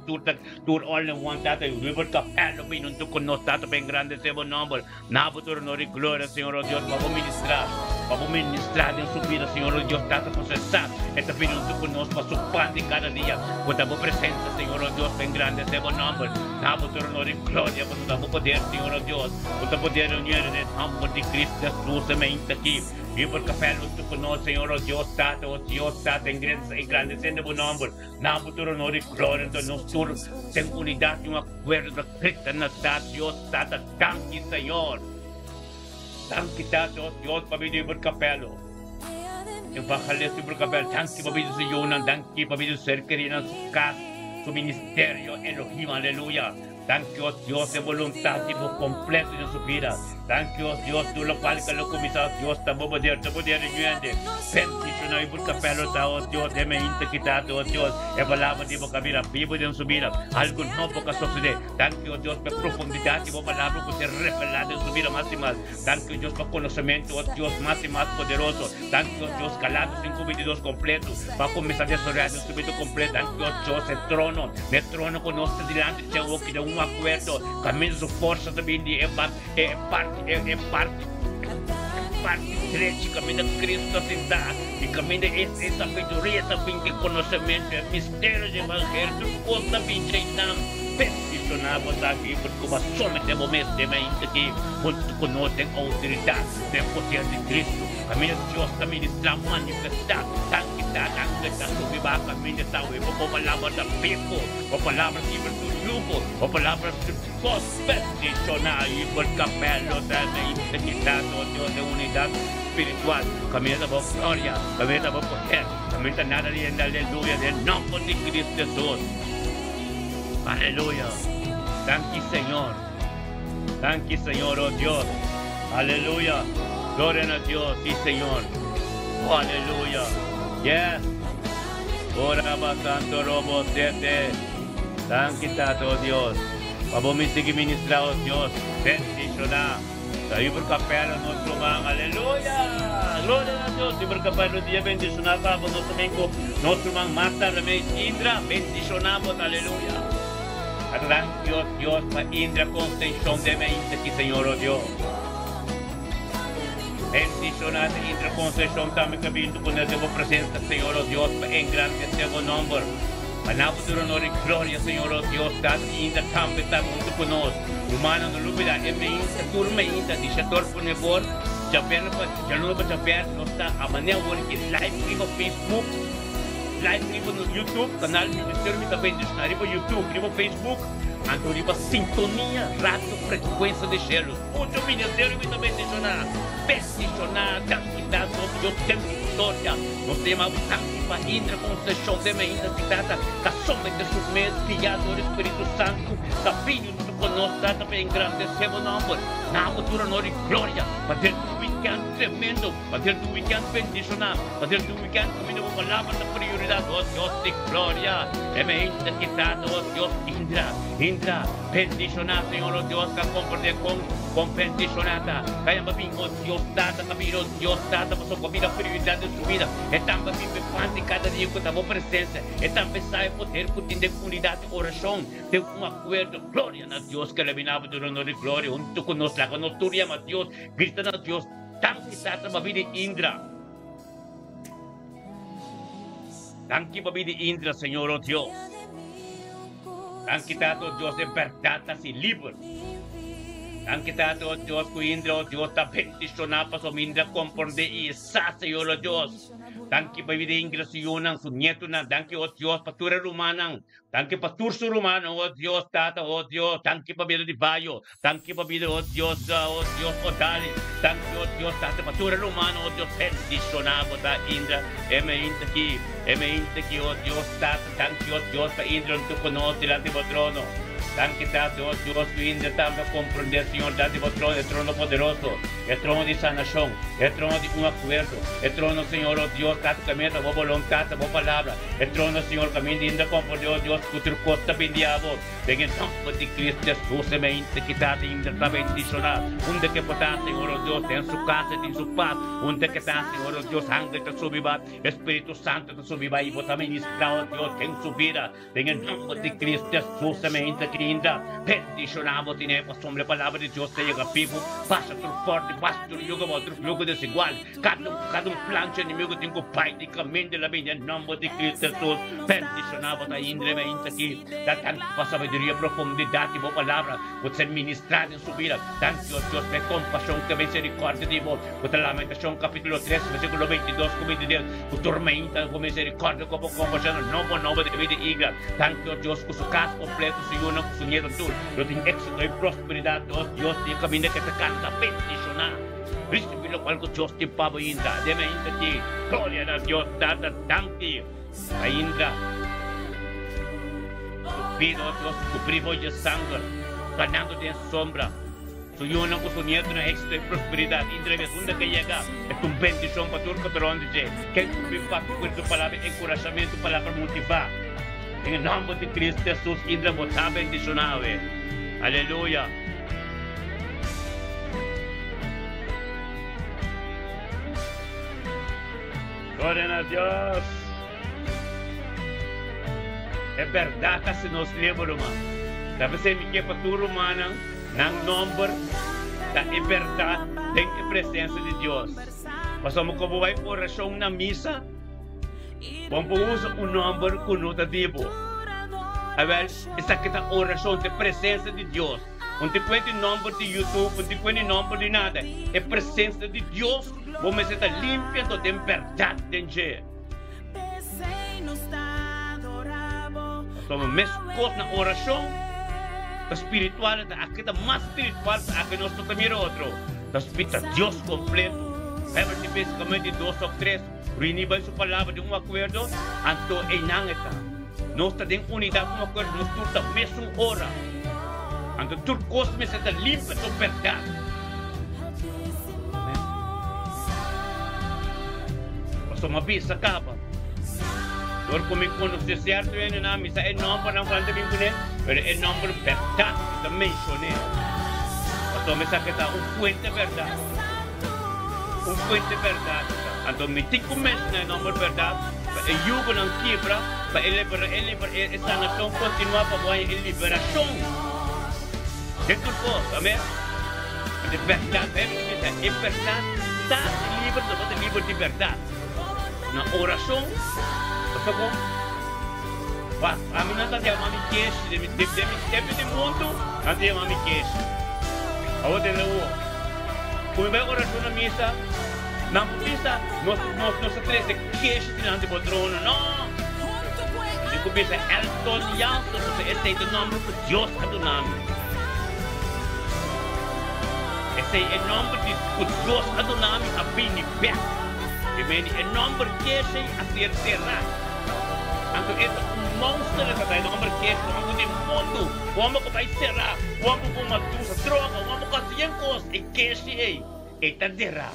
Tour all in one data. Beautiful capello vino tú conoces, bem grande seu nome. Na futuro, glória, Senhor, oh Deus, vamos ministrar. Vamos a ministrar en su vida, Señor oh Dios, tanto procesar. Esta vida tú conoces para su pan de cada día. Con tu presencia, Señor oh Dios, en grande es tu nombre. Damos tu honor y gloria, con tu poder, Señor oh Dios. Con tu poder unir en el nombre de Cristo Jesús, semente aquí. Y por café, tú conoces, Señor oh Dios, tanto en grande es tu nombre. Damos tu honor y gloria, entonces nosotros en unidad y un acuerdo de Cristo en la Dios, tanto, tanque, Señor. Tanque, tanto, Dios, para vivir por capelo. En bajarle por capelo, tanque, para vivir su yuna, tanque, para vivir ser querida en su casa, su ministerio, Elohim, aleluya. Tanque, oh Dios, de voluntad y por completo en su vida. Tanque, oh Dios, tú lo cual que lo comisas, Dios, tampoco poder reñuende. Bendicionado y por capelo, oh Dios, de me quitado, oh Dios, es palabra de boca vida, vivo en su vida. Algo no poca sucede. Tanque, oh Dios, por profundidad y por palabra que se revelada en su vida más y más. Tanque, oh Dios, por conocimiento, oh Dios, más y más poderoso. Tanque, oh Dios, Galatas 5:22 completo. Va a comenzar a desarrollar en su vida completo. Tanque, oh Dios, el trono conoce delante de un de un acuerdo. Camina su fuerza también de parte derecha, camina Cristo sin dar y camina esa sabiduría también que conocimiento, el misterio del evangelio, cosa pinche y tan peticionamos aquí porque como solamente momento de mente aquí, junto conocen autoridad del poder de Cristo, camina Dios también está manifestar, tan que está su vida, camina está o palabra de pico, o palabra de tu grupo, o palabra de voz peticionar y por capelo de mente quitado Dios de unidad espiritual, camina por gloria, camina por poder, camina nada de aleluya, del nombre de Cristo Jesús. Aleluya. Thank you, Señor. Thank you, Señor, oh Dios. Aleluya. Gloria a Dios, sí, Señor. Oh, aleluya. Yes. Ora santo robo siete. Thank you, oh Dios. Vamos a seguir ministrando, Dios. Bendicionar. Tayo berkapela nuestro man. Aleluya. Gloria a Dios. Y berkapela día bendicionamos nuestro mengo. Nuestro man Marta Remeis Indra. Bendicionamos. Aleluya. Gracias Dios para Indra Concepción de mente aquí, Señor oh Dios. Bendicionar Indra Concepción también que viendo con el presencia, Señor oh Dios, en grande seu nombre. Para tu honor y gloria, Señor oh Dios, cada Indra también está junto con nosotros. Humano no lo verá, es mi Indra, turma Indra, dice todo por favor. Ya no va a saber, no está a manera de live vivo Facebook. Live vivo no YouTube, canal Ministério Mita Bendicionar, riba YouTube, riba Facebook, anto riba sintonia, radio, frequência de chelos. Outro Ministério Mita Bendicionar, bendicionar, tanquidade, Deus tem vitória. Nós temos tanque para Indra Conceição de Meinda, citada, que somente submete, Criador Espírito Santo, que filho do conosco, também engrandecer o nome, na altura, honor e glória, para ter um weekend tremendo, para ter um weekend bendicionar, para ter um weekend comigo com palavra da prioridade, oh Deus de glória, é Meinda, citada, oh Deus, Indra, bendicionar, Senhor, oh Deus, que compreende com bendicionada, kaya mabing, oh Deus, data, kabiro, Deus, data, mas ang kabila prioridade de sua vida, é também bifante cada dia com a tua presença, é também sai poder com unidade de oração, ter um acordo, glória a Deus, que levinava do honor e glória, junto conosco, lá, nós turíamos a Deus, grita a Deus, tanque data, mabili Indra, tanque mabili Indra, Senhor, oh Deus, tanque data, oh Deus, é verdade, assim, livre, tanque data, oh Deus, com Indra, oh Deus, está bendicionado para sua Indra, compreender e sa, Senhor, oh Deus, tanque mabili Indra, Senhor, su nieto na, tanque, oh Deus, pastor rumanang, tanque pastor su rumano, oh Deus, tata, oh Deus, tanque mabili di Bayo, tanque mabili, oh Deus, Odali, tanque, oh Deus, tata, pastor rumano, oh Deus, bendicionado, ta Indra, mente aqui, oh Deus, tata, tanque, oh Deus, para Indra, tu conosco, delante do trono. Tanque date, oh Dios, tu Indra, tanto comprender, Señor, date por trono, el trono poderoso, el trono de sanación, el trono de un acuerdo, el trono, Señor, oh Dios, cada camino, tu voluntad, tu palabra, el trono, Señor, camino de Indra, comprender, oh Dios, tu costa bendiado, en el nombre de Cristo Jesús, semente, que date, Indra, está bendicionado, donde que está, Señor, oh Dios, en su casa, en su paz, donde que está, Señor, oh Dios, ángel de su vida, Espíritu Santo de su vida, y vos también, oh Dios, en su vida, en el nombre de Cristo Jesús, semente, aquí, Indra. Bendicionamos, tenemos sobre la palabra de Dios, te llega vivo. Pasa tu forte, pasa tu yugo, otro yugo desigual. Cada plancha inimigo tem que pai de caminho de la vida, em nome de Cristo Jesus. Bendicionamos a Indra, me entra aqui. Dá tanto para sabedoria, profundidade e boa palavra. Pode ser ministrado em sua vida. Tanto Deus, tem compaixão, tem misericórdia de vós. Pode Lamentação, capítulo 3, versículo 22, como diz Deus. O tormenta com misericórdia, com compaixão, novo de vida e igreja. Tanto Deus, com sua casa completa, Senhor, não com sua nieto, tudo. Eu tenho êxito e prosperidade. Deus, tem caminho que te canta, bendicionar. Cristo, pelo qual Deus te pava ainda. Deme ainda aqui. Glória a Deus, dada, tanque. Ainda. Pido a Deus, cobrir voz de sangue, ganhando de sombra. Senhor, não com sua nieto, não êxito e prosperidade. Ainda a segunda que chega, é uma bendição para todo o que onde dizer. Quem cumprir com sua palavra, encorajamento, palavra motivar. Em nome de Cristo Jesus, ainda vou estar bendicionado. Aleluia. Glória a Deus. É verdade que se nos lembra, irmão. Deve ser que para tu, romana, não número da verdade tem a presença de Deus. Passamos como vai oração na missa, vamos usar o número conotativo. A ver, essa aqui é a oração de presença de Deus. Não tem número de YouTube, não tem número de nada. É presença de Deus. Vamos estar limpiando de verdade, gente. Somos mais coisas na oração. Espiritual, aqui está mais espiritual, aqui nós também outro. Está Deus completo. É basicamente 2 ou 3. Reunindo sua palavra de acordo, então é nada. Nós estamos em unidade com acordo, nós estamos na mesma hora. Então tudo coisa me está limpa de verdade. Somos bisa acaba. Agora comigo conhecer certo é na missa é não para não falar de mim, mas é não para verdade também mencionei. Então me sabe que fuente verdade, fuente verdade. Então me tem como mencionar não para verdade, é yugo não quebra, para liberar essa nação continuar para boa liberação. É tudo bom, amém? É verdade, é verdade, está livre de verdade. Na oração, você como? A mim não está de amar me queixa, de mundo, não tem amar me queixa. A outra é como vai oração na missa, na missa, nós três queixa diante do trono, não. Se começa a toniança, você aceita o nome de Deus a do nome. Esse é o nome de Deus a do nome, a bem perto. Em nome de Jesus, a ser será. Então, esse monstro que está em nome de Jesus, vamos ter mundo, vamos que vai será, vamos com uma droga, vamos com as coisas, e que se é, está será.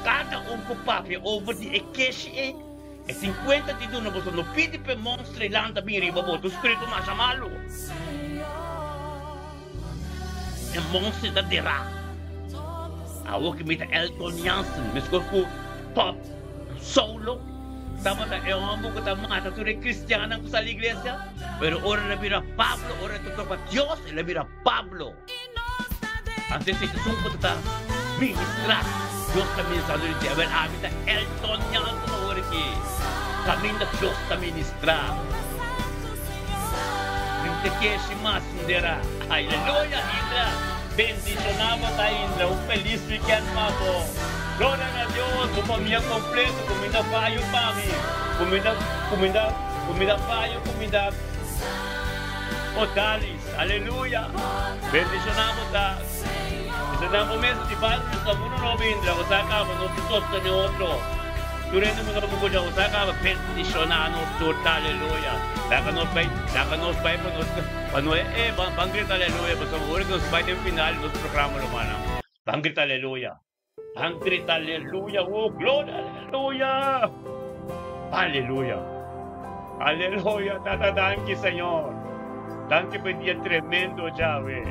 Cada com papel, over de que se é 50 de tudo, você não pede para monstro e landa bem riba, o espírito mais amalo. É monstro está será. A outra que me dá Elton Jansen, me escolhe pop, solo, estava é um homem que está mata, tu é cristiano que está na igreja, mas ora ele vira Pablo, ora tu toca Deus, ele vira Pablo. Antes se tu sumpa está ministrar, Deus também está no dia, mas a vida Elton Jansen ora que caminho de Deus está ministrar. Não te queixe mais, Indra, aleluia, Indra, bendicionamos a Indra, feliz weekend, mavo. Glória a Deus, o família completa, comida paio para mim, comida paio, comida hotalis, aleluia, bendicionamos tá, bendicionamos mesmo de baixo, nós estamos no Indra, você acaba, nós estamos no outro, durante o mundo que você acaba, bendicionamos tudo, aleluia, daí nós vai para nós vamos gritar aleluia, porque agora nós vai ter final do programa, romano, vamos gritar aleluia. Grita aleluia, oh glória, aleluia, aleluia, aleluia, danke Senhor, danke por dia tremendo, Yahweh,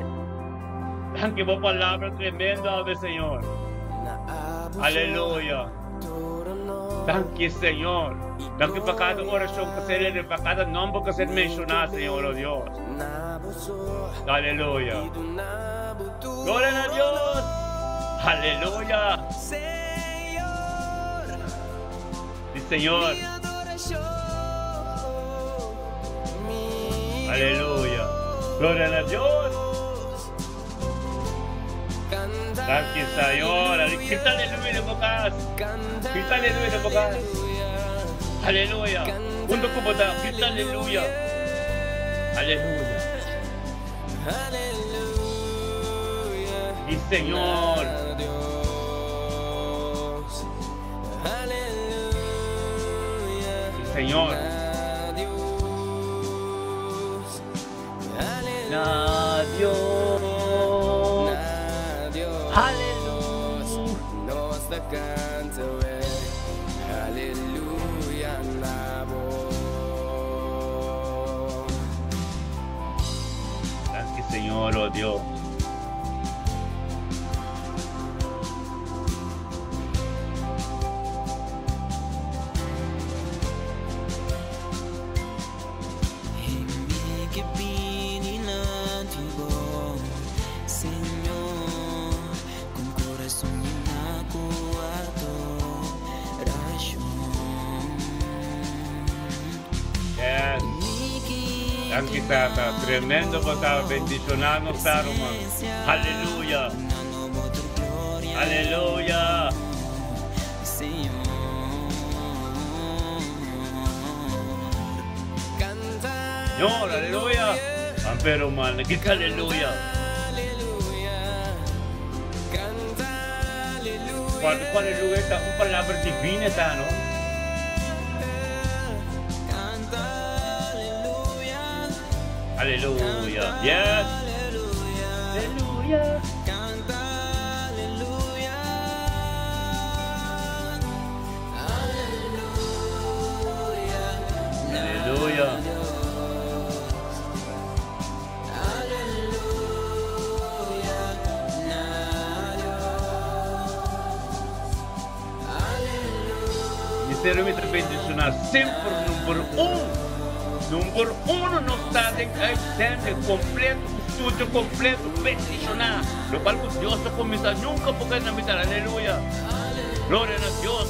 danke por palavra tremenda, Ave Senhor, aleluia, danke Senhor, danke por cada oração que se lê, por cada nome que se menciona, Senhor, oh Deus, Aleluya. Gloria a Dios. Aleluya. Sí, Señor. Aleluya. Gloria a Dios. Gracias, Señor. Kita aleluya na bukas. Kita aleluya na bukas. Aleluya. Untuk ko ba kita aleluya. Aleluya. Y Señor. Y Señor. Na Dios. Aleluya. Nos da canta, aleluya, na voz. Gracias, Señor, oh Dios. Yes. Ang kita ta tremendo pa ta bendicionado ta Roma. Aleluya. Aleluya. Señor, aleluya. Ampero man, kita aleluya. Cuando aleluya está un palabra divina ta, no? Aleluya. Yes. Aleluya. Aleluya. Ministério me bendicionar sempre número 1. Número 1 no está de excelente, completo, estudio completo, bendicionar. Lo cual Dios no comienza nunca porque no me da aleluya. Gloria a Dios.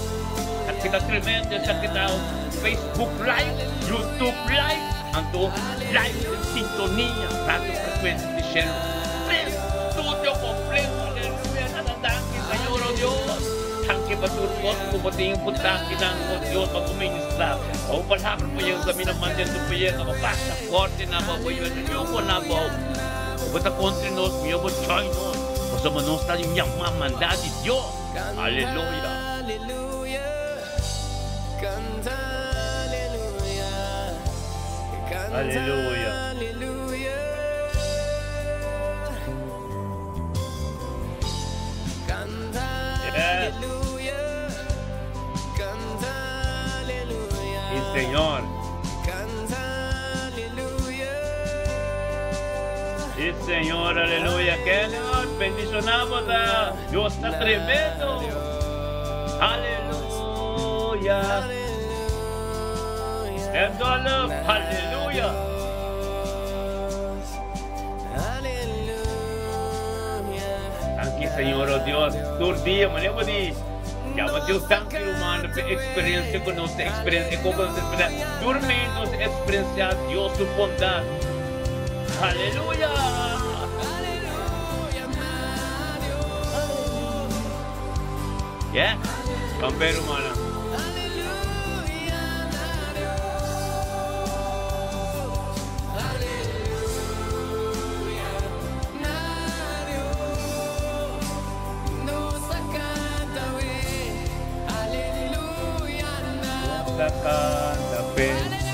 Aquí está tremendo, aquí está Facebook Live, YouTube Live, ando live en sintonía, radio frecuencia de cielo. Estudio completo, aleluya, nada tanque, Señor, oh Dios. Tanque para tu voz, como te importante, oh Dios, para tu ministrar. O palavra po yung kami naman din po yung kapapasa, korte na ba po yung ko na ba. O bata kontre nos, miyo po join nos. O sa manos tayo yung mamanda di Diyos. Aleluya. Aleluya. Canta aleluya. Canta Aleluya. aleluya. Canta Yes. aleluya. Canta aleluya. Y Señor. Canta aleluya. Y Señor, aleluya. Que Dios bendicionamos a Dios está tremendo. Aleluya. En dolor. Aleluya. Thank you, Señor, oh Dios. Tur dia, malebo di. Llama Dios, thank you, man, por experiencia con nuestra experiencia, con nuestra experiencia. Durmiendo, experiencia Dios, su bondad. Aleluya. Yeah, campero, mana.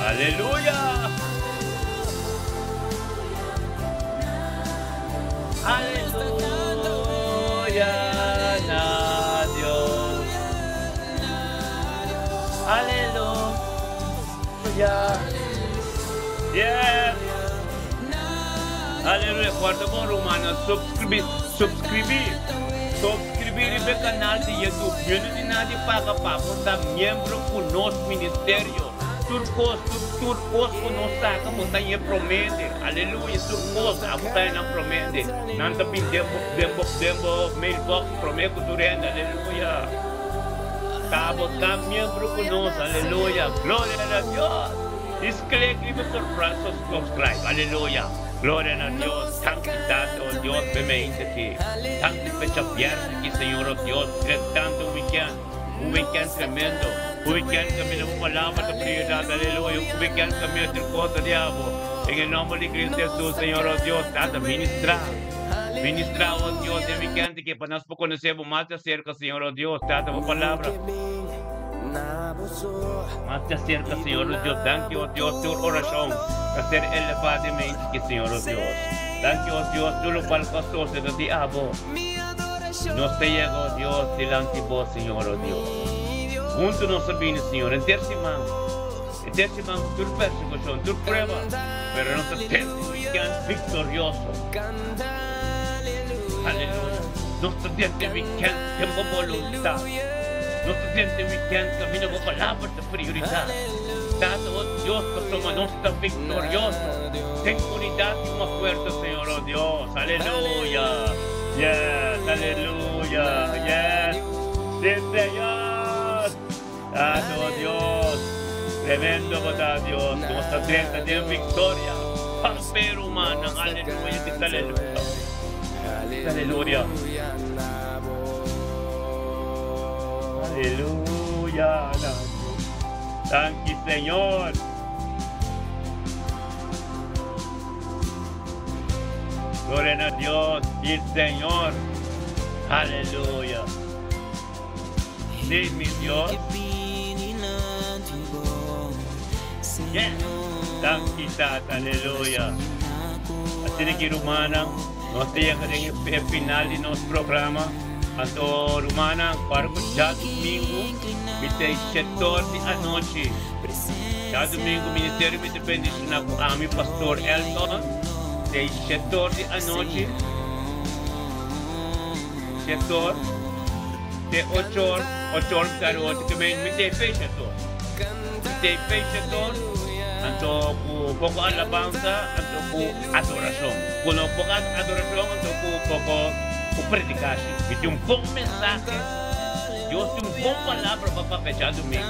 Aleluya. Aleluya, na Dios. Aleluya. Yes. Aleluya. Cuarto con Romano, suscribir el canal de YouTube. Yo no tengo nadie paga para montar miembro con nuestro ministerio. turcos kuno sa ka montanha promete. Aleluia, turcos abutai nang promete. Nanta pin dembo mailbox promete turenda. Aleluia. Cabo miembro conosco, aleluia. Glória a Deus. Escreve subscribe, aleluia. Glória a Deus. Tanto oh Deus, bemente aqui. Tanto fecha abierta aqui, Senhor, oh Deus. Tanto um weekend tremendo. Um weekend kami ng palavra de prioridade, aleluia. Um weekend kami ng coisa diabo. Em nome de Cristo Jesus, Senhor, oh Deus, nada ministrar, oh Deus, em weekend que para nós conhecermos mais de cerca, Senhor, oh Deus, nada uma palavra. Mais de acerca, Senhor, oh Deus, danke, oh Deus, tua oração, a ser elevadamente que, Senhor, oh Deus. Danke, oh Deus, tu palcostos do diabo. Nos te llega, oh Deus, delante de vos, Senhor, oh Deus. Junto nos sabine, Senhor, em terceiro tu persecução, tu prueba, pero nos temos victorioso. Aleluia. Nos temos voluntad. Nos temos camino com palavras de prioridade. Dado, oh Deus, que somos nós victoriosos. Tem unidade e uma fuerza, Senhor, oh Deus. Aleluia. Yes, aleluia. Yes. Sí, Senhor. Dado, Dios. Tremendo, verdad, Dios. Nuestra tierra tiene victoria. Pamper humana. Aleluya. Aleluya. Aleluya. Aleluya. Thank you, Señor. Gloria a Dios y Señor. Aleluya. Sí, mi Dios. Yes. Thank you, aleluya. Así de que rumana, nós temos que final de nosso programa. Anto rumana, para já domingo, até 7 da noite. Já domingo, Ministério de Bendição com a meu pastor Elton. Até 7 da noite. 7 horas. Até 8 horas, que me tem feito. Tem feito. Anto po poco alabanza, anto po adoração. Quando pouco adoração, anto po pouco predicação. E tem bom mensagem. Deus tem bom palavra para fechar domingo.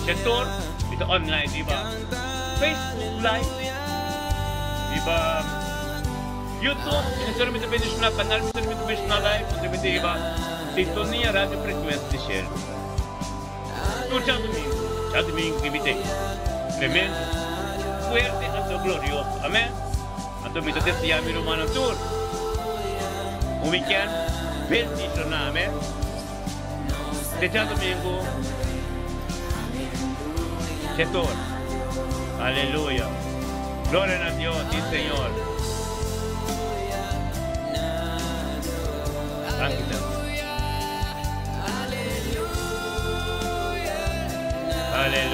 Setor, itu online, diba? Facebook Live, diba? YouTube, Ministério de Bendição, canal Ministério de Bendição Live, diba? Sintonia Rádio Frequência de Shell. Tudo domingo que me tem. Tremendo, fuerte, anto glorioso. Amém? Anto me te sia mi romano tour. Un weekend bendicionado, amém? Desde domingo, setor. Aleluya. Gloria a Dios, sí, Señor. Gracias.